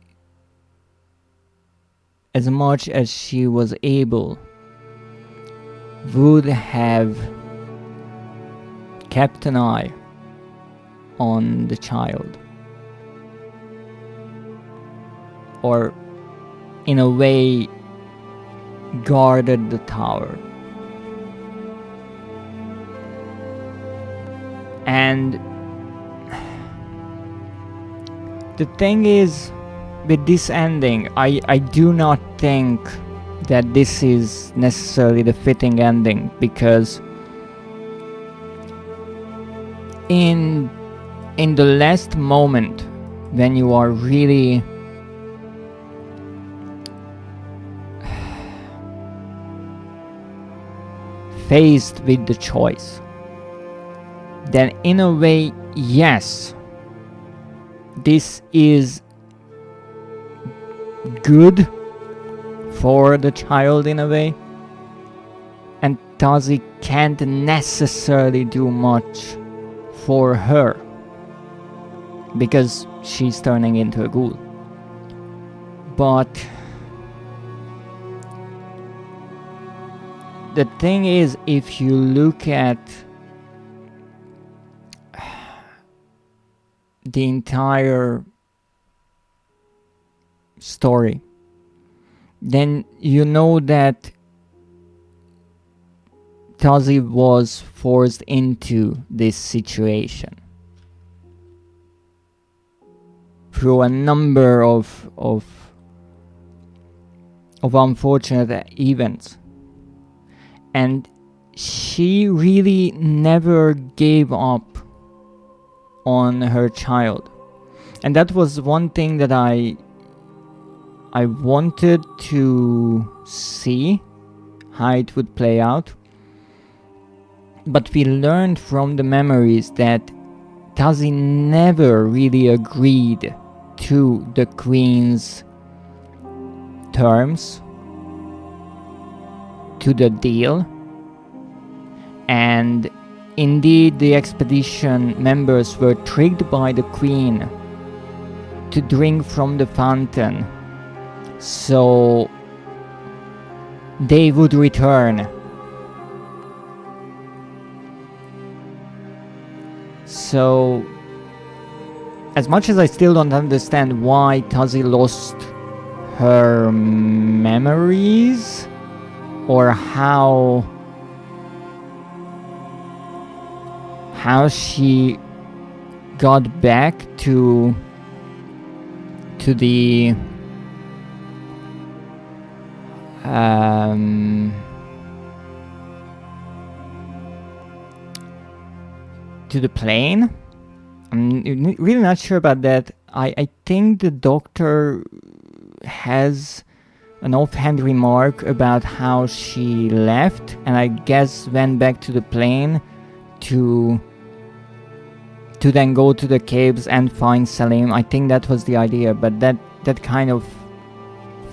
as much as she was able, would have kept an eye on the child. Or in a way guarded the tower. And the thing is, with this ending, I do not think that this is necessarily the fitting ending, because in the last moment when you are really faced with the choice, then in a way, yes, this is good for the child in a way, and Tazi can't necessarily do much for her because she's turning into a ghoul. But the thing is, if you look at the entire story, then you know that Tazi was forced into this situation through a number of unfortunate events, and she really never gave up on her child. And that was one thing that I wanted to see how it would play out. But we learned from the memories that Tazi never really agreed to the Queen's terms, to the deal. And indeed, the expedition members were tricked by the Queen to drink from the fountain, so they would return. So, as much as I still don't understand why Tazi lost her memories, or how she got back to the to the plane, I'm really not sure about that. I think the doctor has an offhand remark about how she left, and I guess went back to the plane to then go to the caves and find Salim. I think that was the idea, but that kind of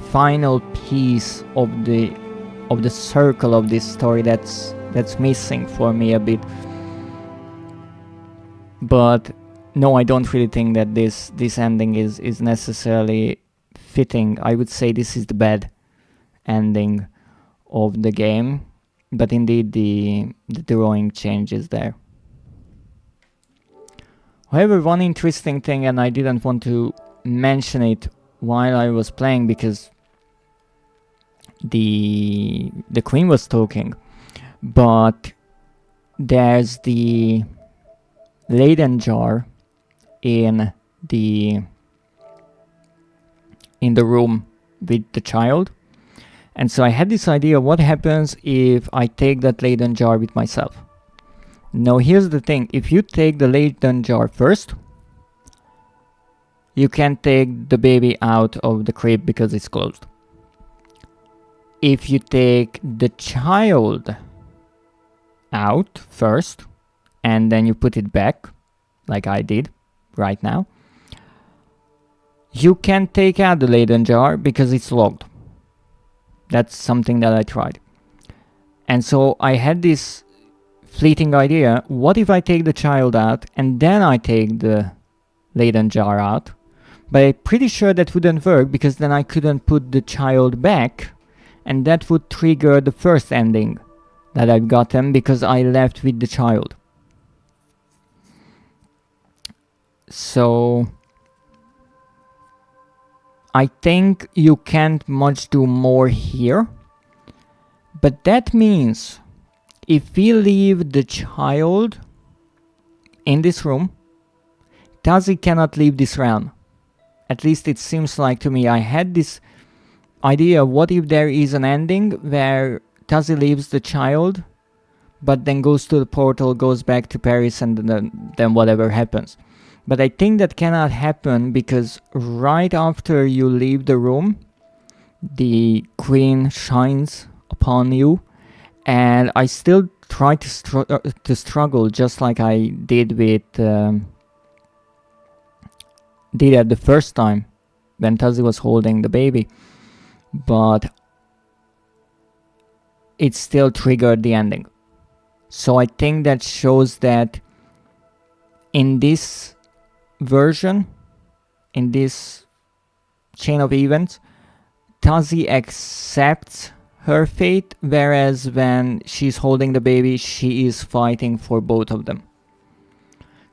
final piece of the circle of this story that's missing for me a bit. But no, I don't really think that this ending is necessarily fitting. I would say this is the bad ending of the game, but indeed the drawing changes there. However, one interesting thing, and I didn't want to mention it while I was playing because the Queen was talking, but there's the Leyden jar in the room with the child. And so I had this idea, what happens if I take that Leyden jar with myself? Now here's the thing, if you take the Leyden jar first, you can't take the baby out of the crib because it's closed. If you take the child out first, and then you put it back, like I did right now, you can't take out the Leyden jar because it's locked. That's something that I tried. And so I had this fleeting idea, what if I take the child out and then I take the Leyden jar out? But I'm pretty sure that wouldn't work because then I couldn't put the child back, and that would trigger the first ending that I've gotten because I left with the child. So I think you can't much do more here, but that means if we leave the child in this room, Tazi cannot leave this round. At least it seems like to me. I had this idea, what if there is an ending where Tazi leaves the child, but then goes to the portal, goes back to Paris, and then whatever happens. But I think that cannot happen because right after you leave the room, the queen shines upon you, and I still try to struggle just like I did with did at the first time when Tazi was holding the baby, but it still triggered the ending. So I think that shows that in this version, in this chain of events, Tazi accepts her fate, whereas when she's holding the baby, she is fighting for both of them.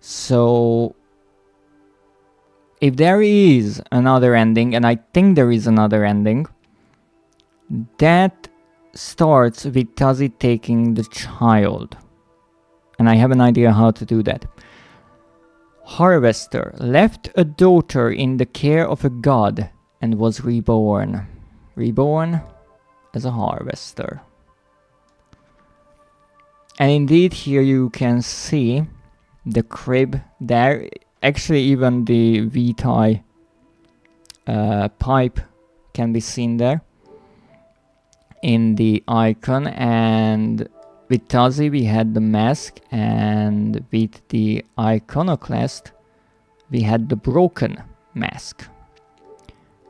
So if there is another ending, and I think there is another ending, that starts with Tazi taking the child. And I have an idea how to do that. Harvester left a daughter in the care of a god and was reborn. Reborn as a harvester. And indeed here you can see the crib there. Actually even the VTi pipe can be seen there in the icon, and with Tazi we had the mask, and with the iconoclast we had the broken mask.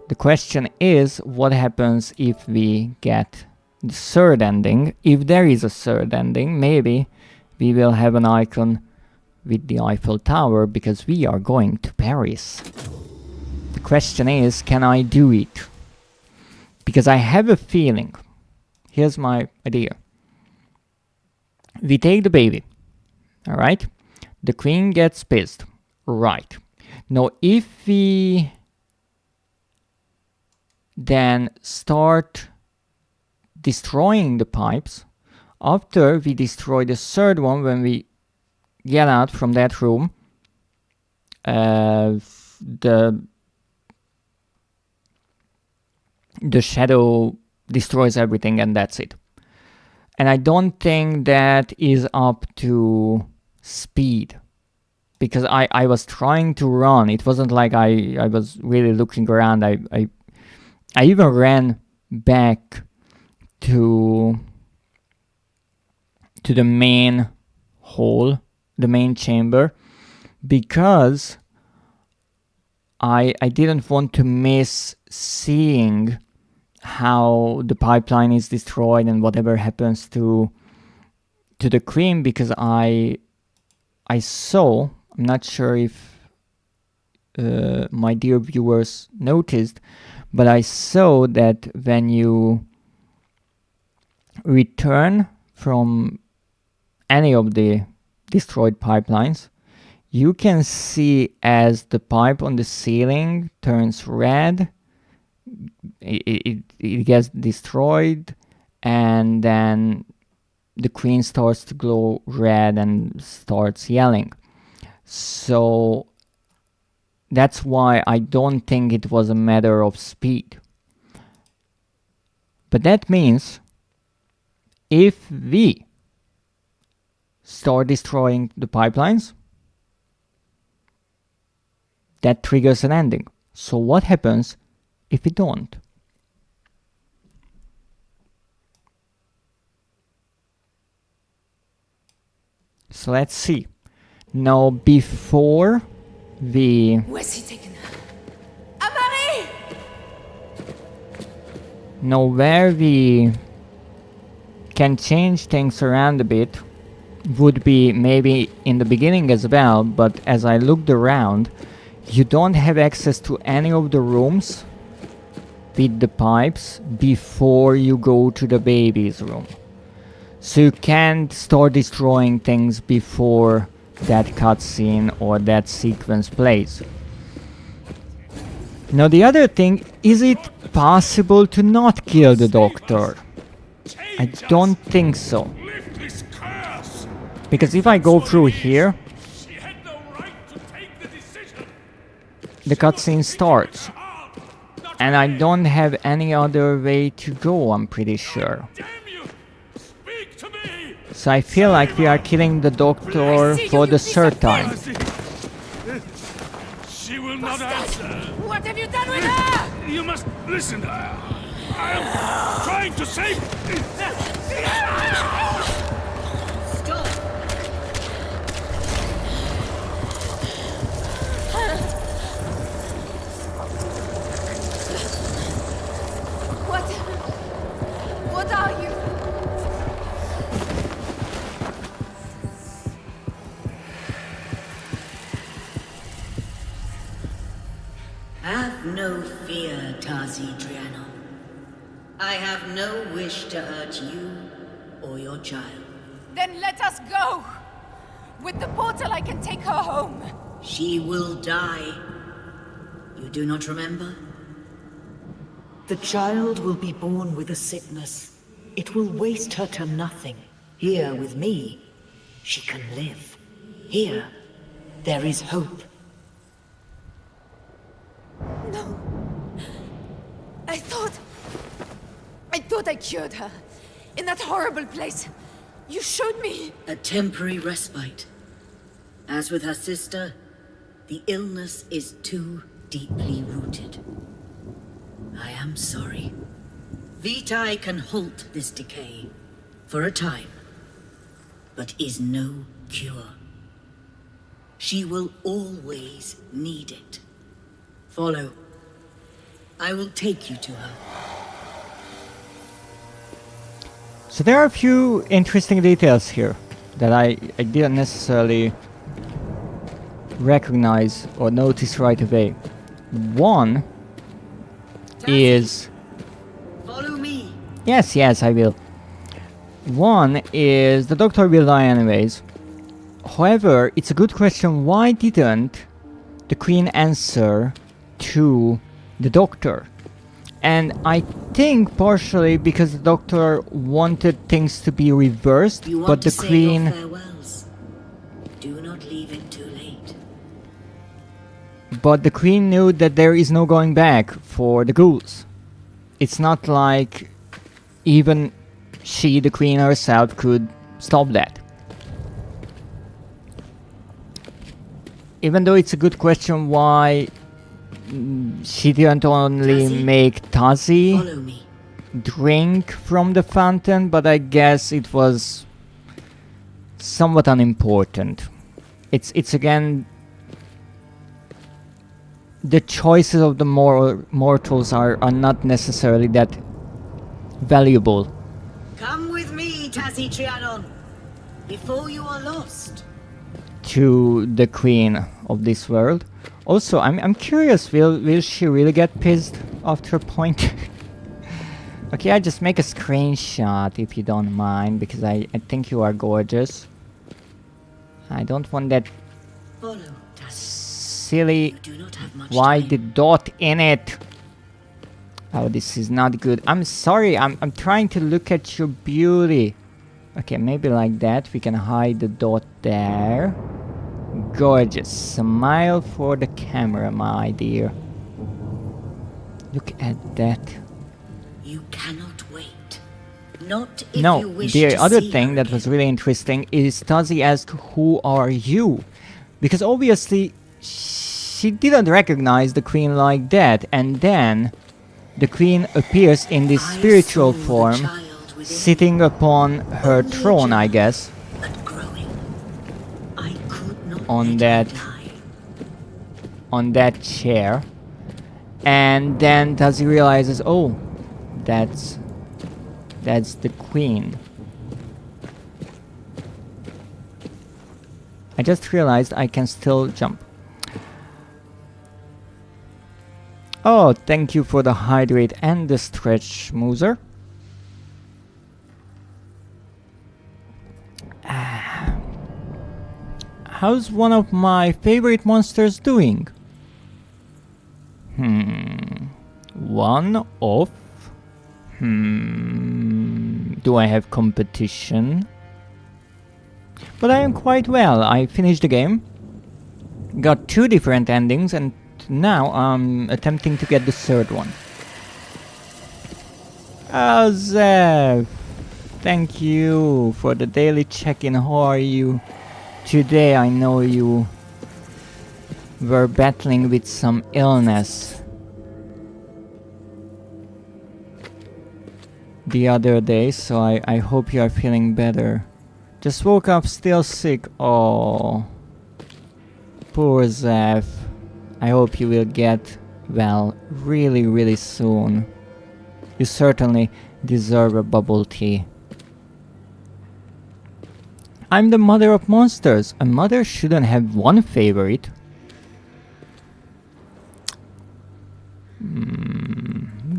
The question is, what happens if we get the third ending? If there is a third ending, maybe we will have an icon with the Eiffel Tower because we are going to Paris. The question is, can I do it? Because I have a feeling. Here's my idea. We take the baby, alright? The queen gets pissed, right? Now if we then start destroying the pipes, after we destroy the third one, when we get out from that room, the shadow destroys everything and that's it. And I don't think that is up to speed, because I was trying to run. It wasn't like I was really looking around. I even ran back to the main hall, the main chamber, because I didn't want to miss seeing how the pipeline is destroyed and whatever happens to the queen, because I saw, I'm not sure if my dear viewers noticed, but I saw that when you return from any of the destroyed pipelines, you can see as the pipe on the ceiling turns red, it gets destroyed, and then the queen starts to glow red and starts yelling. So That's why I don't think it was a matter of speed. But that means if we start destroying the pipelines, that triggers an ending. So what happens if we don't? So let's see. Now before we... Where's he taken her? Amari! Now where we can change things around a bit would be maybe in the beginning as well, but as I looked around, you don't have access to any of the rooms with the pipes before you go to the baby's room. So you can't start destroying things before that cutscene or that sequence plays. Now the other thing, is it possible to not kill the doctor? I don't think so. Because if I go through here, the cutscene starts. And I don't have any other way to go, I'm pretty sure. So I feel like we are killing the doctor for the third time. She will not answer. What have you done with her? You must listen. I am trying to save. Stop! What are you? Have no fear, Tazi Driano. I have no wish to hurt you or your child. Then let us go! With the portal I can take her home. She will die. You do not remember? The child will be born with a sickness. It will waste her to nothing. Here with me, she can live. Here, there is hope. No. I thought I cured her. In that horrible place. You showed me. A temporary respite. As with her sister, the illness is too deeply rooted. I am sorry. VTi can halt this decay for a time, but is no cure. She will always need it. Follow. I will take you to her. So there are a few interesting details here that I didn't necessarily recognize or notice right away. One is... Follow me. Yes, I will. One is the doctor will die anyways. However, it's a good question, why didn't the Queen answer to the doctor? And I think partially because the doctor wanted things to be reversed, You want but to the say Queen... your farewells. Do not leave it too late. But the Queen knew that there is no going back for the ghouls. It's not like even she, the Queen herself, could stop that. Even though it's a good question why she didn't only Tazi, make Tazi Follow me. drink from the fountain, but I guess it was somewhat unimportant. It's again... The choices of the mortals are not necessarily that valuable. Come with me, Tazi Trianon, before you are lost. To the Queen of this world. Also, I'm curious, will she really get pissed after a point? Okay, I just make a screenshot if you don't mind, because I think you are gorgeous. I don't want that Follow, Tazi. silly You do not have much wide time. dot in it. Oh, this is not good. I'm sorry, I'm trying to look at your beauty. Okay, maybe like that. We can hide the dot there. gorgeous. Smile for the camera, my dear. Look at that. You cannot wait. Not if No, you wish the to other see thing her that was again. really interesting is Tazi asked, "Who are you?" Because obviously she didn't recognize the queen like that, and then the queen appears in this I spiritual saw the form, child within sitting upon her Only a throne, I child, guess, but growing. I could not on let that- her die. on that chair. And then Tazi realizes, oh, that's the queen. I just realized I can still jump. Oh, thank you for the hydrate and the stretch, Mooser. How's one of my favorite monsters doing? One of... Do I have competition? But I am quite well. I finished the game. Got 2 different endings and now I'm attempting to get the 3rd one. Oh, Zev! Thank you for the daily check-in. How are you today? I know you were battling with some illness the other day, so I hope you are feeling better. Just woke up still sick. Oh, poor Zev. I hope you will get well really, really soon. You certainly deserve a bubble tea. I'm the mother of monsters. A mother shouldn't have one favorite.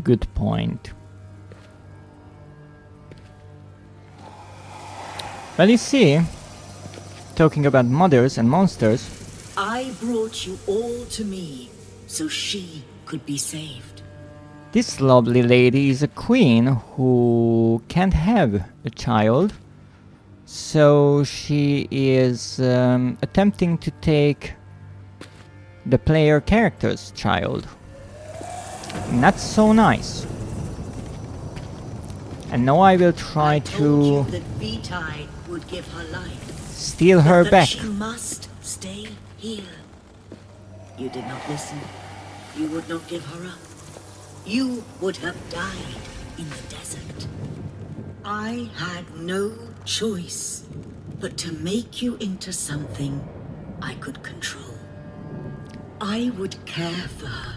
Good point. Well, you see, talking about mothers and monsters, I brought you all to me so she could be saved. this lovely lady is a queen who can't have a child, so she is attempting to take the player character's child. Not so nice. And now I will try I told to you that VTuber would give her life. steal her That back. she must stay here. You did not listen. You would not give her up. You would have died in the desert. I had no choice but to make you into something I could control. I would care for her.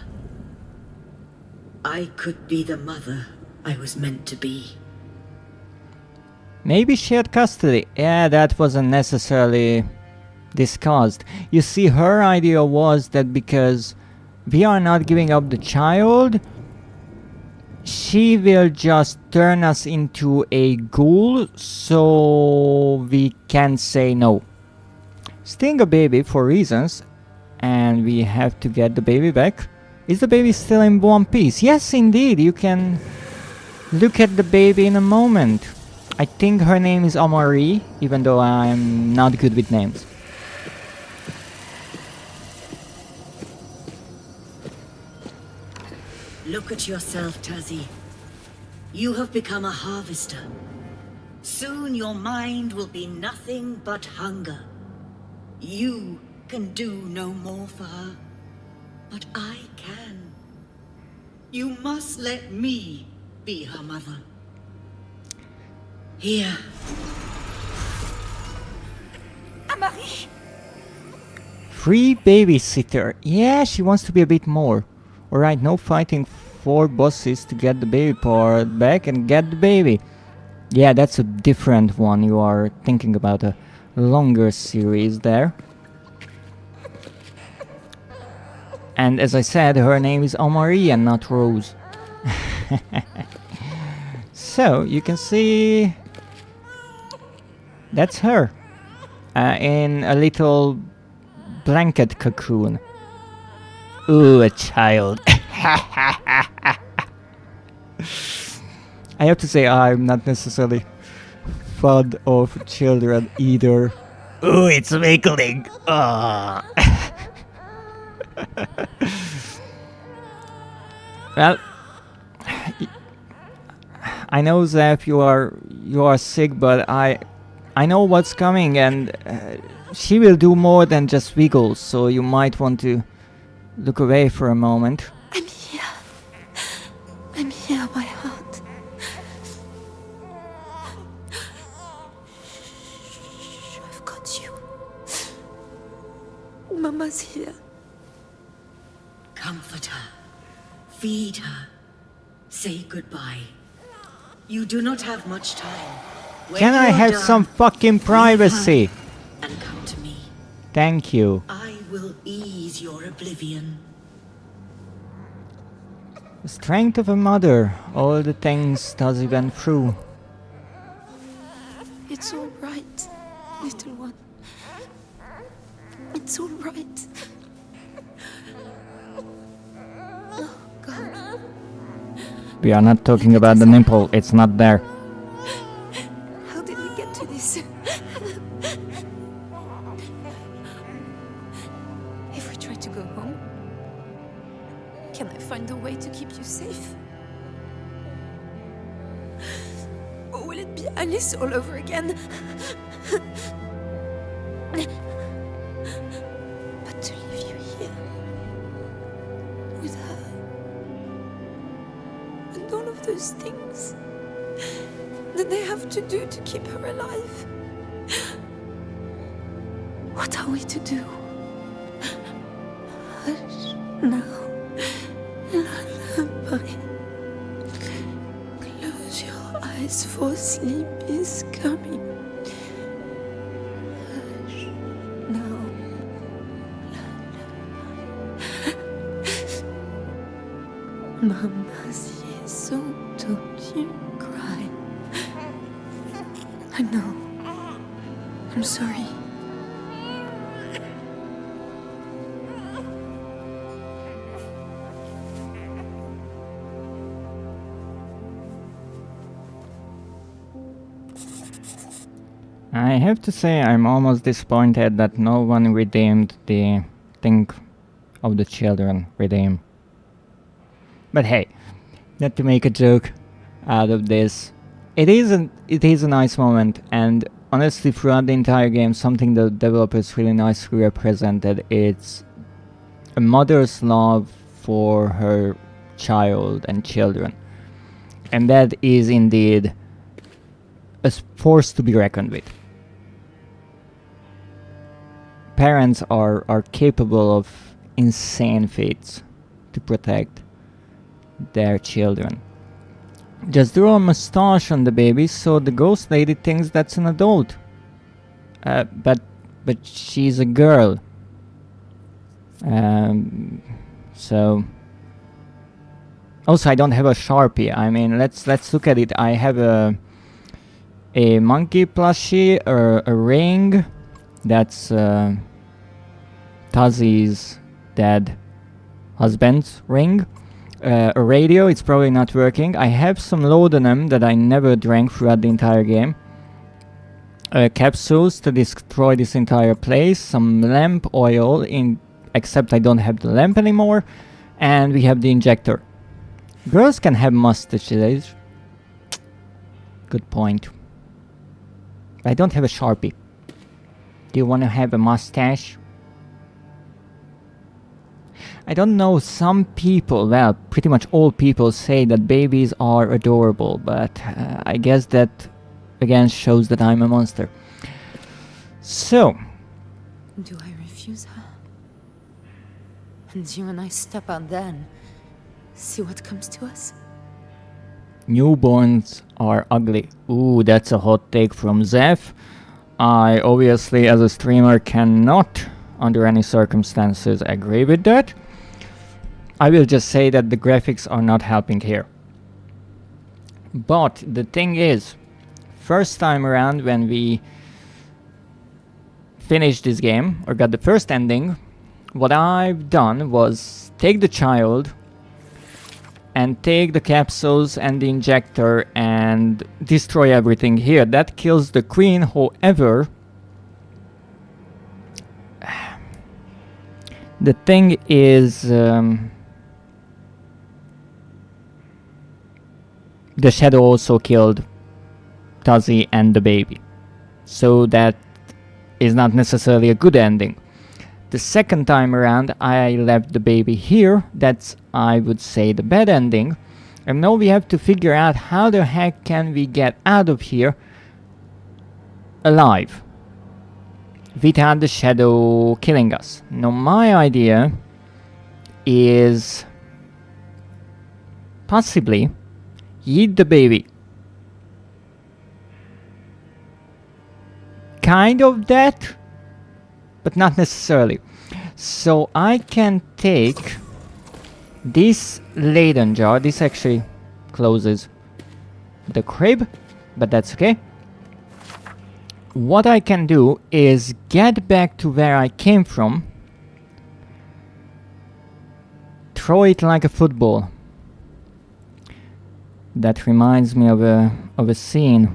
I could be the mother I was meant to be. Maybe shared custody. Yeah, that wasn't necessarily discussed. You see, her idea was that because we are not giving up the child, she will just turn us into a ghoul, so we can say no. Stealing a baby for reasons, and we have to get the baby back. Is the baby still in one piece? Yes, indeed. You can look at the baby in a moment. I think her name is Amari, even though I'm not good with names. Look at yourself, Tazi. You have become a harvester. Soon your mind will be nothing but hunger. You can do no more for her, but I can. You must let me be her mother. Here. Amari! Free babysitter. Yeah, she wants to be a bit more. Alright, no fighting 4 bosses to get the baby part back and get the baby. Yeah, that's a different one. You are thinking about a longer series there. And as I said, her name is Amari and not Rose. So, you can see... that's her. In a little blanket cocoon. Ooh, a child. I have to say I'm not necessarily fond of children either. Ooh, it's wiggling. Ah. Well, I know, Zeph, you are sick, but I know what's coming, and she will do more than just wiggle. So you might want to look away for a moment. I'm here. I'm here, my heart. Shh, I've got you. Mama's here. Comfort her. Feed her. Say goodbye. You do not have much time. When Can I you're have done, some fucking privacy? and come to me. Thank you. I will ease your oblivion. The strength of a mother. All the things Tazi went through. It's all right, little one. It's all right. Oh, God. We are not talking about the nipple. It's not there. How did we get to this? If we try to go home, can I find a way to keep you safe? Or will it be Alice all over again? But to leave you here with her and all of those things that they have to do to keep her alive. What are we to do? Hush now. Lullaby. Close your eyes, for sleep is coming. Hush now. Lullaby. Mama's here, so don't you cry. I know. I'm sorry. I have to say I'm almost disappointed that no one redeemed the thing of the children redeem. But hey, not to make a joke out of this, it is a nice moment, and honestly throughout the entire game something the developers really nicely represented. It's a mother's love for her child and children, and that is indeed a force to be reckoned with. Parents are capable of insane feats to protect their children. Just draw a mustache on the baby so the ghost lady thinks that's an adult. But she's a girl. So also I don't have a Sharpie. I mean, let's look at it. I have a monkey plushie, or a ring. That's Tazi's dead husband's ring. A radio, it's probably not working. I have some laudanum that I never drank throughout the entire game. Capsules to destroy this entire place. Some lamp oil, except I don't have the lamp anymore. And we have the injector. Girls can have mustaches. Good point. I don't have a Sharpie. Do you want to have a mustache? I don't know, some people, well, pretty much all people say that babies are adorable, but I guess that again shows that I'm a monster. So, Do I refuse her? And you and I step out then, see what comes to us? newborns are ugly. Ooh, that's a hot take from Zeph. I obviously, as a streamer, cannot, under any circumstances, agree with that. I will just say that the graphics are not helping here. But the thing is, first time around when we finished this game, or got the first ending, what I've done was take the child and take the capsules and the injector and destroy everything here. That kills the queen. However, The thing is, the shadow also killed Tuzzy and the baby, so that is not necessarily a good ending. The second time around I left the baby here, that's, I would say, the bad ending. And now we have to figure out how the heck can we get out of here alive without the shadow killing us. Now my idea is possibly eat the baby. Kind of that, but not necessarily. So I can take this Leyden jar. This actually closes the crib, but that's okay. What I can do is get back to where I came from, throw it like a football. That reminds me of a scene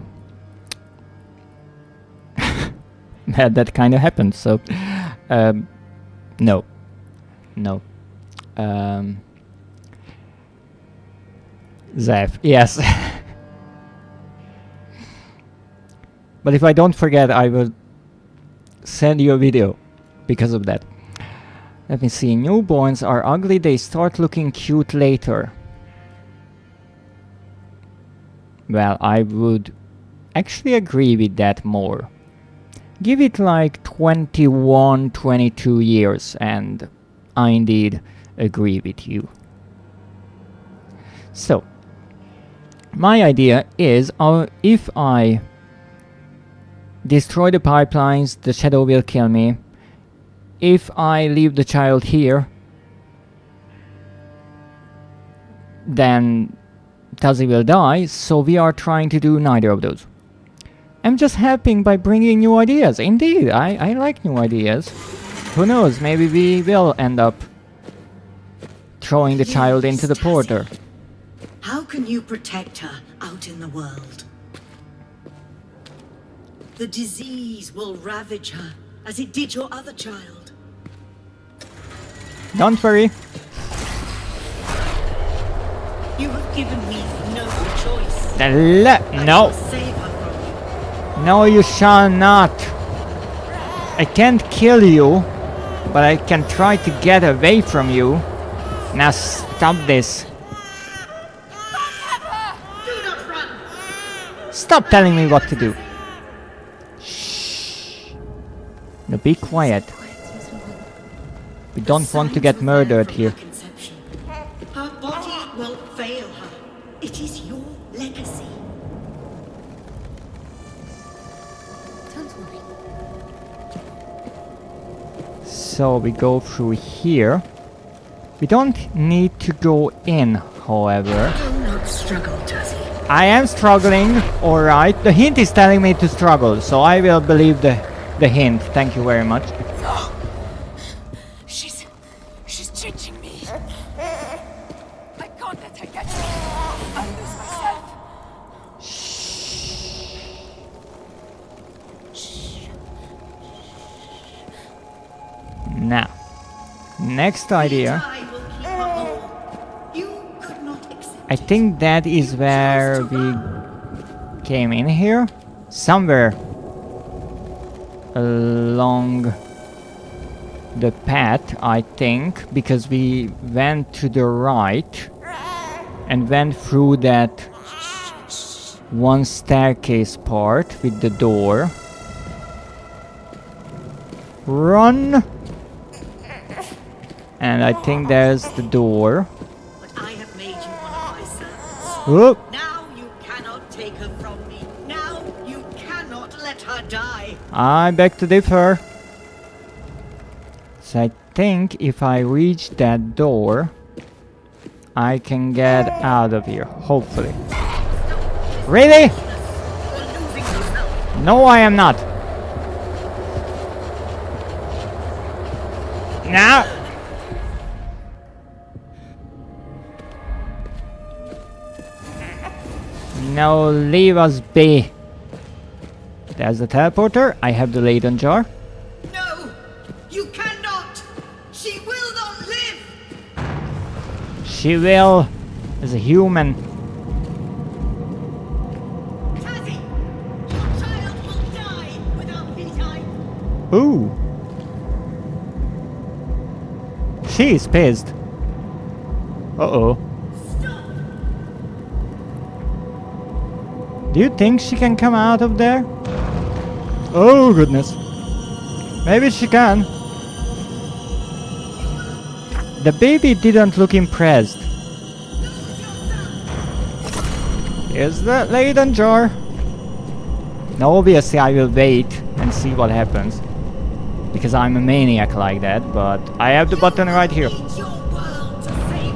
that kind of happened. So no. Zeph, yes. But if I don't forget, I will send you a video because of that. Let me see. Newborns are ugly, they start looking cute later. Well, I would actually agree with that more. Give it like 21, 22 years and I indeed agree with you. So, my idea is if I destroy the pipelines, the shadow will kill me. If I leave the child here, then Tuzzy will die, so we are trying to do neither of those. I'm just helping by bringing new ideas. Indeed, I like new ideas. Who knows, maybe we will end up throwing the child into the porter. How can you protect her out in the world? The disease will ravage her as it did your other child. Don't worry. You have given me no choice. No. Save her from you. No, you shall not. I can't kill you, but I can try to get away from you. Now stop this. Do not run. Stop telling me what to do. Shh. Now be quiet. We don't want to get murdered here. Her body will fail her. It is your legacy. Don't worry. So we go through here. We don't need to go in, however. Do not struggle, Tuzzy. I am struggling, alright. The hint is telling me to struggle, so I will believe the hint. Thank you very much. She's changing me. I can't let her get me. I'll lose myself. Now, next idea. I will keep her whole. You could not accept. I think that is where we came in here. Somewhere along the path, I think, because we went to the right and went through that one staircase part with the door. Run! And I think there's the door. But I have made you one of my servants. Whoop! Now you cannot take her from me. Now you cannot let her die. I beg to differ. So I think if I reach that door, I can get out of here, hopefully. Really? You're losing yourself. No, I am not. Now. No, leave us be. There's the teleporter. I have the Leyden jar. No, you cannot. She will She will, as a human. Tazzy! Your child will die without VTuber! Ooh. She is pissed. Uh-oh. Do you think she can come out of there? Oh goodness. Maybe she can. The baby didn't look impressed. Here's the Leyden jar. Now obviously I will wait and see what happens. Because I'm a maniac like that, but I have the button right here. Need your world to save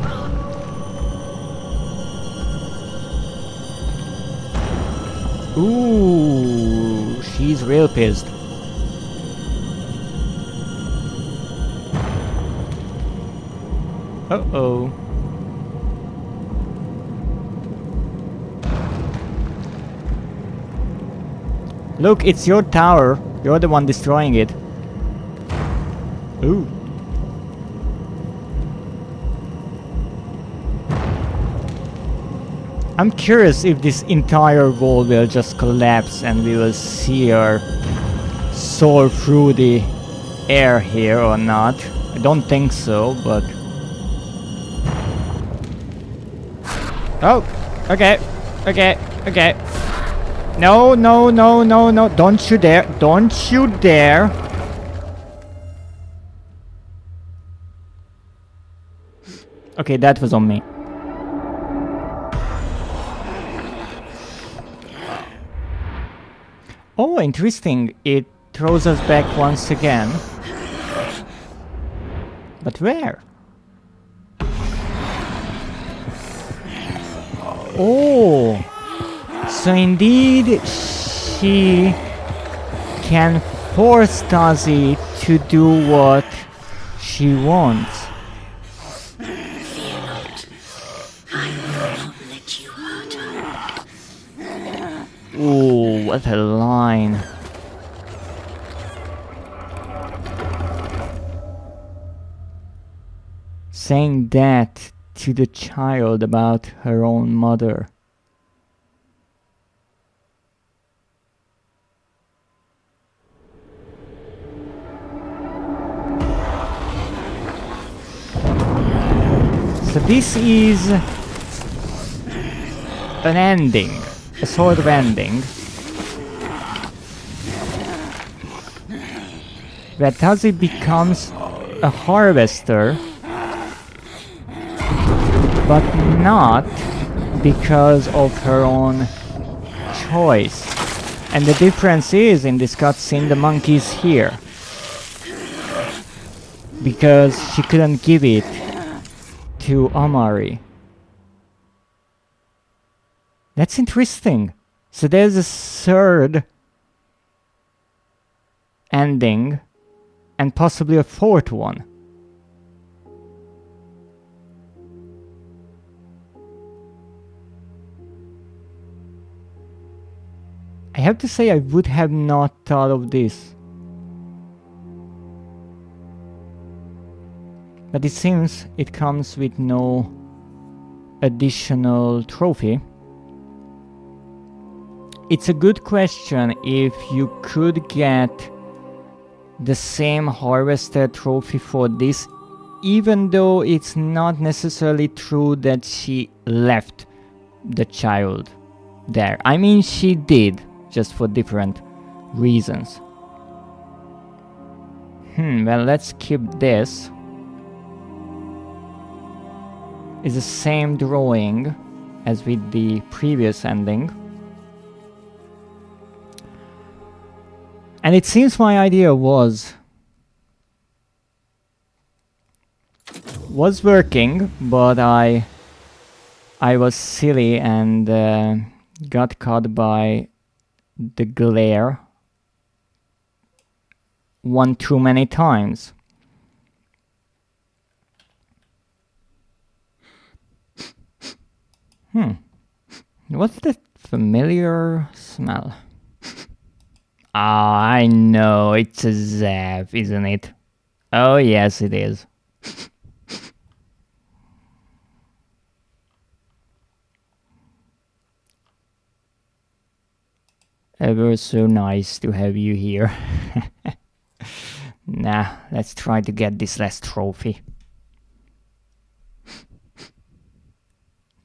her! Ooh, she's real pissed. Uh-oh. Look, it's your tower. You're the one destroying it. Ooh. I'm curious if this entire wall will just collapse and we will see her soar through the air here or not. I don't think so, but... Oh! Okay, okay, okay. No, no, no, no, no. Don't you dare. Don't you dare. Okay, that was on me. Oh, interesting. It throws us back once again. But where? Oh! So indeed, she can force Tazzy to do what she wants. Fear not. I will not let you hurt her. Ooh, what a line. Saying that to the child about her own mother. So this is an ending, a sort of ending, where Tazzy becomes a harvester, but not because of her own choice. And the difference is, in this cutscene, the monkey's here. Because she couldn't give it to Amari. That's interesting. So there's a third ending and possibly a fourth one. I have to say I would have not thought of this. But it seems it comes with no additional trophy. It's a good question if you could get the same harvester trophy for this, even though it's not necessarily true that she left the child there. I mean, she did, just for different reasons. Well, let's keep this. Is the same drawing as with the previous ending. And it seems my idea was working, but I was silly and got caught by the glare one too many times. What's that familiar smell? Ah, I know, it's a Zap, isn't it? Oh yes, it is. Ever so nice to have you here. Nah, let's try to get this last trophy.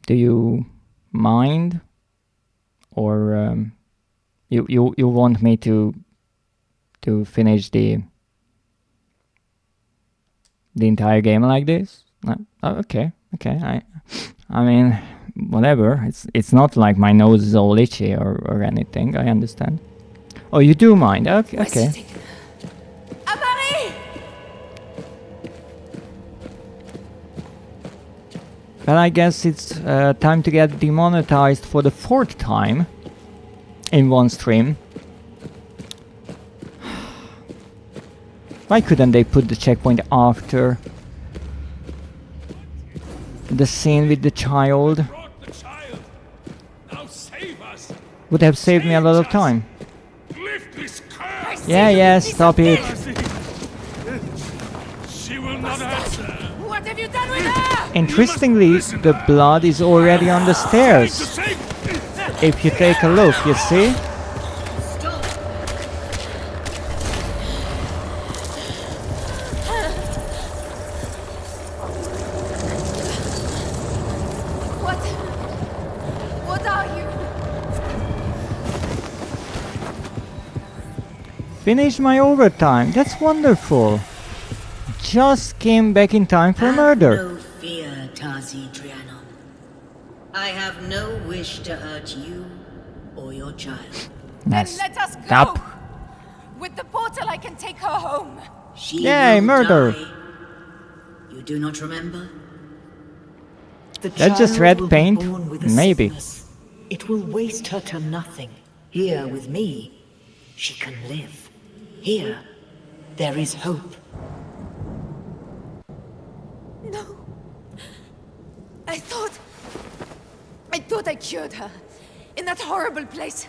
Do you mind? Or you want me to finish the entire game like this? Okay. I mean, whatever. It's not like my nose is all itchy or anything. I understand. Oh, you do mind? Okay. Amari! Well, I guess it's time to get demonetized for the 4th time in one stream. Why couldn't they put the checkpoint after the scene with the child? Would have saved me a lot of time. Yeah, stop it. She will not answer. What have you done with her? Interestingly, the blood is already on the stairs. If you take a look, you see? What are you? Finish my overtime. That's wonderful. Just came back in time for murder. No fear, Tazi Trianon. I have no wish to hurt you or your child. Nice. Then let us go. Stop. With the portal, I can take her home. She Yay, will murder. die. You do not remember? The That's just child red will be paint? born with a Maybe. sickness. It will waste her to nothing. Here with me, she can live. Here, there is hope. No. I thought I cured her. In that horrible place.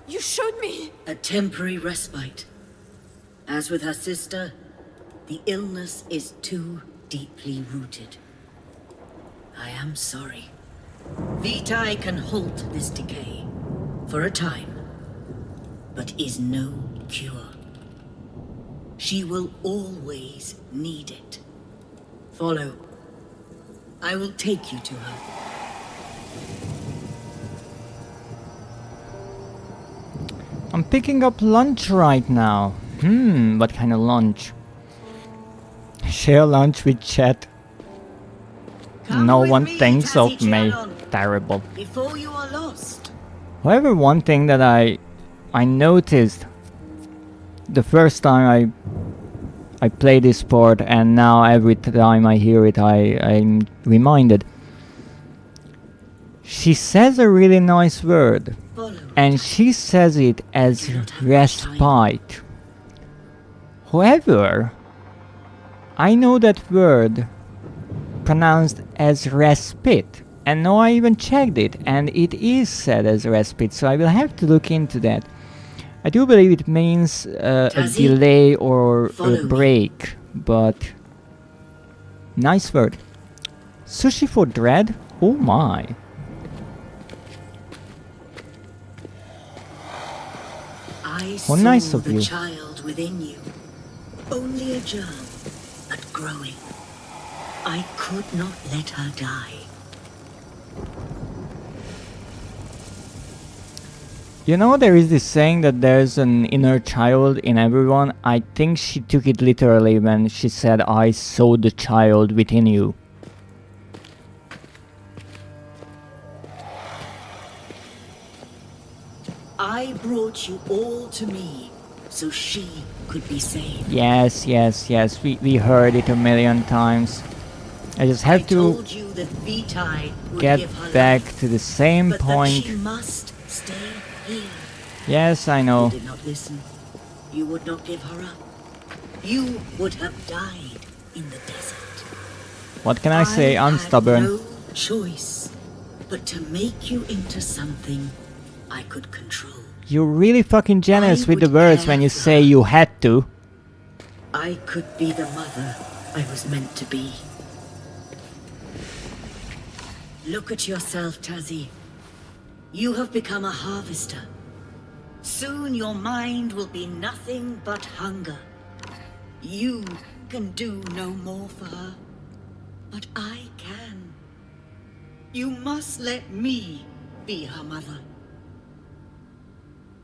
You showed me. A temporary respite. As with her sister, the illness is too deeply rooted. I am sorry. VTuber can halt this decay for a time, but is no cure. She will always need it. Follow. I will take you to her. I'm picking up lunch right now. What kind of lunch? Share lunch with chat. Come No with one me, thinks of Tazi me. Trianon, Terrible. before you are lost. However, one thing that I noticed the first time I play this part, and now every time I hear it I'm reminded. She says a really nice word, Follow. and she says it as respite. However, I know that word pronounced as respite, and now I even checked it, and it is said as respite, so I will have to look into that. I do believe it means a Tazi, delay or follow a me. break, but nice word. Sushi for Dread? Oh my. I How nice saw of the you. child within you, only a germ, but growing. I could not let her die. You know, there is this saying that there's an inner child in everyone. I think she took it literally when she said, I saw the child within you. I brought you all to me, so she could be saved. Yes, we heard it a million times. I just have I to told you that VTuber would get give her back life, to the same but that point. she must stay here. Yes, I You know. did not listen. You would not give her up. You would have died in the desert. What can I say? I'm had stubborn. no choice but to make you into something I could control. You're really fucking generous I with the would words when you care say for you had to. I could be the mother I was meant to be. Look at yourself, Tazi. You have become a harvester. Soon your mind will be nothing but hunger. You can do no more for her, but I can. You must let me be her mother.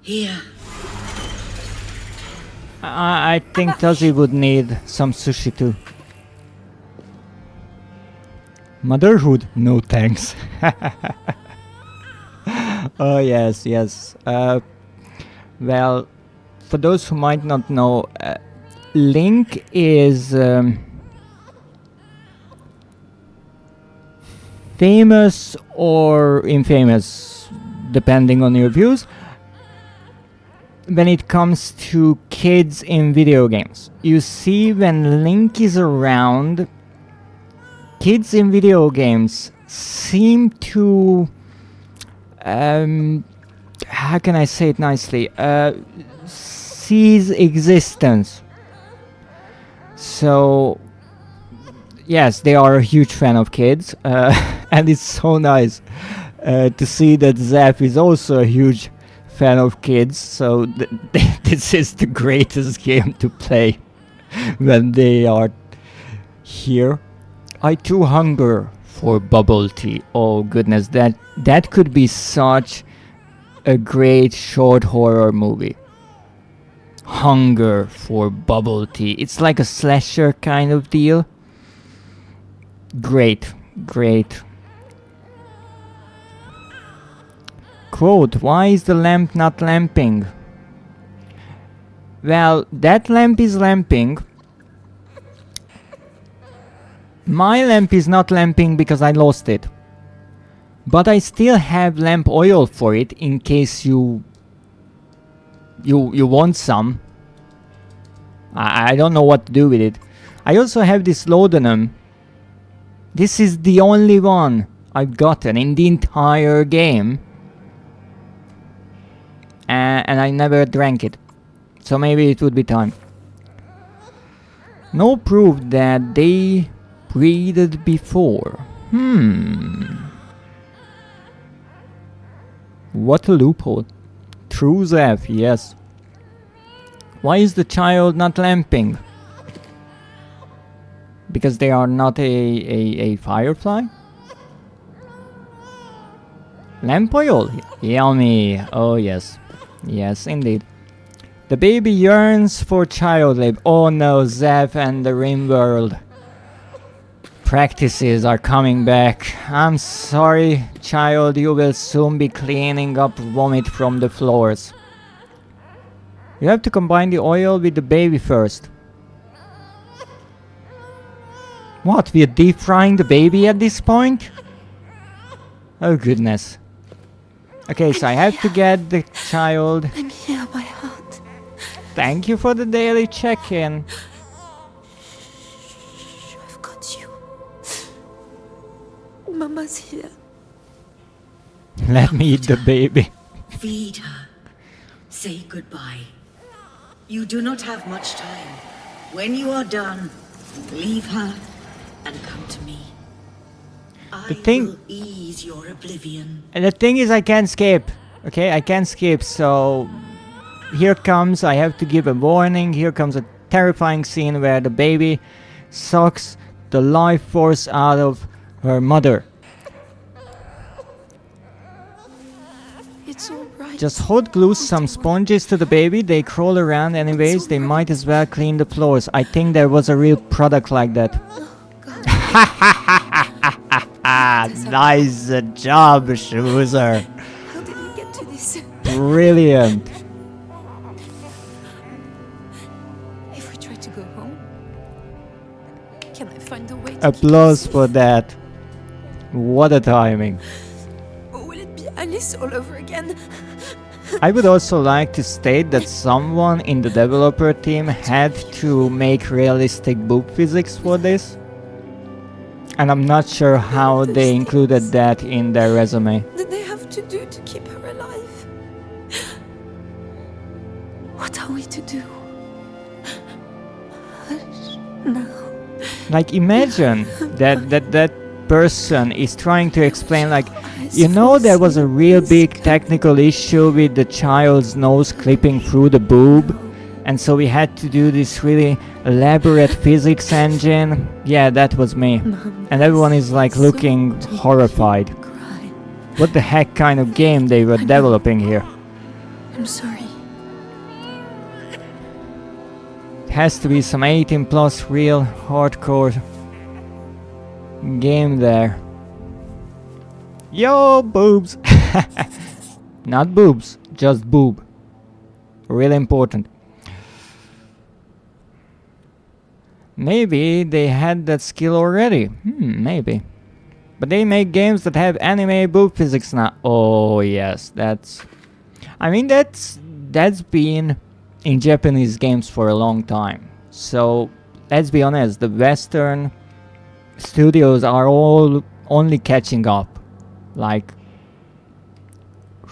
Here. I think Tuzzy would need some sushi too. Motherhood? No thanks. Oh yes, yes. Well, for those who might not know, Link is famous or infamous, depending on your views, when it comes to kids in video games. You see, when Link is around, kids in video games seem to how can I say it nicely, seize existence. So yes, they are a huge fan of kids, and it's so nice to see that Zeph is also a huge fan of kids. So this is the greatest game to play when they are here. I too hunger for bubble tea. Oh goodness, that could be such a great short horror movie. Hunger for bubble tea. It's like a slasher kind of deal. Great, great. Quote, why is the lamp not lamping? Well, that lamp is lamping. My lamp is not lamping because I lost it. But I still have lamp oil for it in case you want some. I don't know what to do with it. I also have this laudanum. This is the only one I've gotten in the entire game. And I never drank it. So maybe it would be time. No proof that they breathed before. What a loophole. True Zeph, yes. Why is the child not lamping? Because they are not a firefly? Lamp oil? Yummy. Oh yes. Yes, indeed. The baby yearns for child labor. Oh no, Zeph and the Rim World practices are coming back. I'm sorry, child, you will soon be cleaning up vomit from the floors. You have to combine the oil with the baby first. What, we are deep frying the baby at this point? Oh goodness. Okay, so I have to get the child. I'm here, my heart. Thank you for the daily check-in. I've got you. Mama's here. Let me eat the baby. Feed her. Say goodbye. You do not have much time. When you are done, leave her and come to me. I will ease your oblivion. And the thing is, I can't skip. Okay, I can't skip, so here comes, I have to give a warning. Here comes a terrifying scene where the baby sucks the life force out of her mother. It's all right. Just hot glue some sponges to the baby. They crawl around anyways. They might as well clean the floors. I think there was a real product like that. Nice job, Chooser. How did we get to this? Brilliant. If we try to go home, can I find a way to Applause for that. What a timing. Or will it be Alice all over again? I would also like to state that someone in the developer team had to make realistic boob physics for this. And I'm not sure how they included that in their resume. Did they have to do to keep her alive? What are we to do? Hush now. Like, imagine that person is trying to explain, like, you know, there was a real big technical issue with the child's nose clipping through the boob, and so we had to do this really elaborate physics engine. Yeah, that was me. And everyone is like looking horrified. What the heck kind of game they were developing here? I'm sorry. Has to be some 18 plus real hardcore game there. Yo, boobs! Not boobs, just boob. Really important. Maybe they had that skill already. Maybe. But they make games that have anime boob physics now. Oh yes, that's... I mean, that's been in Japanese games for a long time. So let's be honest, the Western studios are all only catching up. Like,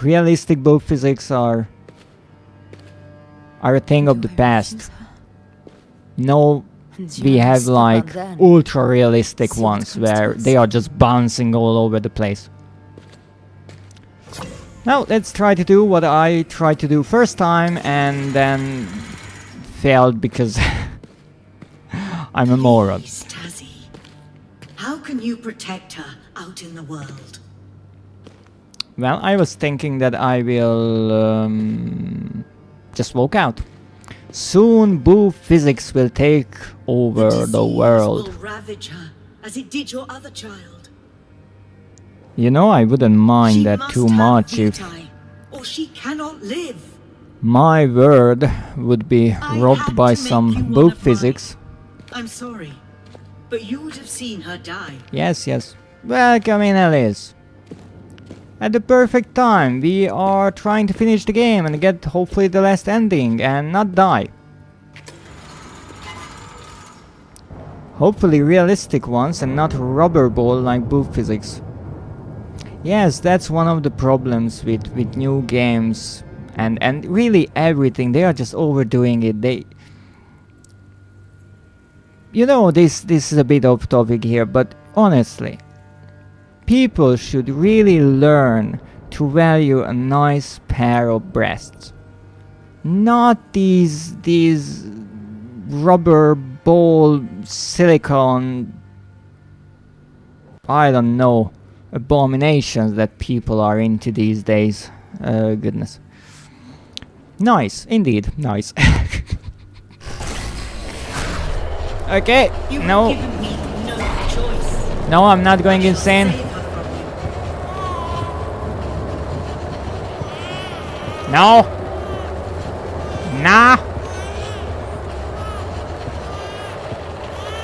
realistic boob physics are a thing of the past. No, we have like ultra realistic ones where they are just bouncing all over the place. Now let's try to do what I tried to do first time and then failed because I'm a moron. Please, Tazzy. How can you protect her out in the world? Well, I was thinking that I will just walk out. Soon boob physics will take over the disease world. will ravage her as it did your other child. You know, I wouldn't mind She that must too have much if Vitae, or she cannot live. my world would be I robbed had by to make some you one boob of physics. I'm sorry, but you would have seen her die. Yes, yes. Welcome in, Alice. At the perfect time, we are trying to finish the game and get hopefully the last ending and not die. Hopefully realistic ones and not rubber ball like boob physics. Yes, that's one of the problems with new games and really everything. They are just overdoing it. They... You know, this is a bit off topic here, but honestly, people should really learn to value a nice pair of breasts. Not these rubber ball silicone, I don't know, abominations that people are into these days. Goodness. Nice, indeed, nice. Okay, You no. have given me no choice. No, I'm not going insane. Save her from you. No. Nah.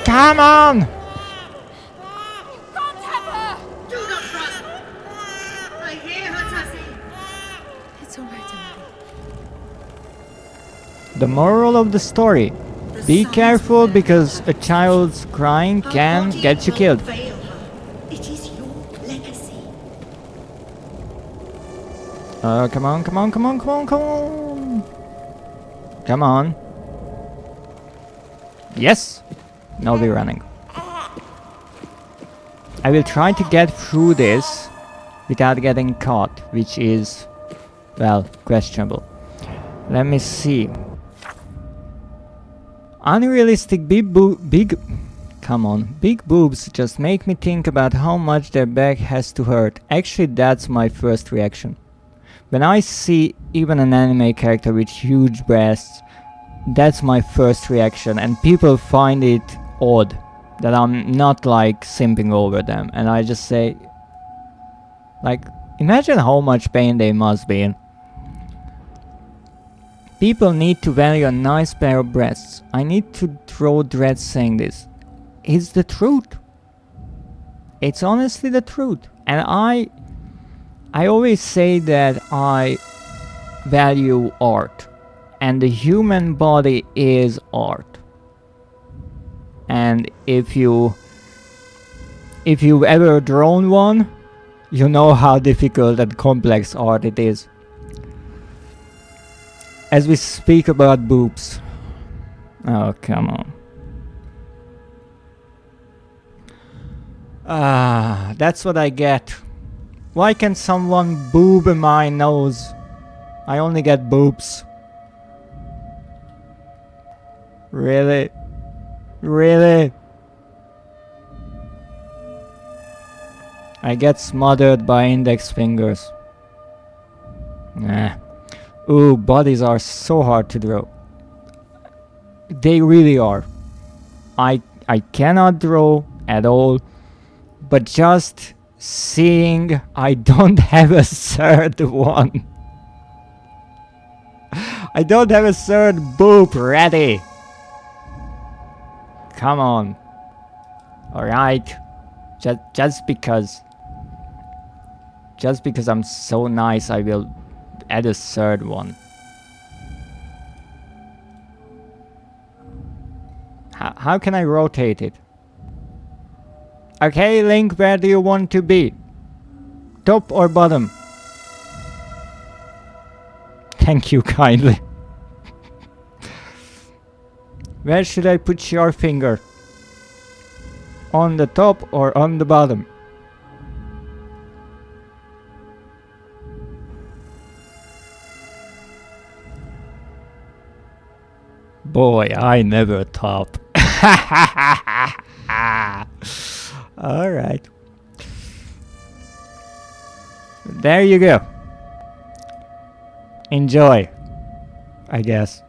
Come on. Can't have her! Do not run! I hear her, Tazzy. It's alright, Emily. The moral of the story. Be careful because a child's crying can get you killed. Fail her. It is your legacy. Come on, come on, come on, come on, come on. Come on. Yes. Now we're running. I will try to get through this without getting caught, which is, well, questionable. Let me see. Unrealistic big boobs just make me think about how much their back has to hurt. Actually, that's my first reaction. When I see even an anime character with huge breasts, that's my first reaction, and people find it odd that I'm not like simping over them, and I just say, like, imagine how much pain they must be in. People need to value a nice pair of breasts. I need to throw dread saying this. It's the truth. It's honestly the truth. And I always say that I value art. And the human body is art. And if you've ever drawn one, you know how difficult and complex art it is. As we speak about boobs. Oh, come on. Ah, that's what I get. Why can't someone boob my nose? I only get boobs. Really? Really? I get smothered by index fingers. Nah. Ooh, bodies are so hard to draw. They really are. I cannot draw at all. But just seeing I don't have a third one. I don't have a third boob ready. Come on. Alright. Just because I'm so nice, I will add a third one. How can I rotate it? Okay, Link, where do you want to be? Top or bottom? Thank you kindly. Where should I put your finger? On the top or on the bottom? Boy, I never top. Alright. There you go. Enjoy, I guess.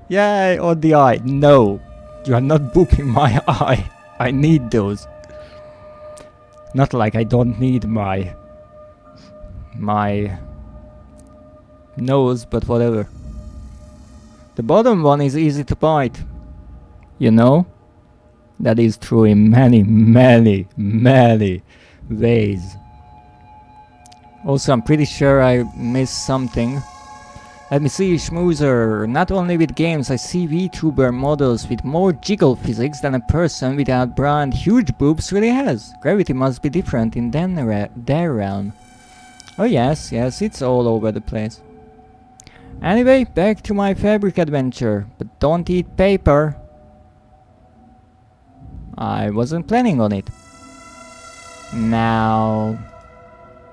Yay, on the eye. No, you are not booping my eye. I need those. Not like I don't need my nose, but whatever. The bottom one is easy to bite. You know? That is true in many, many, many ways. Also, I'm pretty sure I missed something. Let me see, Schmoozer. Not only with games, I see VTuber models with more jiggle physics than a person without bra and huge boobs really has. Gravity must be different in their realm. Oh yes, it's all over the place. Anyway, back to my fabric adventure. But don't eat paper. I wasn't planning on it. Now,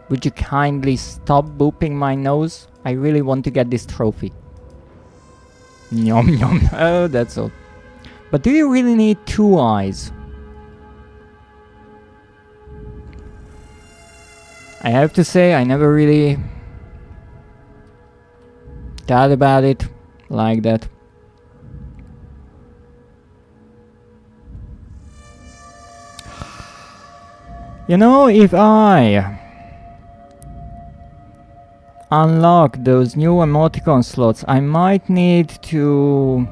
would you kindly stop booping my nose? I really want to get this trophy. Nyom nyom. Oh, that's all. But do you really need 2 eyes? I have to say, I never really thought about it like that. You know, if I unlock those new emoticon slots, I might need to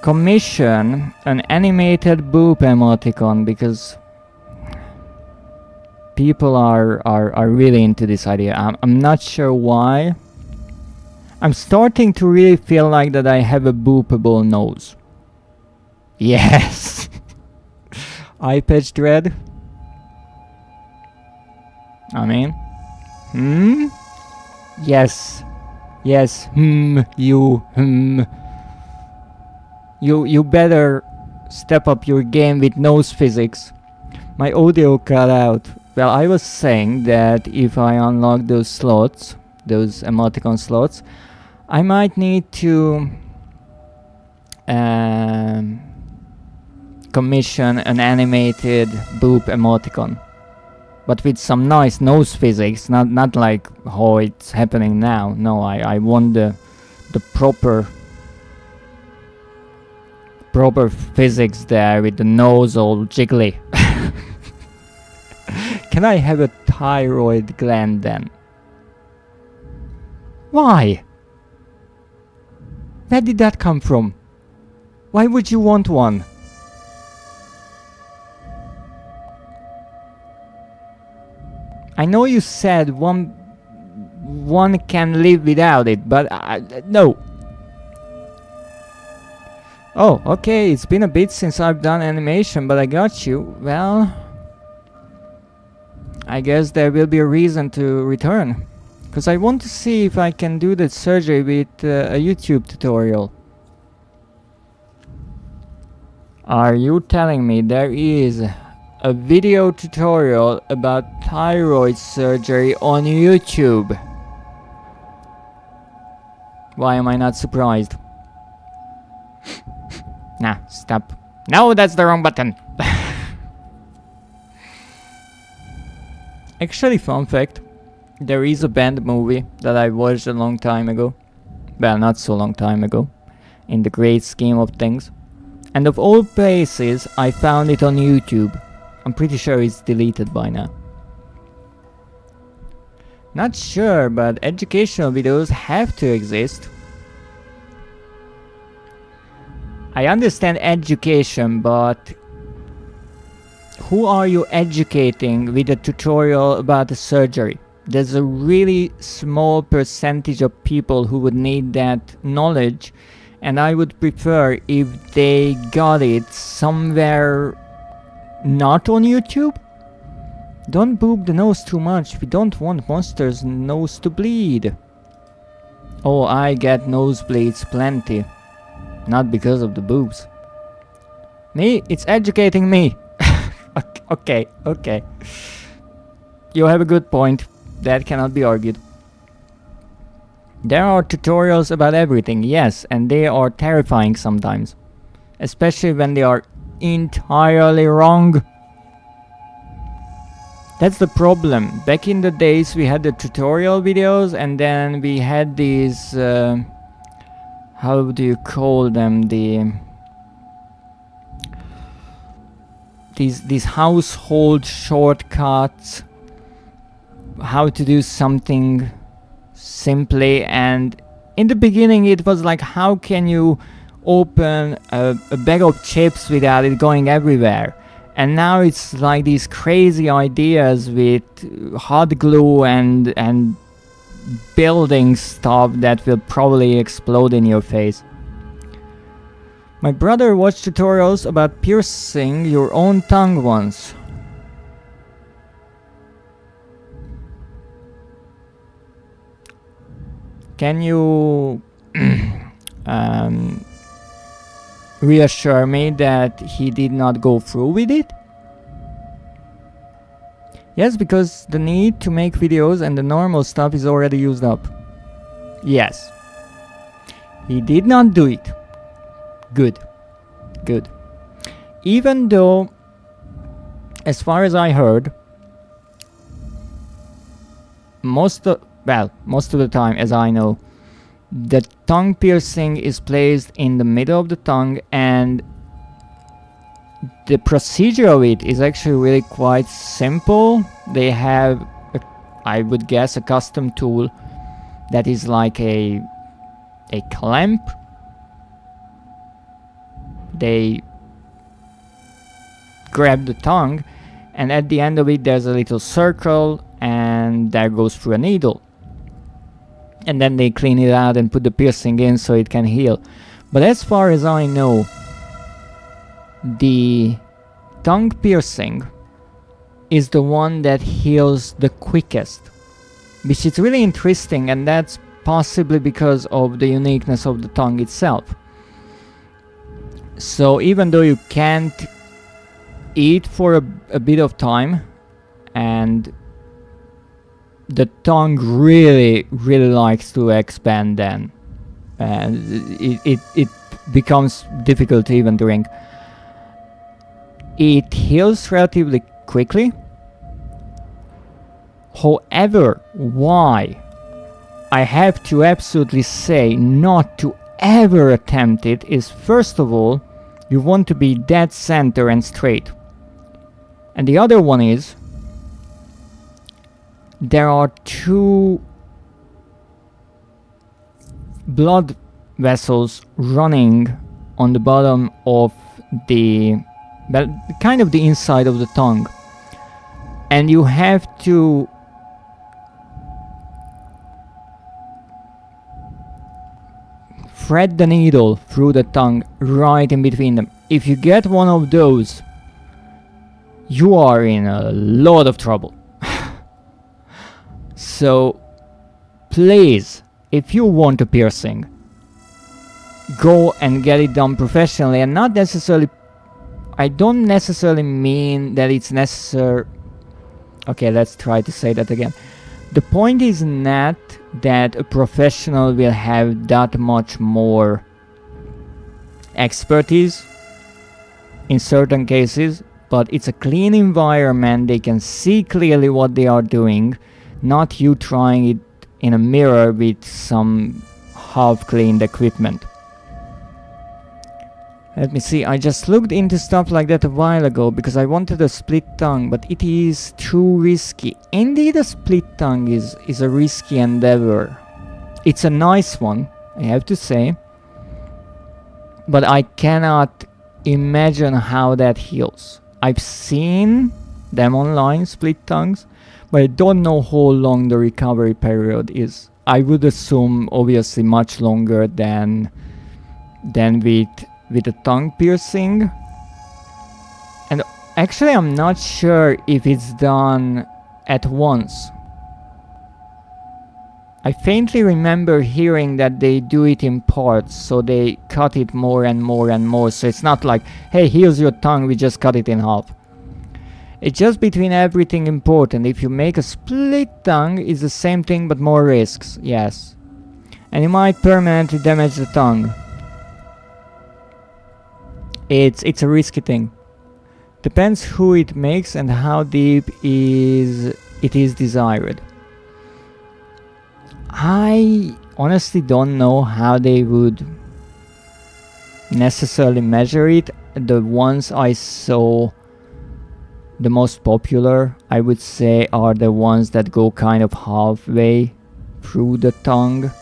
commission an animated boob emoticon, because people are really into this idea. I'm not sure why. I'm starting to really feel like that I have a boopable nose. Yes! Eye patch dread? I mean, yes, you better step up your game with nose physics. My audio cut out. Well, I was saying that if I unlock those slots, those emoticon slots, I might need to commission an animated boob emoticon. But with some nice nose physics, not like how it's happening now. No, I want the proper physics there with the nose all jiggly. Can I have a thyroid gland then? Why? Where did that come from? Why would you want one? I know you said one can live without it, but no. Oh, okay, it's been a bit since I've done animation, but I got you. Well, I guess there will be a reason to return. Because I want to see if I can do that surgery with a YouTube tutorial. Are you telling me there is a video tutorial about thyroid surgery on YouTube? Why am I not surprised? Nah, stop. No, that's the wrong button. Actually, fun fact, there is a band movie that I watched a long time ago. Well, not so long time ago, in the great scheme of things. And of all places, I found it on YouTube. I'm pretty sure it's deleted by now. Not sure, but educational videos have to exist. I understand education, but who are you educating with a tutorial about a surgery? There's a really small percentage of people who would need that knowledge, and I would prefer if they got it somewhere not on YouTube. Don't boob the nose too much. We don't want monsters' nose to bleed. Oh, I get nosebleeds plenty. Not because of the boobs. Me? It's educating me. Okay. You have a good point. That cannot be argued. There are tutorials about everything, yes, and they are terrifying sometimes. Especially when they are entirely wrong. That's the problem. Back in the days we had the tutorial videos, and then we had these... how do you call them? These household shortcuts. How to do something simply, and in the beginning it was like, how can you open a bag of chips without it going everywhere? And now it's like these crazy ideas with hot glue and building stuff that will probably explode in your face. My brother watched tutorials about piercing your own tongue once. Can you reassure me that he did not go through with it? Yes, because the need to make videos and the normal stuff is already used up. Yes. He did not do it. Good. Even though, as far as I heard, most of the time, as I know, the tongue piercing is placed in the middle of the tongue, and the procedure of it is actually really quite simple. They have, I would guess, a custom tool that is like a clamp. They grab the tongue, and at the end of it there's a little circle, and that goes through a needle. And then they clean it out and put the piercing in so it can heal. But as far as I know, the tongue piercing is the one that heals the quickest, which is really interesting, and that's possibly because of the uniqueness of the tongue itself. So even though you can't eat for a bit of time, and the tongue really likes to expand then, and it becomes difficult to even drink. It heals relatively quickly. However, why I have to absolutely say not to ever attempt it is, first of all, you want to be dead center and straight. And the other one is, there are two blood vessels running on the bottom of the, well, kind of the inside of the tongue, and you have to thread the needle through the tongue right in between them. If you get one of those, you are in a lot of trouble. So please, if you want a piercing, go and get it done professionally, and not necessarily I don't necessarily mean that it's necessary. Okay, let's try to say that again. The point is not that a professional will have that much more expertise in certain cases, but it's a clean environment. They can see clearly what they are doing, not you trying it in a mirror with some half-cleaned equipment. Let me see, I just looked into stuff like that a while ago because I wanted a split tongue, but it is too risky. Indeed, a split tongue is a risky endeavor. It's a nice one, I have to say, but I cannot imagine how that heals. I've seen them online, split tongues, but I don't know how long the recovery period is. I would assume obviously much longer than with a tongue piercing. And actually I'm not sure if it's done at once. I faintly remember hearing that they do it in parts, so they cut it more and more and more, so it's not like, hey, here's your tongue, we just cut it in half. It's just between everything important. If you make a split tongue, it's the same thing but more risks, yes. And you might permanently damage the tongue. It's a risky thing. Depends who it makes and how deep it is desired. I honestly don't know how they would necessarily measure it. The ones I saw, the most popular, I would say, are the ones that go kind of halfway through the tongue.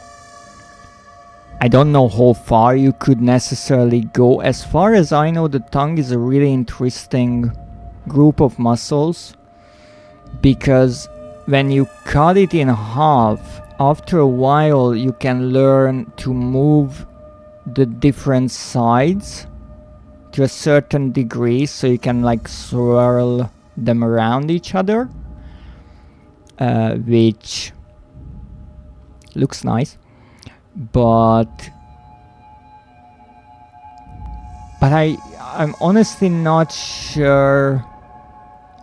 I don't know how far you could necessarily go. As far as I know, the tongue is a really interesting group of muscles, because when you cut it in half, after a while you can learn to move the different sides to a certain degree, so you can like swirl them around each other, which looks nice. But I'm honestly not sure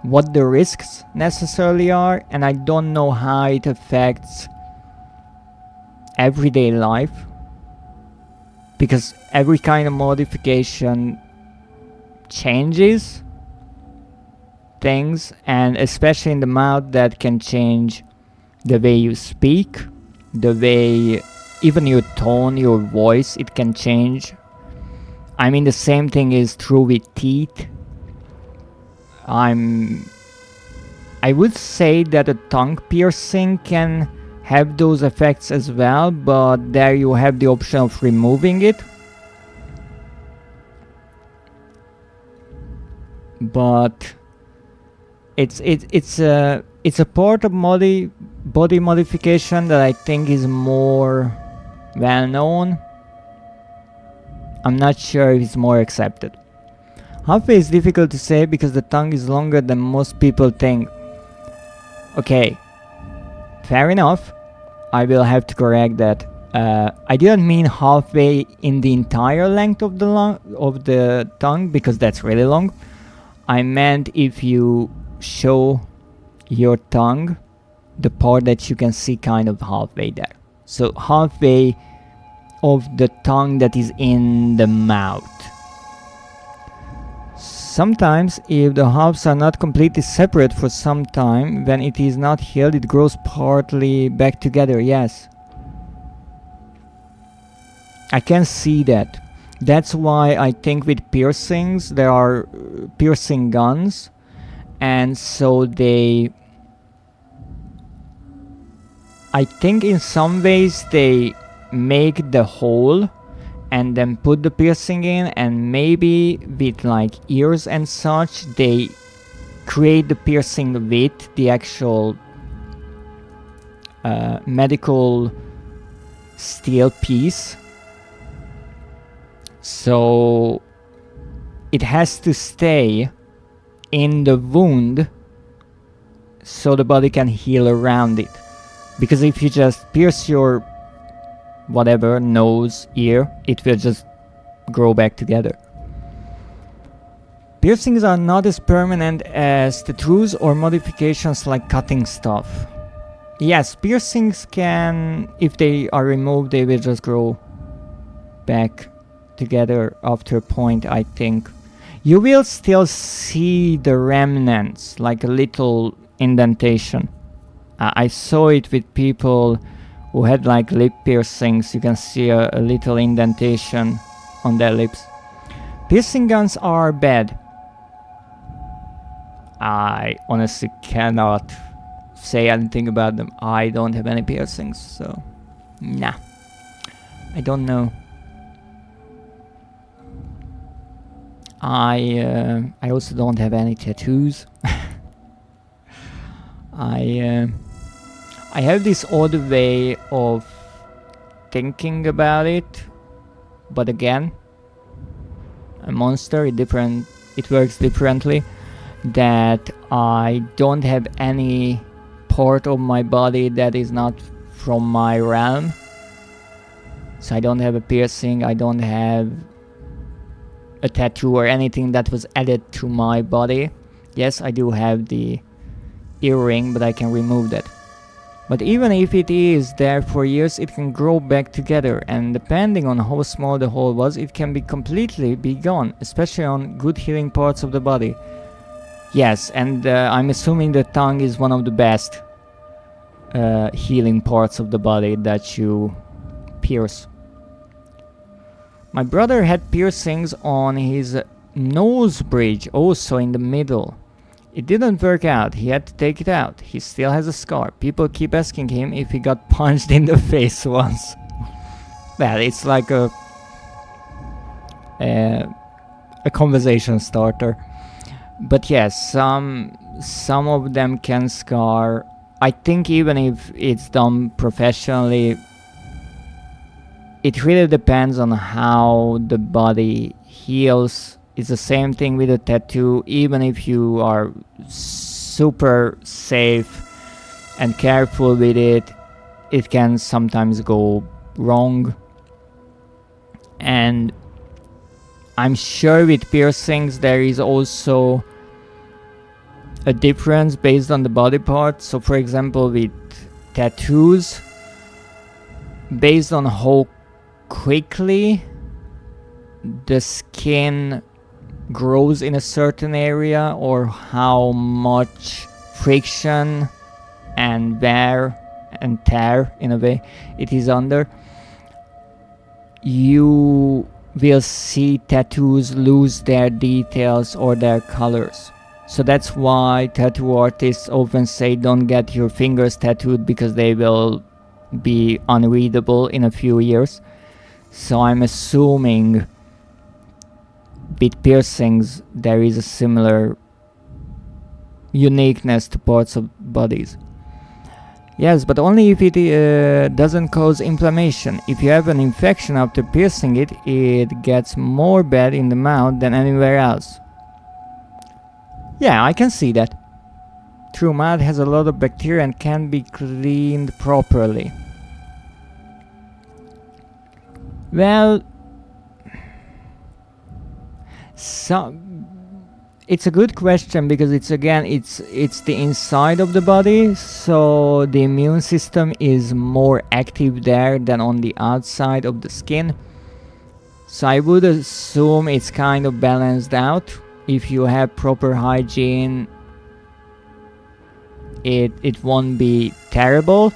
what the risks necessarily are, and I don't know how it affects everyday life, because every kind of modification changes things, and especially in the mouth, that can change the way you speak, the way, even your tone, your voice, it can change. I mean, the same thing is true with teeth. I would say that a tongue piercing can have those effects as well, but there you have the option of removing it. But it's a part of body modification that I think is more well known. I'm not sure if it's more accepted. Halfway is difficult to say because the tongue is longer than most people think. Okay, fair enough. I will have to correct that. I didn't mean halfway in the entire length of the tongue, because that's really long. I meant if you show your tongue, the part that you can see kind of halfway there. So halfway of the tongue that is in the mouth. Sometimes, if the halves are not completely separate for some time, when it is not healed, it grows partly back together, yes. I can see that. That's why I think with piercings, there are piercing guns, and so I think in some ways they make the hole and then put the piercing in, and maybe with like ears and such, they create the piercing with the actual medical steel piece. So it has to stay in the wound so the body can heal around it. Because if you just pierce your whatever, nose, ear, it will just grow back together. Piercings are not as permanent as tattoos or modifications like cutting stuff. Yes, piercings can, if they are removed, they will just grow back together after a point, I think. You will still see the remnants, like a little indentation. I saw it with people who had like lip piercings. You can see a little indentation on their lips. Piercing guns are bad. I honestly cannot say anything about them. I don't have any piercings, so nah. I don't know. I also don't have any tattoos. I have this odd way of thinking about it, but again, a monster, it works differently. That I don't have any part of my body that is not from my realm. So I don't have a piercing, I don't have a tattoo or anything that was added to my body. Yes, I do have the earring, but I can remove that. But even if it is there for years, it can grow back together, and depending on how small the hole was, it can be completely be gone, especially on good healing parts of the body. Yes, and I'm assuming the tongue is one of the best healing parts of the body that you pierce. My brother had piercings on his nose bridge, also in the middle. It didn't work out, he had to take it out. He still has a scar. People keep asking him if he got punched in the face once. Well, it's like a conversation starter. But yes, some of them can scar. I think even if it's done professionally, it really depends on how the body heals. It's the same thing with a tattoo. Even if you are super safe and careful with it, it can sometimes go wrong. And I'm sure with piercings there is also a difference based on the body part. So for example with tattoos, based on how quickly the skin grows in a certain area or how much friction and wear and tear in a way it is under, you will see tattoos lose their details or their colors. So that's why tattoo artists often say don't get your fingers tattooed because they will be unreadable in a few years. So I'm assuming with piercings there is a similar uniqueness to parts of bodies. Yes, but only if it doesn't cause inflammation. If you have an infection after piercing it, it gets more bad in the mouth than anywhere else. Yeah, I can see that. True, mouth has a lot of bacteria and can be cleaned properly. Well, it's a good question because it's the inside of the body, so the immune system is more active there than on the outside of the skin. So I would assume it's kind of balanced out. If you have proper hygiene, it won't be terrible.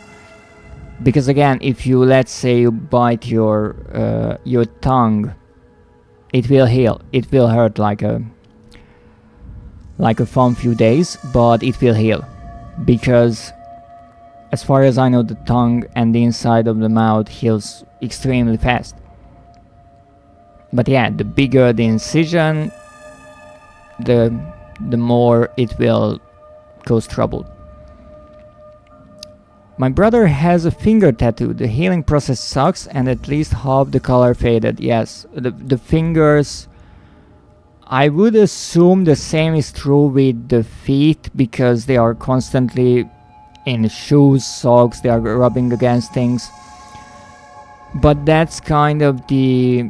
Because again, if you, let's say you bite your tongue, it will heal. It will hurt like a fun few days, but it will heal. Because as far as I know, the tongue and the inside of the mouth heals extremely fast. But yeah, the bigger the incision, the more it will cause trouble. My brother has a finger tattoo. The healing process sucks and at least half the color faded. Yes, the fingers, I would assume the same is true with the feet because they are constantly in shoes, socks, they are rubbing against things. But that's kind of the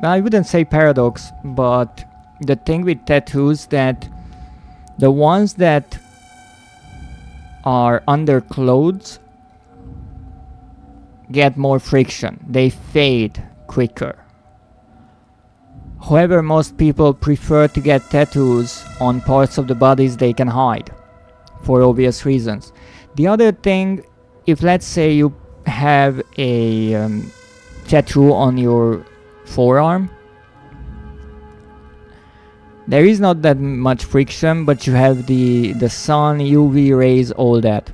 I wouldn't say paradox, but the thing with tattoos that the ones that are under clothes get more friction. They fade quicker. However, most people prefer to get tattoos on parts of the bodies they can hide, for obvious reasons. The other thing, if let's say you have a tattoo on your forearm, there is not that much friction, but you have the sun, UV rays, all that.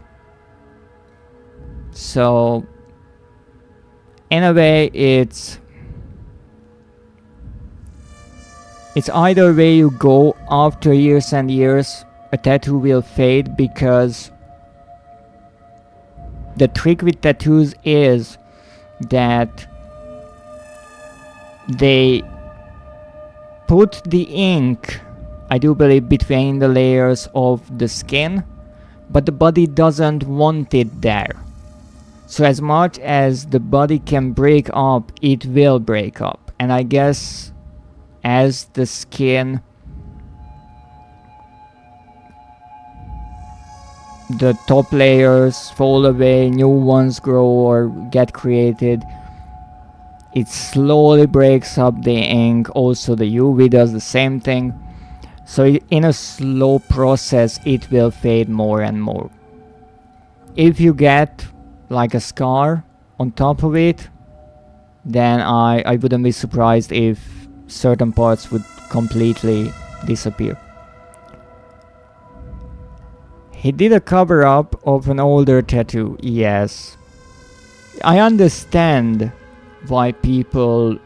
So in a way, it's either way you go, after years and years, a tattoo will fade, because the trick with tattoos is that they put the ink, I do believe, between the layers of the skin, but the body doesn't want it there. So as much as the body can break up, it will break up. And I guess as the skin, the top layers fall away, new ones grow or get created, it slowly breaks up the ink. Also the UV does the same thing. So in a slow process, it will fade more and more. If you get like a scar on top of it, then I wouldn't be surprised if certain parts would completely disappear. He did a cover up of an older tattoo. Yes, I understand why people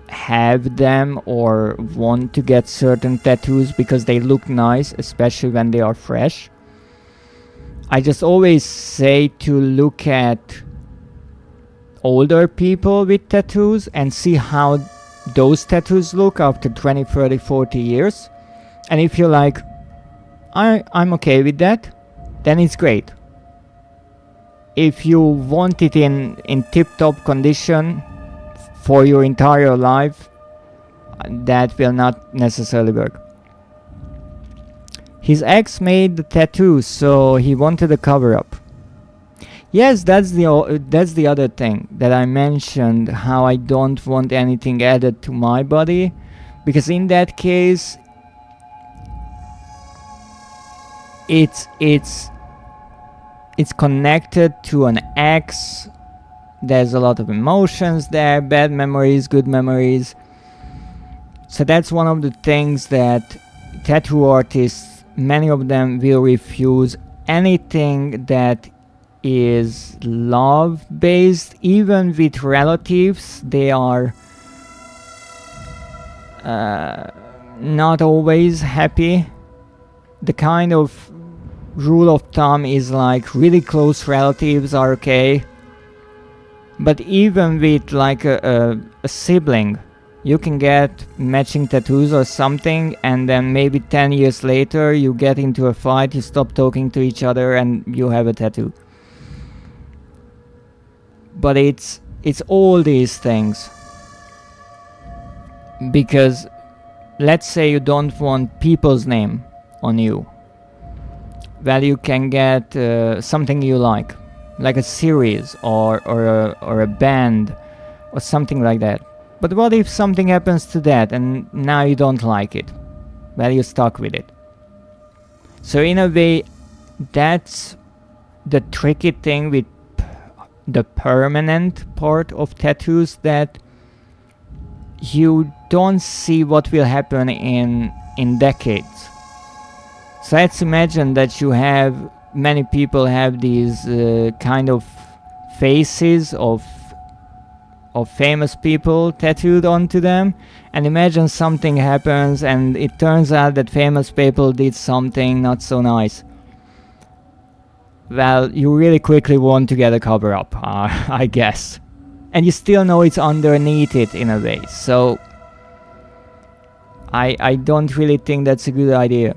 have them or want to get certain tattoos, because they look nice, especially when they are fresh. I just always say to look at older people with tattoos and see how those tattoos look after 20, 30, 40 years. And if you're like, I'm okay with that, then it's great. If you want it in tip-top condition for your entire life, that will not necessarily work. His ex made the tattoo, so he wanted a cover-up. Yes, that's the other thing that I mentioned, how I don't want anything added to my body, because in that case, it's connected to an ex. There's a lot of emotions there, bad memories, good memories. So that's one of the things that tattoo artists, many of them will refuse anything that is love based. Even with relatives, they are not always happy. The kind of rule of thumb is like really close relatives are okay, but even with like a sibling, you can get matching tattoos or something, and then maybe 10 years later you get into a fight, you stop talking to each other, and you have a tattoo. But it's all these things, because let's say you don't want people's name on you. Well, you can get something you like a series or a band or something like that. But what if something happens to that and now you don't like it? Well, you're stuck with it. So in a way, that's the tricky thing with the permanent part of tattoos, that you don't see what will happen in decades. So let's imagine that you have, many people have these kind of faces of famous people tattooed onto them, and imagine something happens and it turns out that famous people did something not so nice. Well, you really quickly want to get a cover up, I guess. And you still know it's underneath it in a way, so I don't really think that's a good idea.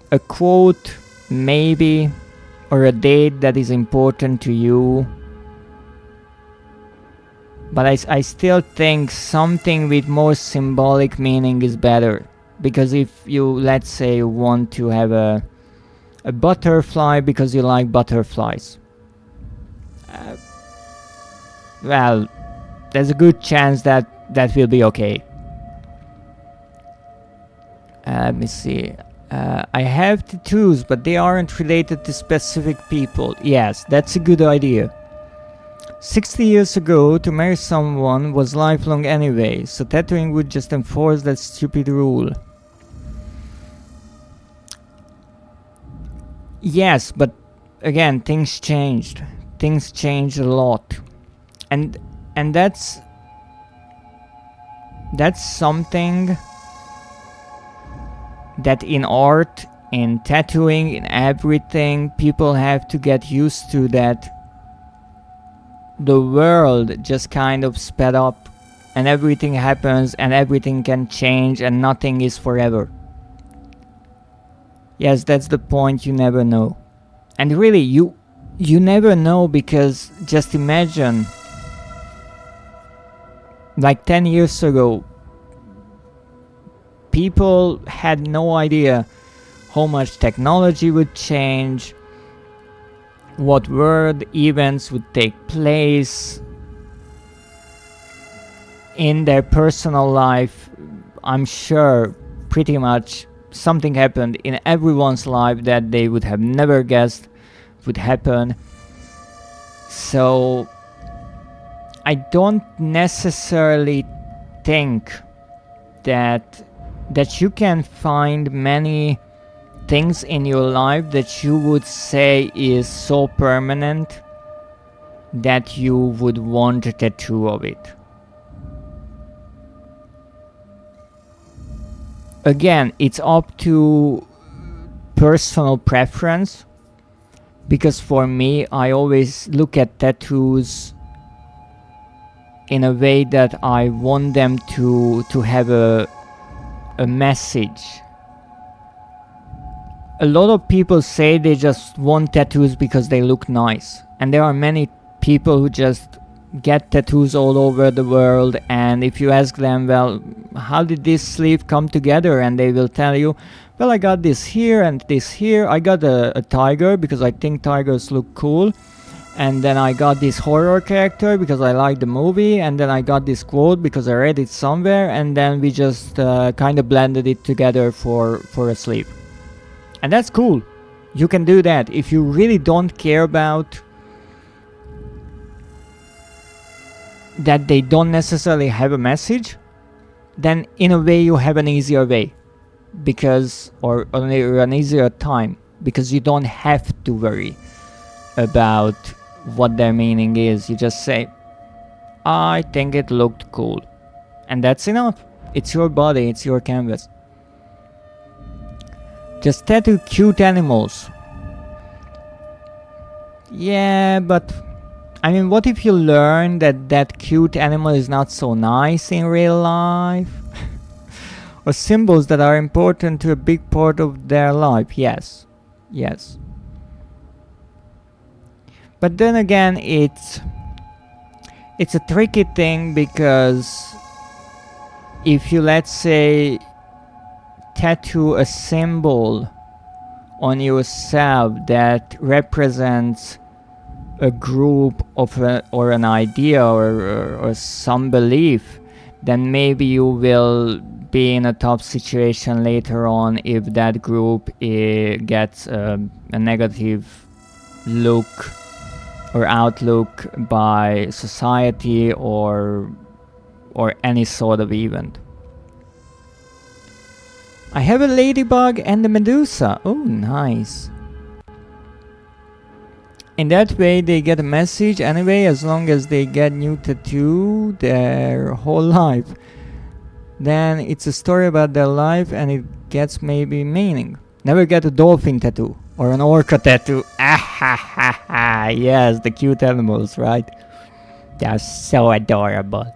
A quote, maybe, or a date that is important to you, But I still think something with more symbolic meaning is better. Because if you, let's say, want to have a butterfly because you like butterflies, well, there's a good chance that that will be okay. Let me see. I have tattoos, but they aren't related to specific people. Yes, that's a good idea. 60 years ago, to marry someone was lifelong anyway, so tattooing would just enforce that stupid rule. Yes, but again, things changed. Things changed a lot. And that's something that in art, in tattooing, in everything, people have to get used to, that the world just kind of sped up and everything happens and everything can change and nothing is forever. Yes, that's the point, you never know. And really, you never know, because just imagine, like 10 years ago, people had no idea how much technology would change, what world events would take place in their personal life. I'm sure pretty much something happened in everyone's life that they would have never guessed would happen. So I don't necessarily think that you can find many things in your life that you would say is so permanent that you would want a tattoo of it. Again, it's up to personal preference, because for me, I always look at tattoos in a way that I want them to have a message. A lot of people say they just want tattoos because they look nice, and there are many people who just get tattoos all over the world, and if you ask them, well, how did this sleeve come together, and they will tell you, well, I got this here and this here. I got a tiger because I think tigers look cool, and then I got this horror character because I like the movie, and then I got this quote because I read it somewhere, and then we just kind of blended it together for a sleeve. And that's cool. You can do that. If you really don't care about that they don't necessarily have a message, then in a way you have an easier way, because, or an easier time, because you don't have to worry about what their meaning is. You just say, I think it looked cool, and that's enough. It's your body, it's your canvas. Just tattoo cute animals. Yeah, but I mean, what if you learn that that cute animal is not so nice in real life? Or symbols that are important to a big part of their life. Yes, yes. But then again, it's a tricky thing, because if you, let's say, tattoo a symbol on yourself that represents a group of or an idea or some belief, then maybe you will be in a tough situation later on if that group gets a negative look or outlook by society or any sort of event. I have a ladybug and a medusa. Oh, nice. In that way, they get a message anyway, as long as they get new tattoo their whole life. Then it's a story about their life and it gets maybe meaning. Never get a dolphin tattoo or an orca tattoo. Ah ha ha ha. Yes, the cute animals, right? They're so adorable.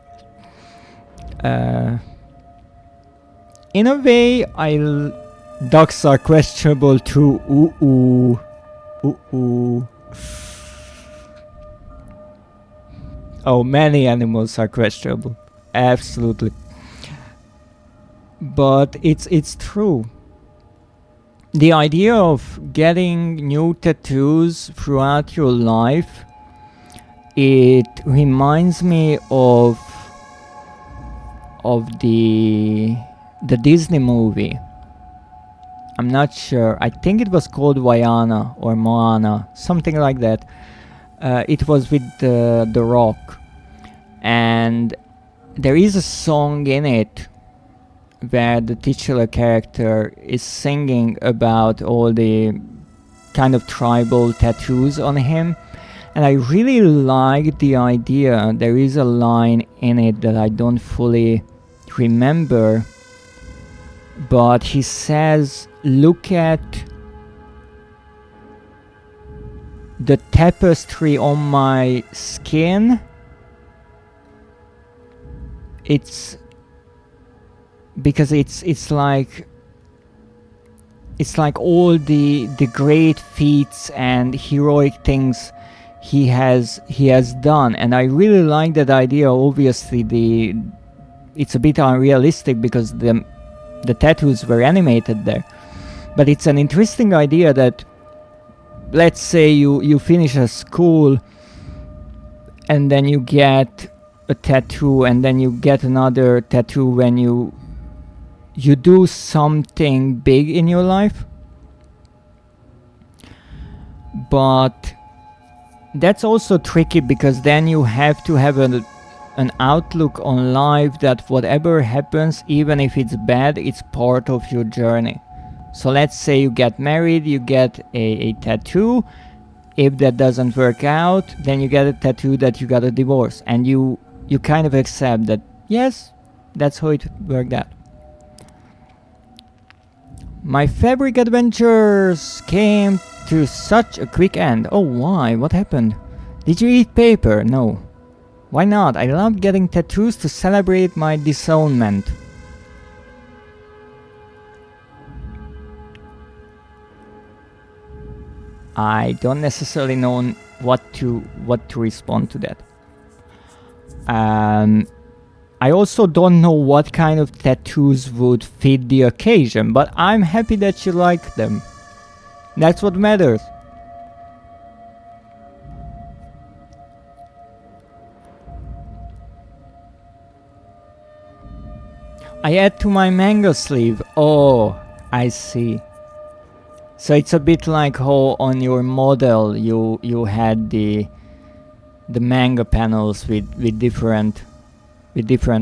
In a way, ducks are questionable too. Ooh. Oh, many animals are questionable. Absolutely. But it's true. The idea of getting new tattoos throughout your life, it reminds me of the Disney movie. I'm not sure. I think it was called Vaiana or Moana, something like that. It was with The Rock, and there is a song in it where the titular character is singing about all the kind of tribal tattoos on him, and I really like the idea. There is a line in it that I don't fully remember, but he says, look at the tapestry on my skin. It's because it's like all the great feats and heroic things he has done, and I really like that idea. Obviously it's a bit unrealistic because the tattoos were animated there, but it's an interesting idea that, let's say you finish a school and then you get a tattoo, and then you get another tattoo when you do something big in your life. But that's also tricky because then you have to have an outlook on life that whatever happens, even if it's bad, it's part of your journey. So let's say you get married, you get a tattoo. If that doesn't work out, then you get a tattoo that you got a divorce, and you kind of accept that, yes, that's how it worked out. My fabric adventures came to such a quick end. Oh, why? What happened? Did you eat paper? No. Why not? I love getting tattoos to celebrate my disownment. I don't necessarily know what to respond to that. I also don't know what kind of tattoos would fit the occasion, but I'm happy that you like them. That's what matters. I add to my manga sleeve. Oh, I see. So it's a bit like how on your model you had the manga panels with different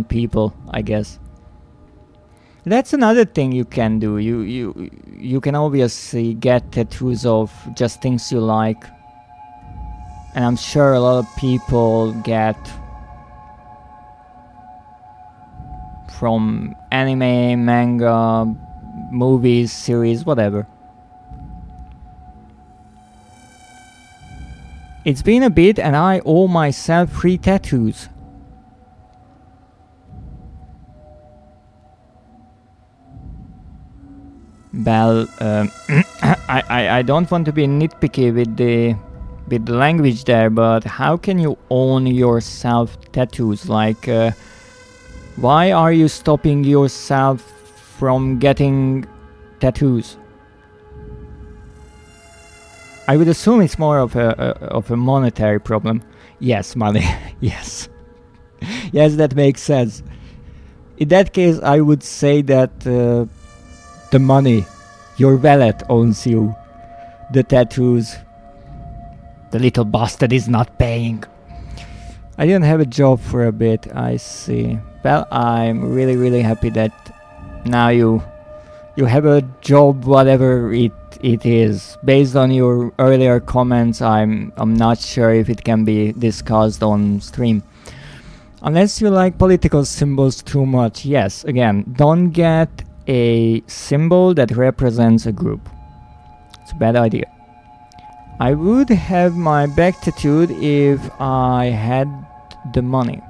people, I guess. That's another thing you can do. You can obviously get tattoos of just things you like, and I'm sure a lot of people get from anime, manga, movies, series, whatever. It's been a bit and I owe myself 3 tattoos. Well, I don't want to be nitpicky with the language there, but how can you own yourself tattoos? Like, why are you stopping yourself from getting tattoos? I would assume it's more of a monetary problem. Yes, money. Yes. Yes, that makes sense. In that case, I would say that the money, your wallet owns you. The tattoos. The little bastard is not paying. I didn't have a job for a bit, I see. Well, I'm really happy that now you have a job, whatever it is. Based on your earlier comments, I'm not sure if it can be discussed on stream. Unless you like political symbols too much. Yes, again, don't get a symbol that represents a group. It's a bad idea. I would have my back tattooed if I had the money.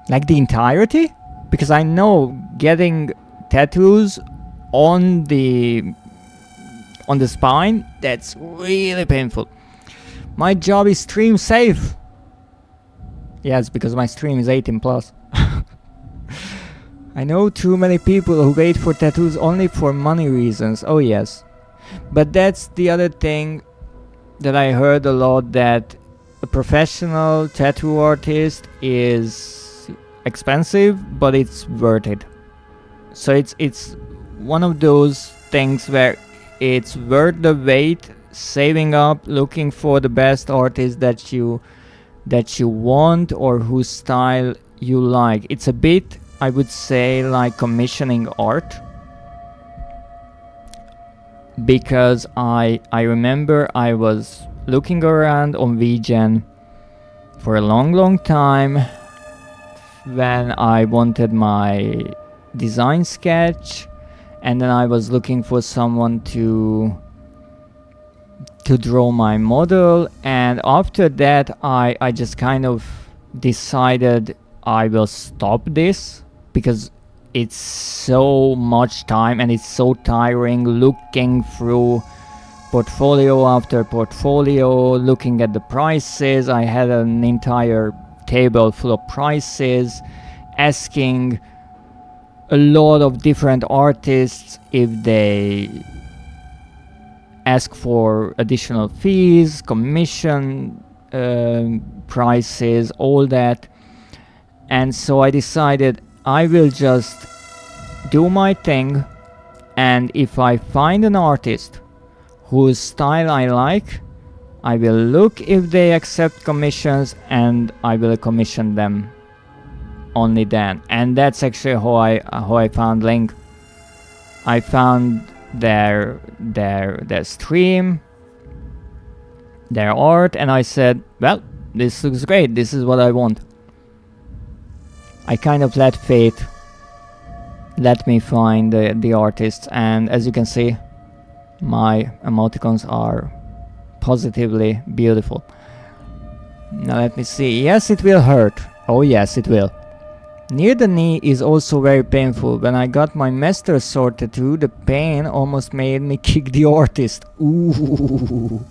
Like the entirety? Because I know getting tattoos on the spine, that's really painful. My job is stream safe. Yes, because my stream is 18 plus. I know too many people who wait for tattoos only for money reasons. Oh yes. But that's the other thing that I heard a lot, that a professional tattoo artist is expensive, but it's worth it. So it's one of those things where it's worth the wait, saving up, looking for the best artist that you want or whose style you like. It's a bit, I would say, like commissioning art. Because I remember I was looking around on VGen for a long time when I wanted my design sketch, and then I was looking for someone to draw my model, and after that I just kind of decided I will stop this because it's so much time and it's so tiring looking through portfolio after portfolio, looking at the prices. I had an entire table full of prices, asking a lot of different artists if they ask for additional fees, commission prices, all that. And so I decided I will just do my thing, and if I find an artist whose style I like, I will look if they accept commissions and I will commission them only then. And that's actually how I found Link. I found their stream, their art, and I said, well, this looks great, this is what I want. I kind of let fate let me find the artists, and as you can see, my emoticons are positively beautiful. Now let me see. Yes, it will hurt. Oh yes, it will. Near the knee is also very painful. When I got my master sword tattoo, the pain almost made me kick the artist. Ooh.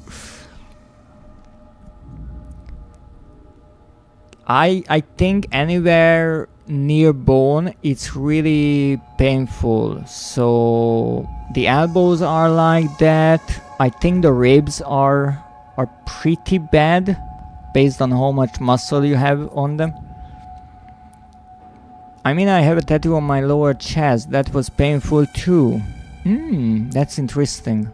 I think anywhere near bone it's really painful. So the elbows are like that. I think the ribs are pretty bad based on how much muscle you have on them. I mean, I have a tattoo on my lower chest that was painful too. That's interesting.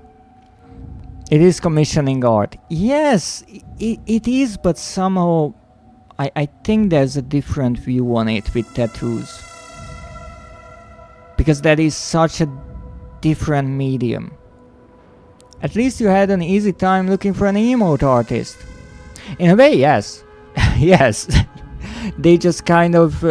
It is commissioning art. Yes, it is, but somehow I think there's a different view on it with tattoos. Because that is such a different medium. At least you had an easy time looking for an emote artist. In a way, yes. Yes. They just kind of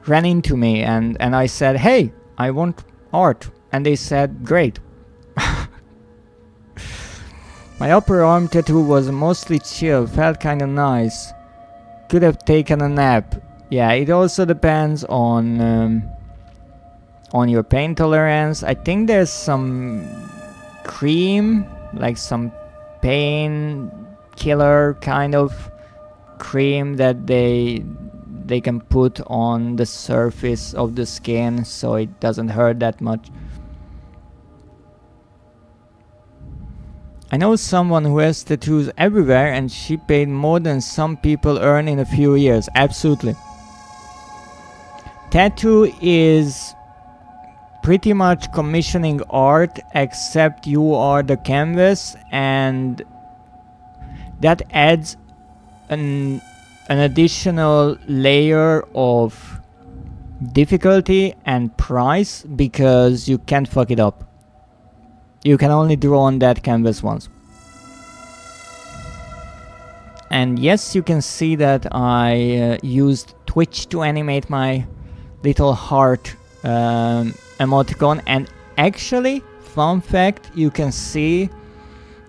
ran into me and I said, hey, I want art. And they said, great. My upper arm tattoo was mostly chill, felt kinda nice. Could have taken a nap. Yeah, it also depends on your pain tolerance. I think there's some cream, like some pain killer kind of cream that they can put on the surface of the skin so it doesn't hurt that much. I know someone who has tattoos everywhere and she paid more than some people earn in a few years. Absolutely. Tattoo is pretty much commissioning art, except you are the canvas, and that adds an additional layer of difficulty and price because you can't fuck it up. You can only draw on that canvas once. And yes, you can see that I used Twitch to animate my little heart emoticon, and actually, fun fact, you can see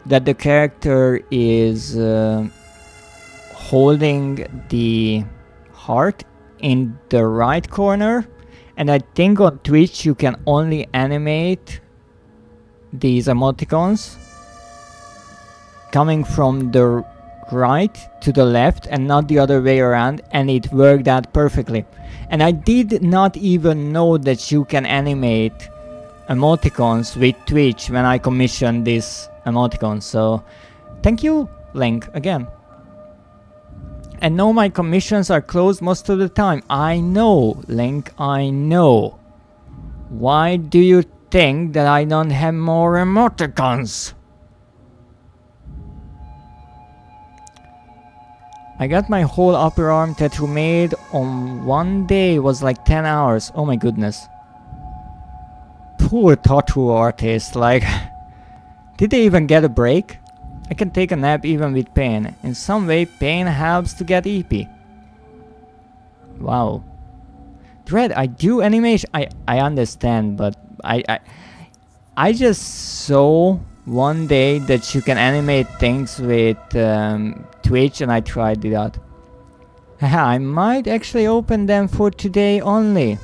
that the character is holding the heart in the right corner, and I think on Twitch you can only animate these emoticons coming from the right to the left and not the other way around, and it worked out perfectly. And I did not even know that you can animate emoticons with Twitch when I commissioned this emoticon, so thank you, Link, again. And no, my commissions are closed most of the time. I know, Link, I know. Why do you think that I don't have more emoticons? I got my whole upper arm tattoo made on one day. It was like 10 hours. Oh my goodness. Poor tattoo artist, like... Did they even get a break? I can take a nap even with pain. In some way, pain helps to get EP. Wow. Dread, I do animation. I understand, but I just saw one day that you can animate things with Twitch, and I tried it out. Haha, I might actually open them for today only.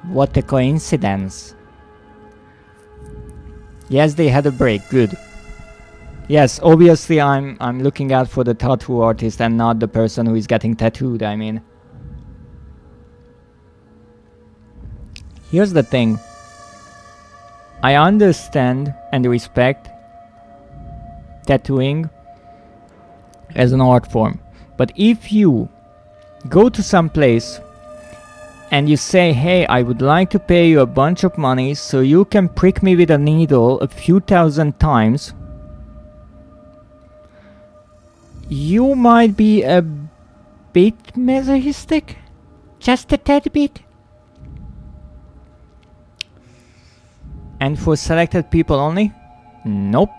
What a coincidence. Yes, they had a break, good. Yes, obviously I'm looking out for the tattoo artist and not the person who is getting tattooed, I mean. Here's the thing. I understand and respect tattooing as an art form. But if you go to some place and you say, hey, I would like to pay you a bunch of money so you can prick me with a needle a few thousand times, you might be a bit masochistic? Just a tad bit? And for selected people only? Nope.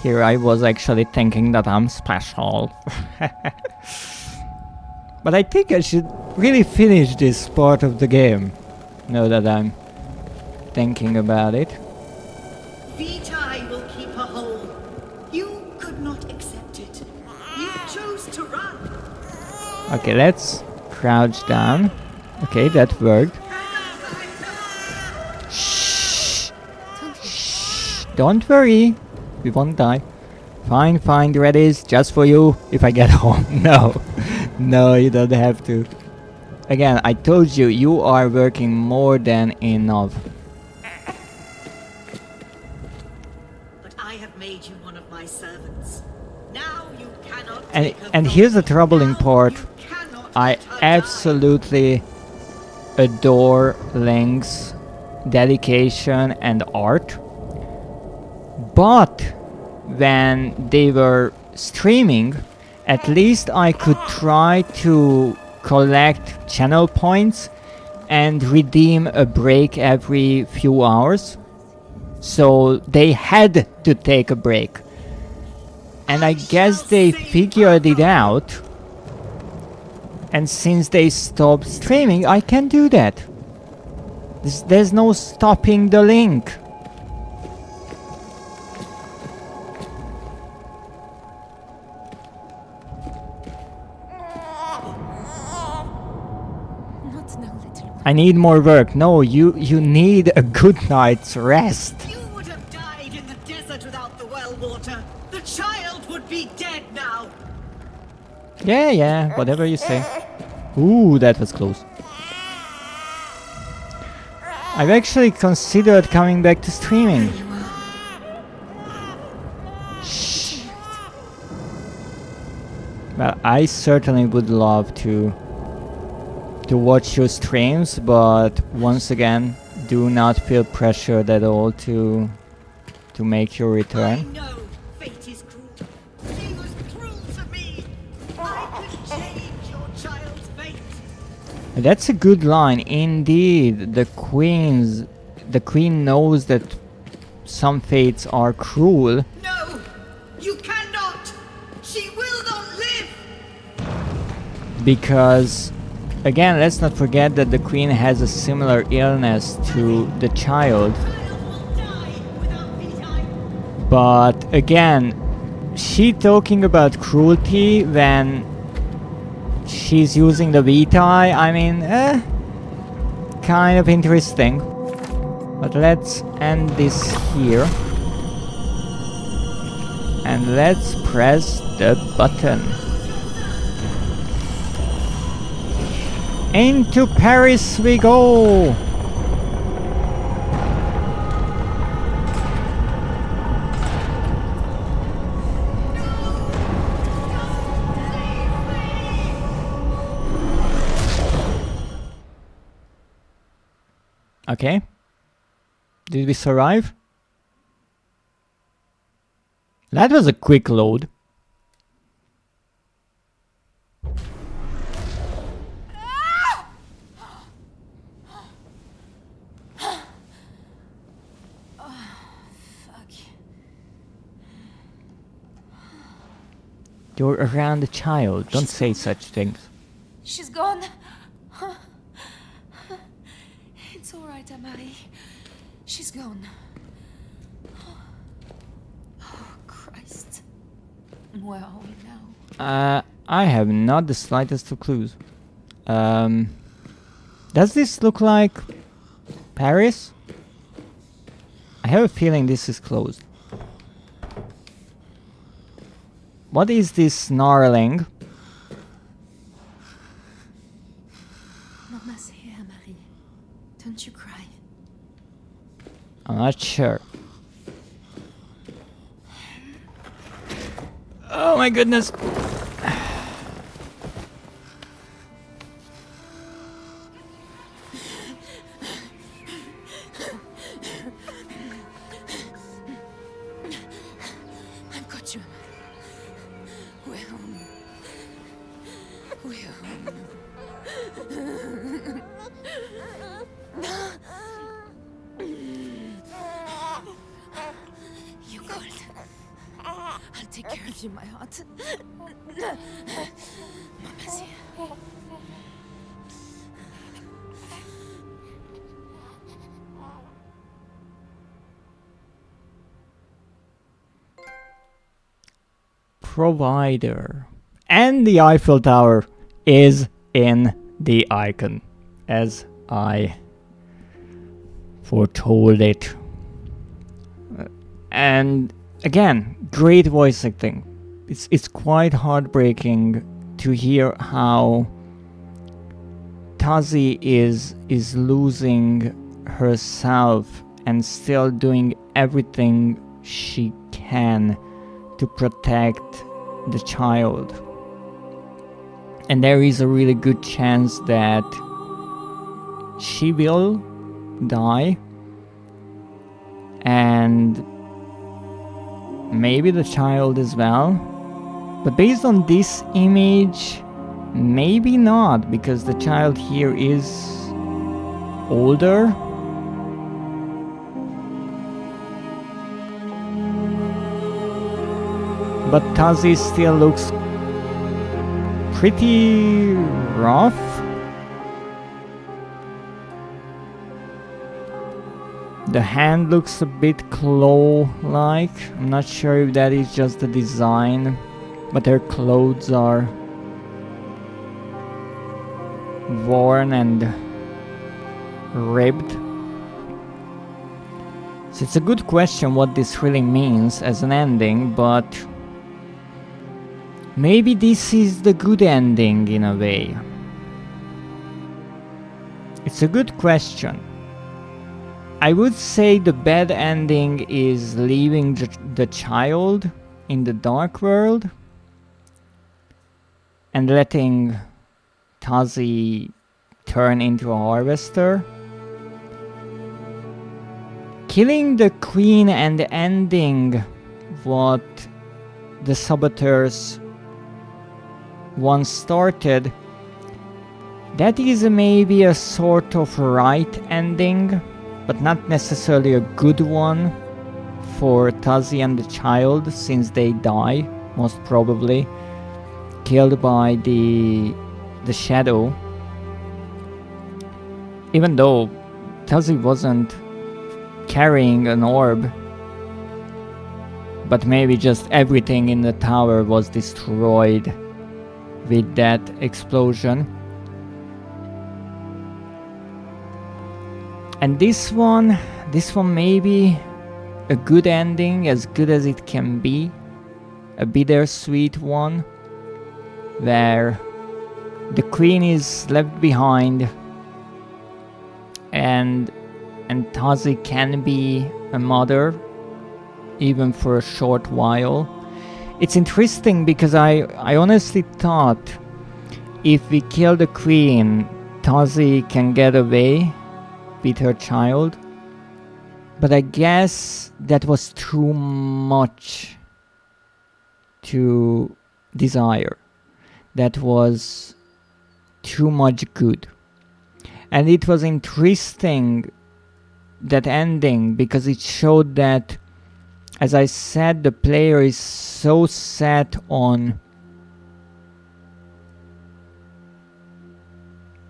Here I was actually thinking that I'm special. But I think I should really finish this part of the game, now that I'm thinking about it. VTuber will keep her whole. You could not accept it. You chose to run. Okay, let's crouch down. Okay, that worked. Shh. Shh. Don't worry. We won't die. Fine, fine, Dreadist, just for you if I get home. No. No, you don't have to. Again, I told you, you are working more than enough. But I have made you one of my servants. Now you cannot And here's the troubling part. I absolutely adore Link's dedication and art. But when they were streaming, at least I could try to collect channel points and redeem a break every few hours. So they had to take a break. And I guess they figured it out. And since they stopped streaming, I can do that. There's no stopping the link. I need more work. No, you need a good night's rest. You would have died in the desert without the well water. The child would be dead now. Yeah, whatever you say. Ooh, that was close. I've actually considered coming back to streaming. Shh. Well, I certainly would love to watch your streams, but once again, do not feel pressured at all to make your return. I know fate is cruel. She was cruel to me. I could change your child's fate. That's a good line, indeed. The queen knows that some fates are cruel. No, you cannot. She will not live. Because, again, let's not forget that the queen has a similar illness to the child. But again, she talking about cruelty when she's using the VTuber, I mean, kind of interesting. But let's end this here. And let's press the button. Into Paris we go! Okay. Did we survive? That was a quick load. You're around a child. Don't say such things. She's gone. It's all right, Amari. She's gone. Oh, Christ. Where are we now? I have not the slightest of clues. Does this look like Paris? I have a feeling this is closed. What is this snarling? Mama's here, Marie. Don't you cry. I'm not sure. Oh my goodness. I've got you. We're home. We're home. You cold. I'll take care of you, my heart. Mama's here. Provider. And the Eiffel Tower is in the icon, as I foretold it. And again, great voice acting. It's quite heartbreaking to hear how Tazi is losing herself and still doing everything she can to protect the child. And there is a really good chance that she will die, and maybe the child as well. But based on this image, maybe not, because the child here is older. But Tazi still looks pretty rough. The hand looks a bit claw-like. I'm not sure if that is just the design, but her clothes are worn and ribbed. So it's a good question what this really means as an ending, but maybe this is the good ending in a way. It's a good question. I would say the bad ending is leaving the child in the dark world and letting Tazi turn into a harvester. Killing the queen and ending what the saboteurs once started, that is maybe a sort of right ending, but not necessarily a good one for Tazi and the child, since they die, most probably, killed by the shadow. Even though Tazi wasn't carrying an orb, but maybe just everything in the tower was destroyed with that explosion. And this one may be a good ending, as good as it can be. A bittersweet one, where the queen is left behind and Tazi can be a mother, even for a short while. It's interesting because I honestly thought if we kill the queen, Tazi can get away with her child. But I guess that was too much to desire. That was too much good. And it was interesting, that ending, because it showed that, as I said, the player is so set on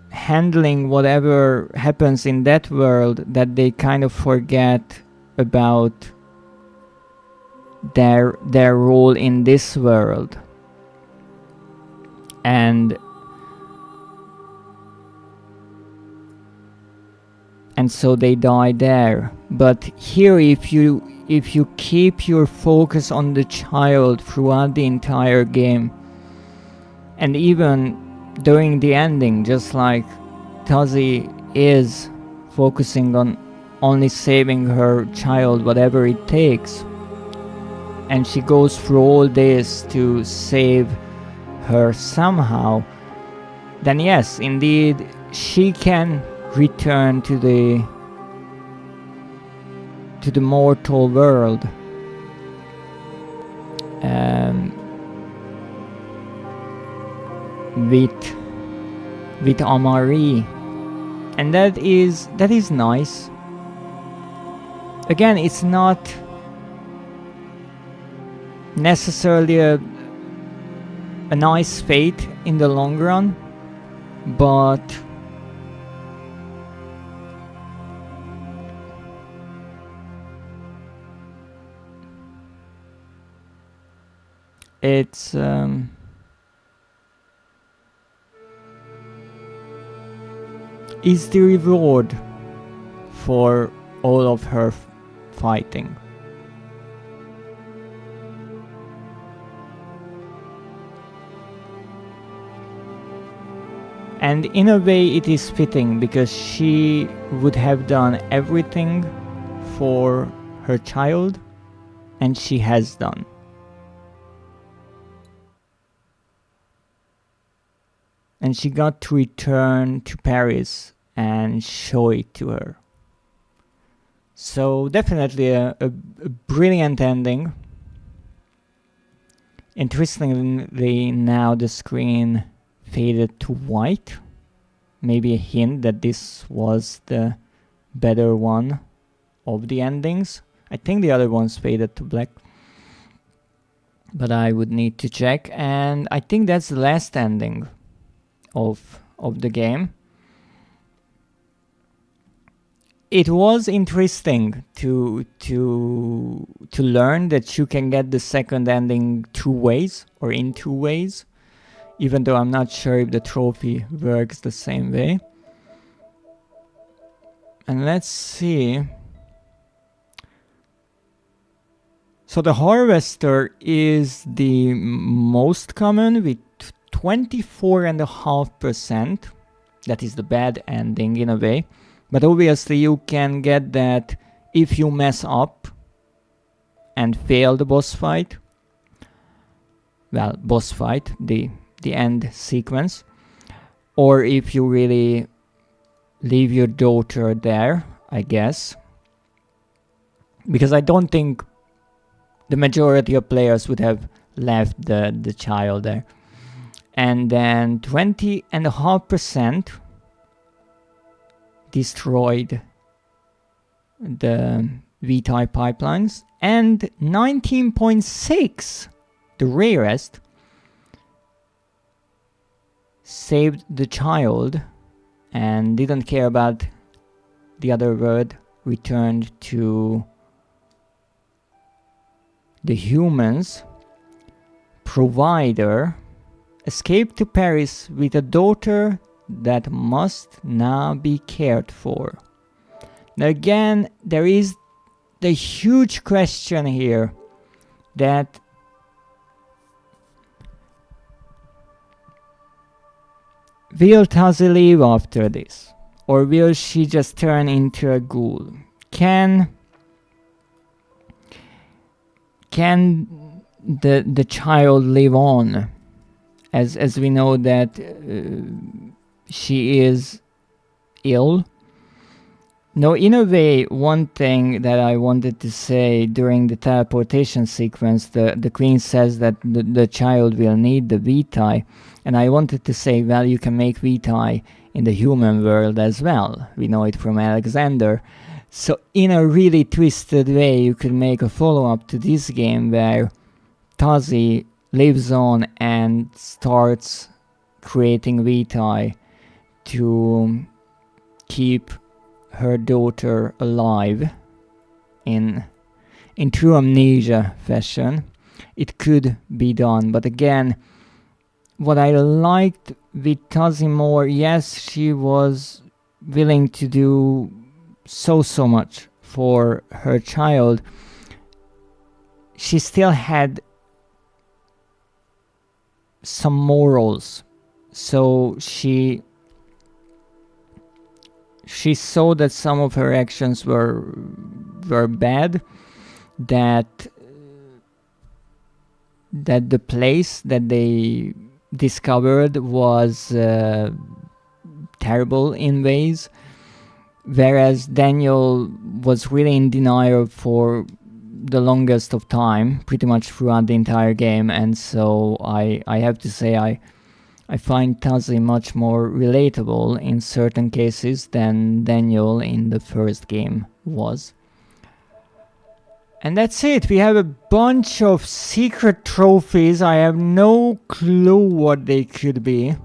handling whatever happens in that world that they kind of forget about their role in this world. And so they die there. But here, if you keep your focus on the child throughout the entire game, and even during the ending, just like Tazi is focusing on only saving her child, whatever it takes, and she goes through all this to save her somehow, then yes, indeed, she can return to the mortal world. With Amari, and that is nice. Again, it's not necessarily a nice fate in the long run, but it's is the reward for all of her fighting. And in a way it is fitting, because she would have done everything for her child, and she has done. And she got to return to Paris and show it to her. So definitely a brilliant ending. Interestingly, now the screen faded to white. Maybe a hint that this was the better one of the endings. I think the other ones faded to black, but I would need to check. And I think that's the last ending of the game. It was interesting to learn that you can get the second ending two ways, or in two ways, even though I'm not sure if the trophy works the same way. And let's see. So the Harvester is the most common with 24.5%. That is the bad ending in a way. But obviously you can get that if you mess up and fail the boss fight. Well, boss fight, the end sequence. Or if you really leave your daughter there, I guess. Because I don't think the majority of players would have left the child there. And then 20.5% destroyed the VTuber pipelines, and 19.6%, the rarest, saved the child and didn't care about the other word, returned to the humans. Provider escaped to Paris with a daughter that must now be cared for. Now again, there is the huge question here that will Tazi live after this? Or will she just turn into a ghoul? Can the child live on? As we know that she is ill. No, in a way, one thing that I wanted to say during the teleportation sequence, the queen says that the child will need the VTi, and I wanted to say, well, you can make VTi in the human world as well. We know it from Alexander. So in a really twisted way, you could make a follow-up to this game where Tazi lives on and starts creating VTi to keep her daughter alive in true Amnesia fashion. It could be done, but again, what I liked with Tazi more, yes, she was willing to do so much for her child. She still had some morals, so she saw that some of her actions were bad, that the place that they discovered was terrible in ways, whereas Daniel was really in denial for the longest of time, pretty much throughout the entire game, and so I have to say I find Tazi much more relatable in certain cases than Daniel in the first game was. And that's it. We have a bunch of secret trophies. I have no clue what they could be.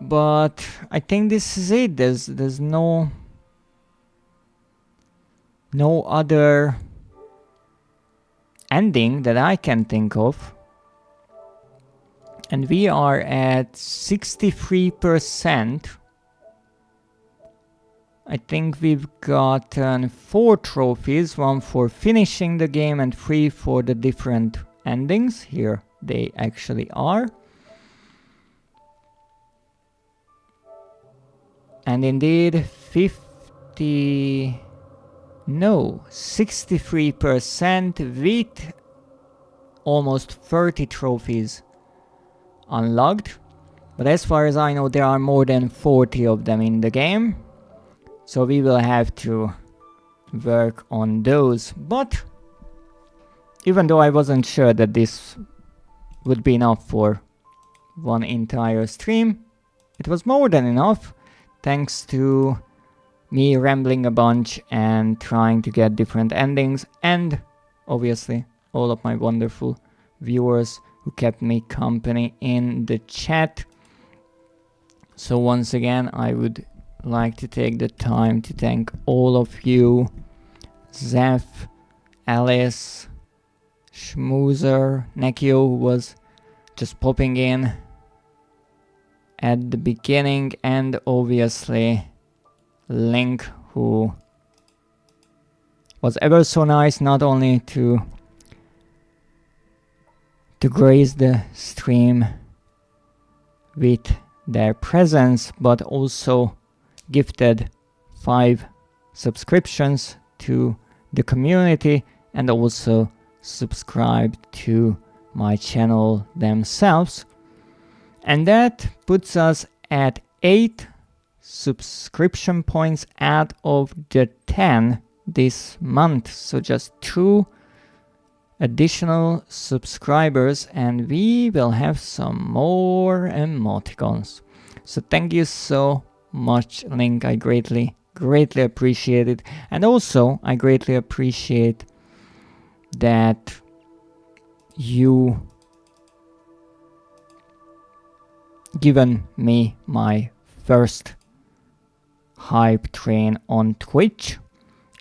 But I think this is it. There's no other ending that I can think of. And we are at 63%. I think we've gotten 4 trophies, 1 for finishing the game and 3 for the different endings. Here they actually are. And indeed 63% with almost 30 trophies unlocked. But as far as I know, there are more than 40 of them in the game. So we will have to work on those. But even though I wasn't sure that this would be enough for one entire stream, it was more than enough, thanks to me rambling a bunch and trying to get different endings, and obviously all of my wonderful viewers who kept me company in the chat. So once again, I would like to take the time to thank all of you, Zeph, Alice, Schmoozer, Nekio, who was just popping in at the beginning, and obviously Link, who was ever so nice not only to grace the stream with their presence, but also gifted 5 subscriptions to the community and also subscribed to my channel themselves. And that puts us at 8 subscription points out of the 10 this month. So just 2 additional subscribers and we will have some more emoticons. So thank you so much, Link. I greatly appreciate it. And also I greatly appreciate that you given me my first hype train on Twitch.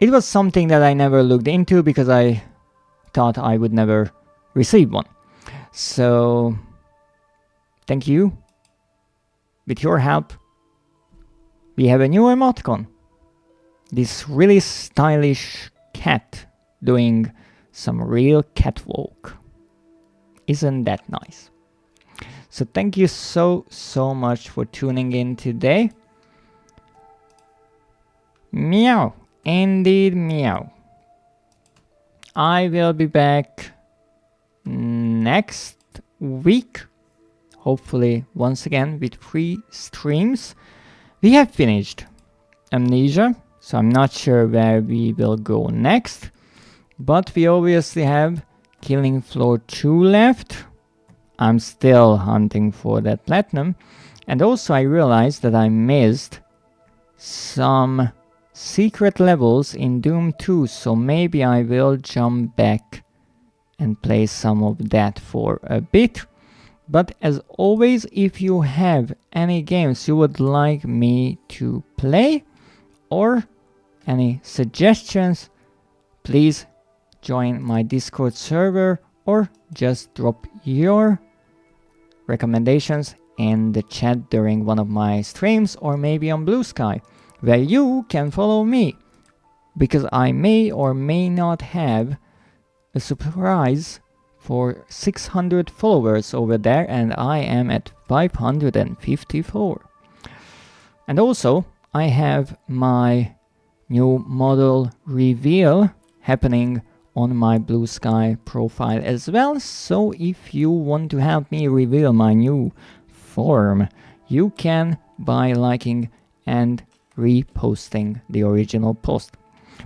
It was something that I never looked into because I thought I would never receive one. So thank you. With your help, we have a new emoticon. This really stylish cat doing some real catwalk. Isn't that nice? So thank you so much for tuning in today. Meow. Indeed, meow. I will be back next week, hopefully once again with 3 streams. We have finished Amnesia, so I'm not sure where we will go next, but we obviously have Killing Floor 2 left. I'm still hunting for that platinum, and also I realized that I missed some secret levels in Doom 2, so maybe I will jump back and play some of that for a bit. But as always, if you have any games you would like me to play or any suggestions, please join my Discord server or just drop your recommendations in the chat during one of my streams, or maybe on Blue Sky, where you can follow me, because I may or may not have a surprise for 600 followers over there, and I am at 554. And also I have my new model reveal happening on my Blue Sky profile as well, so if you want to help me reveal my new form, you can by liking and reposting the original post.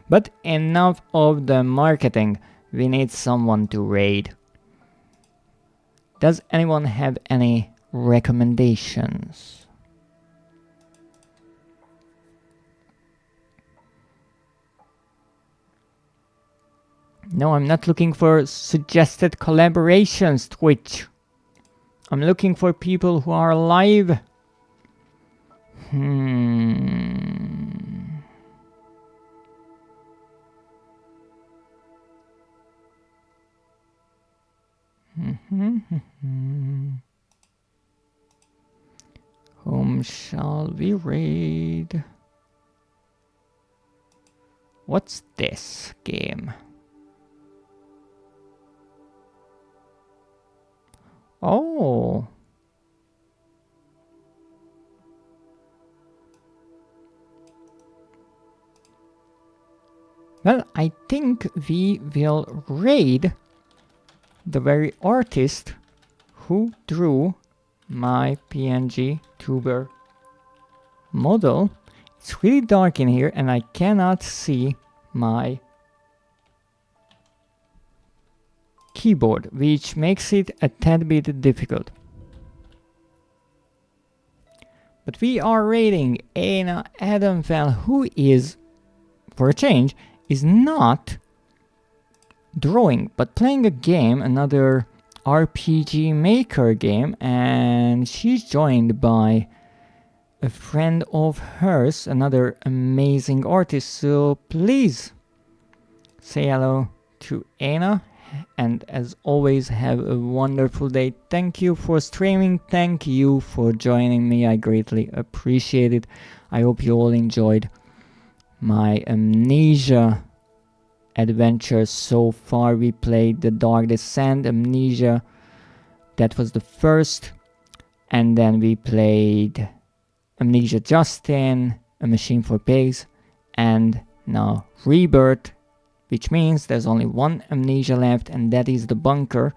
But enough of the marketing, we need someone to raid. Does anyone have any recommendations? No, I'm not looking for suggested collaborations, Twitch. I'm looking for people who are live. Whom shall we raid? What's this game? Oh. Well, I think we will raid the very artist who drew my PNG tuber model. It's really dark in here and I cannot see my keyboard, which makes it a tad bit difficult. But we are raiding Anna Adamfell, who is, for a change, is not drawing, but playing a game, another RPG Maker game, and she's joined by a friend of hers, another amazing artist, so please say hello to Anna, and as always, have a wonderful day. Thank you for streaming, thank you for joining me, I greatly appreciate it. I hope you all enjoyed my Amnesia adventure so far. We played the Dark Descent, Amnesia, that was the first, and then we played Amnesia Justin, A Machine for Pigs, and now Rebirth, which means there's only one Amnesia left, and that is the bunker,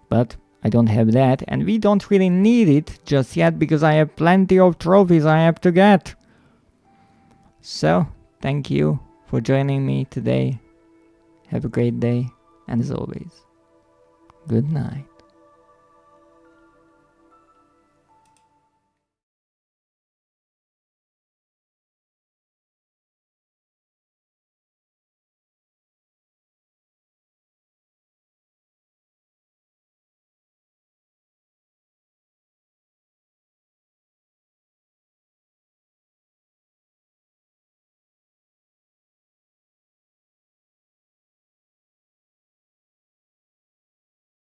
but I don't have that, and we don't really need it just yet because I have plenty of trophies I have to get. So thank you for joining me today. Have a great day, and as always, good night.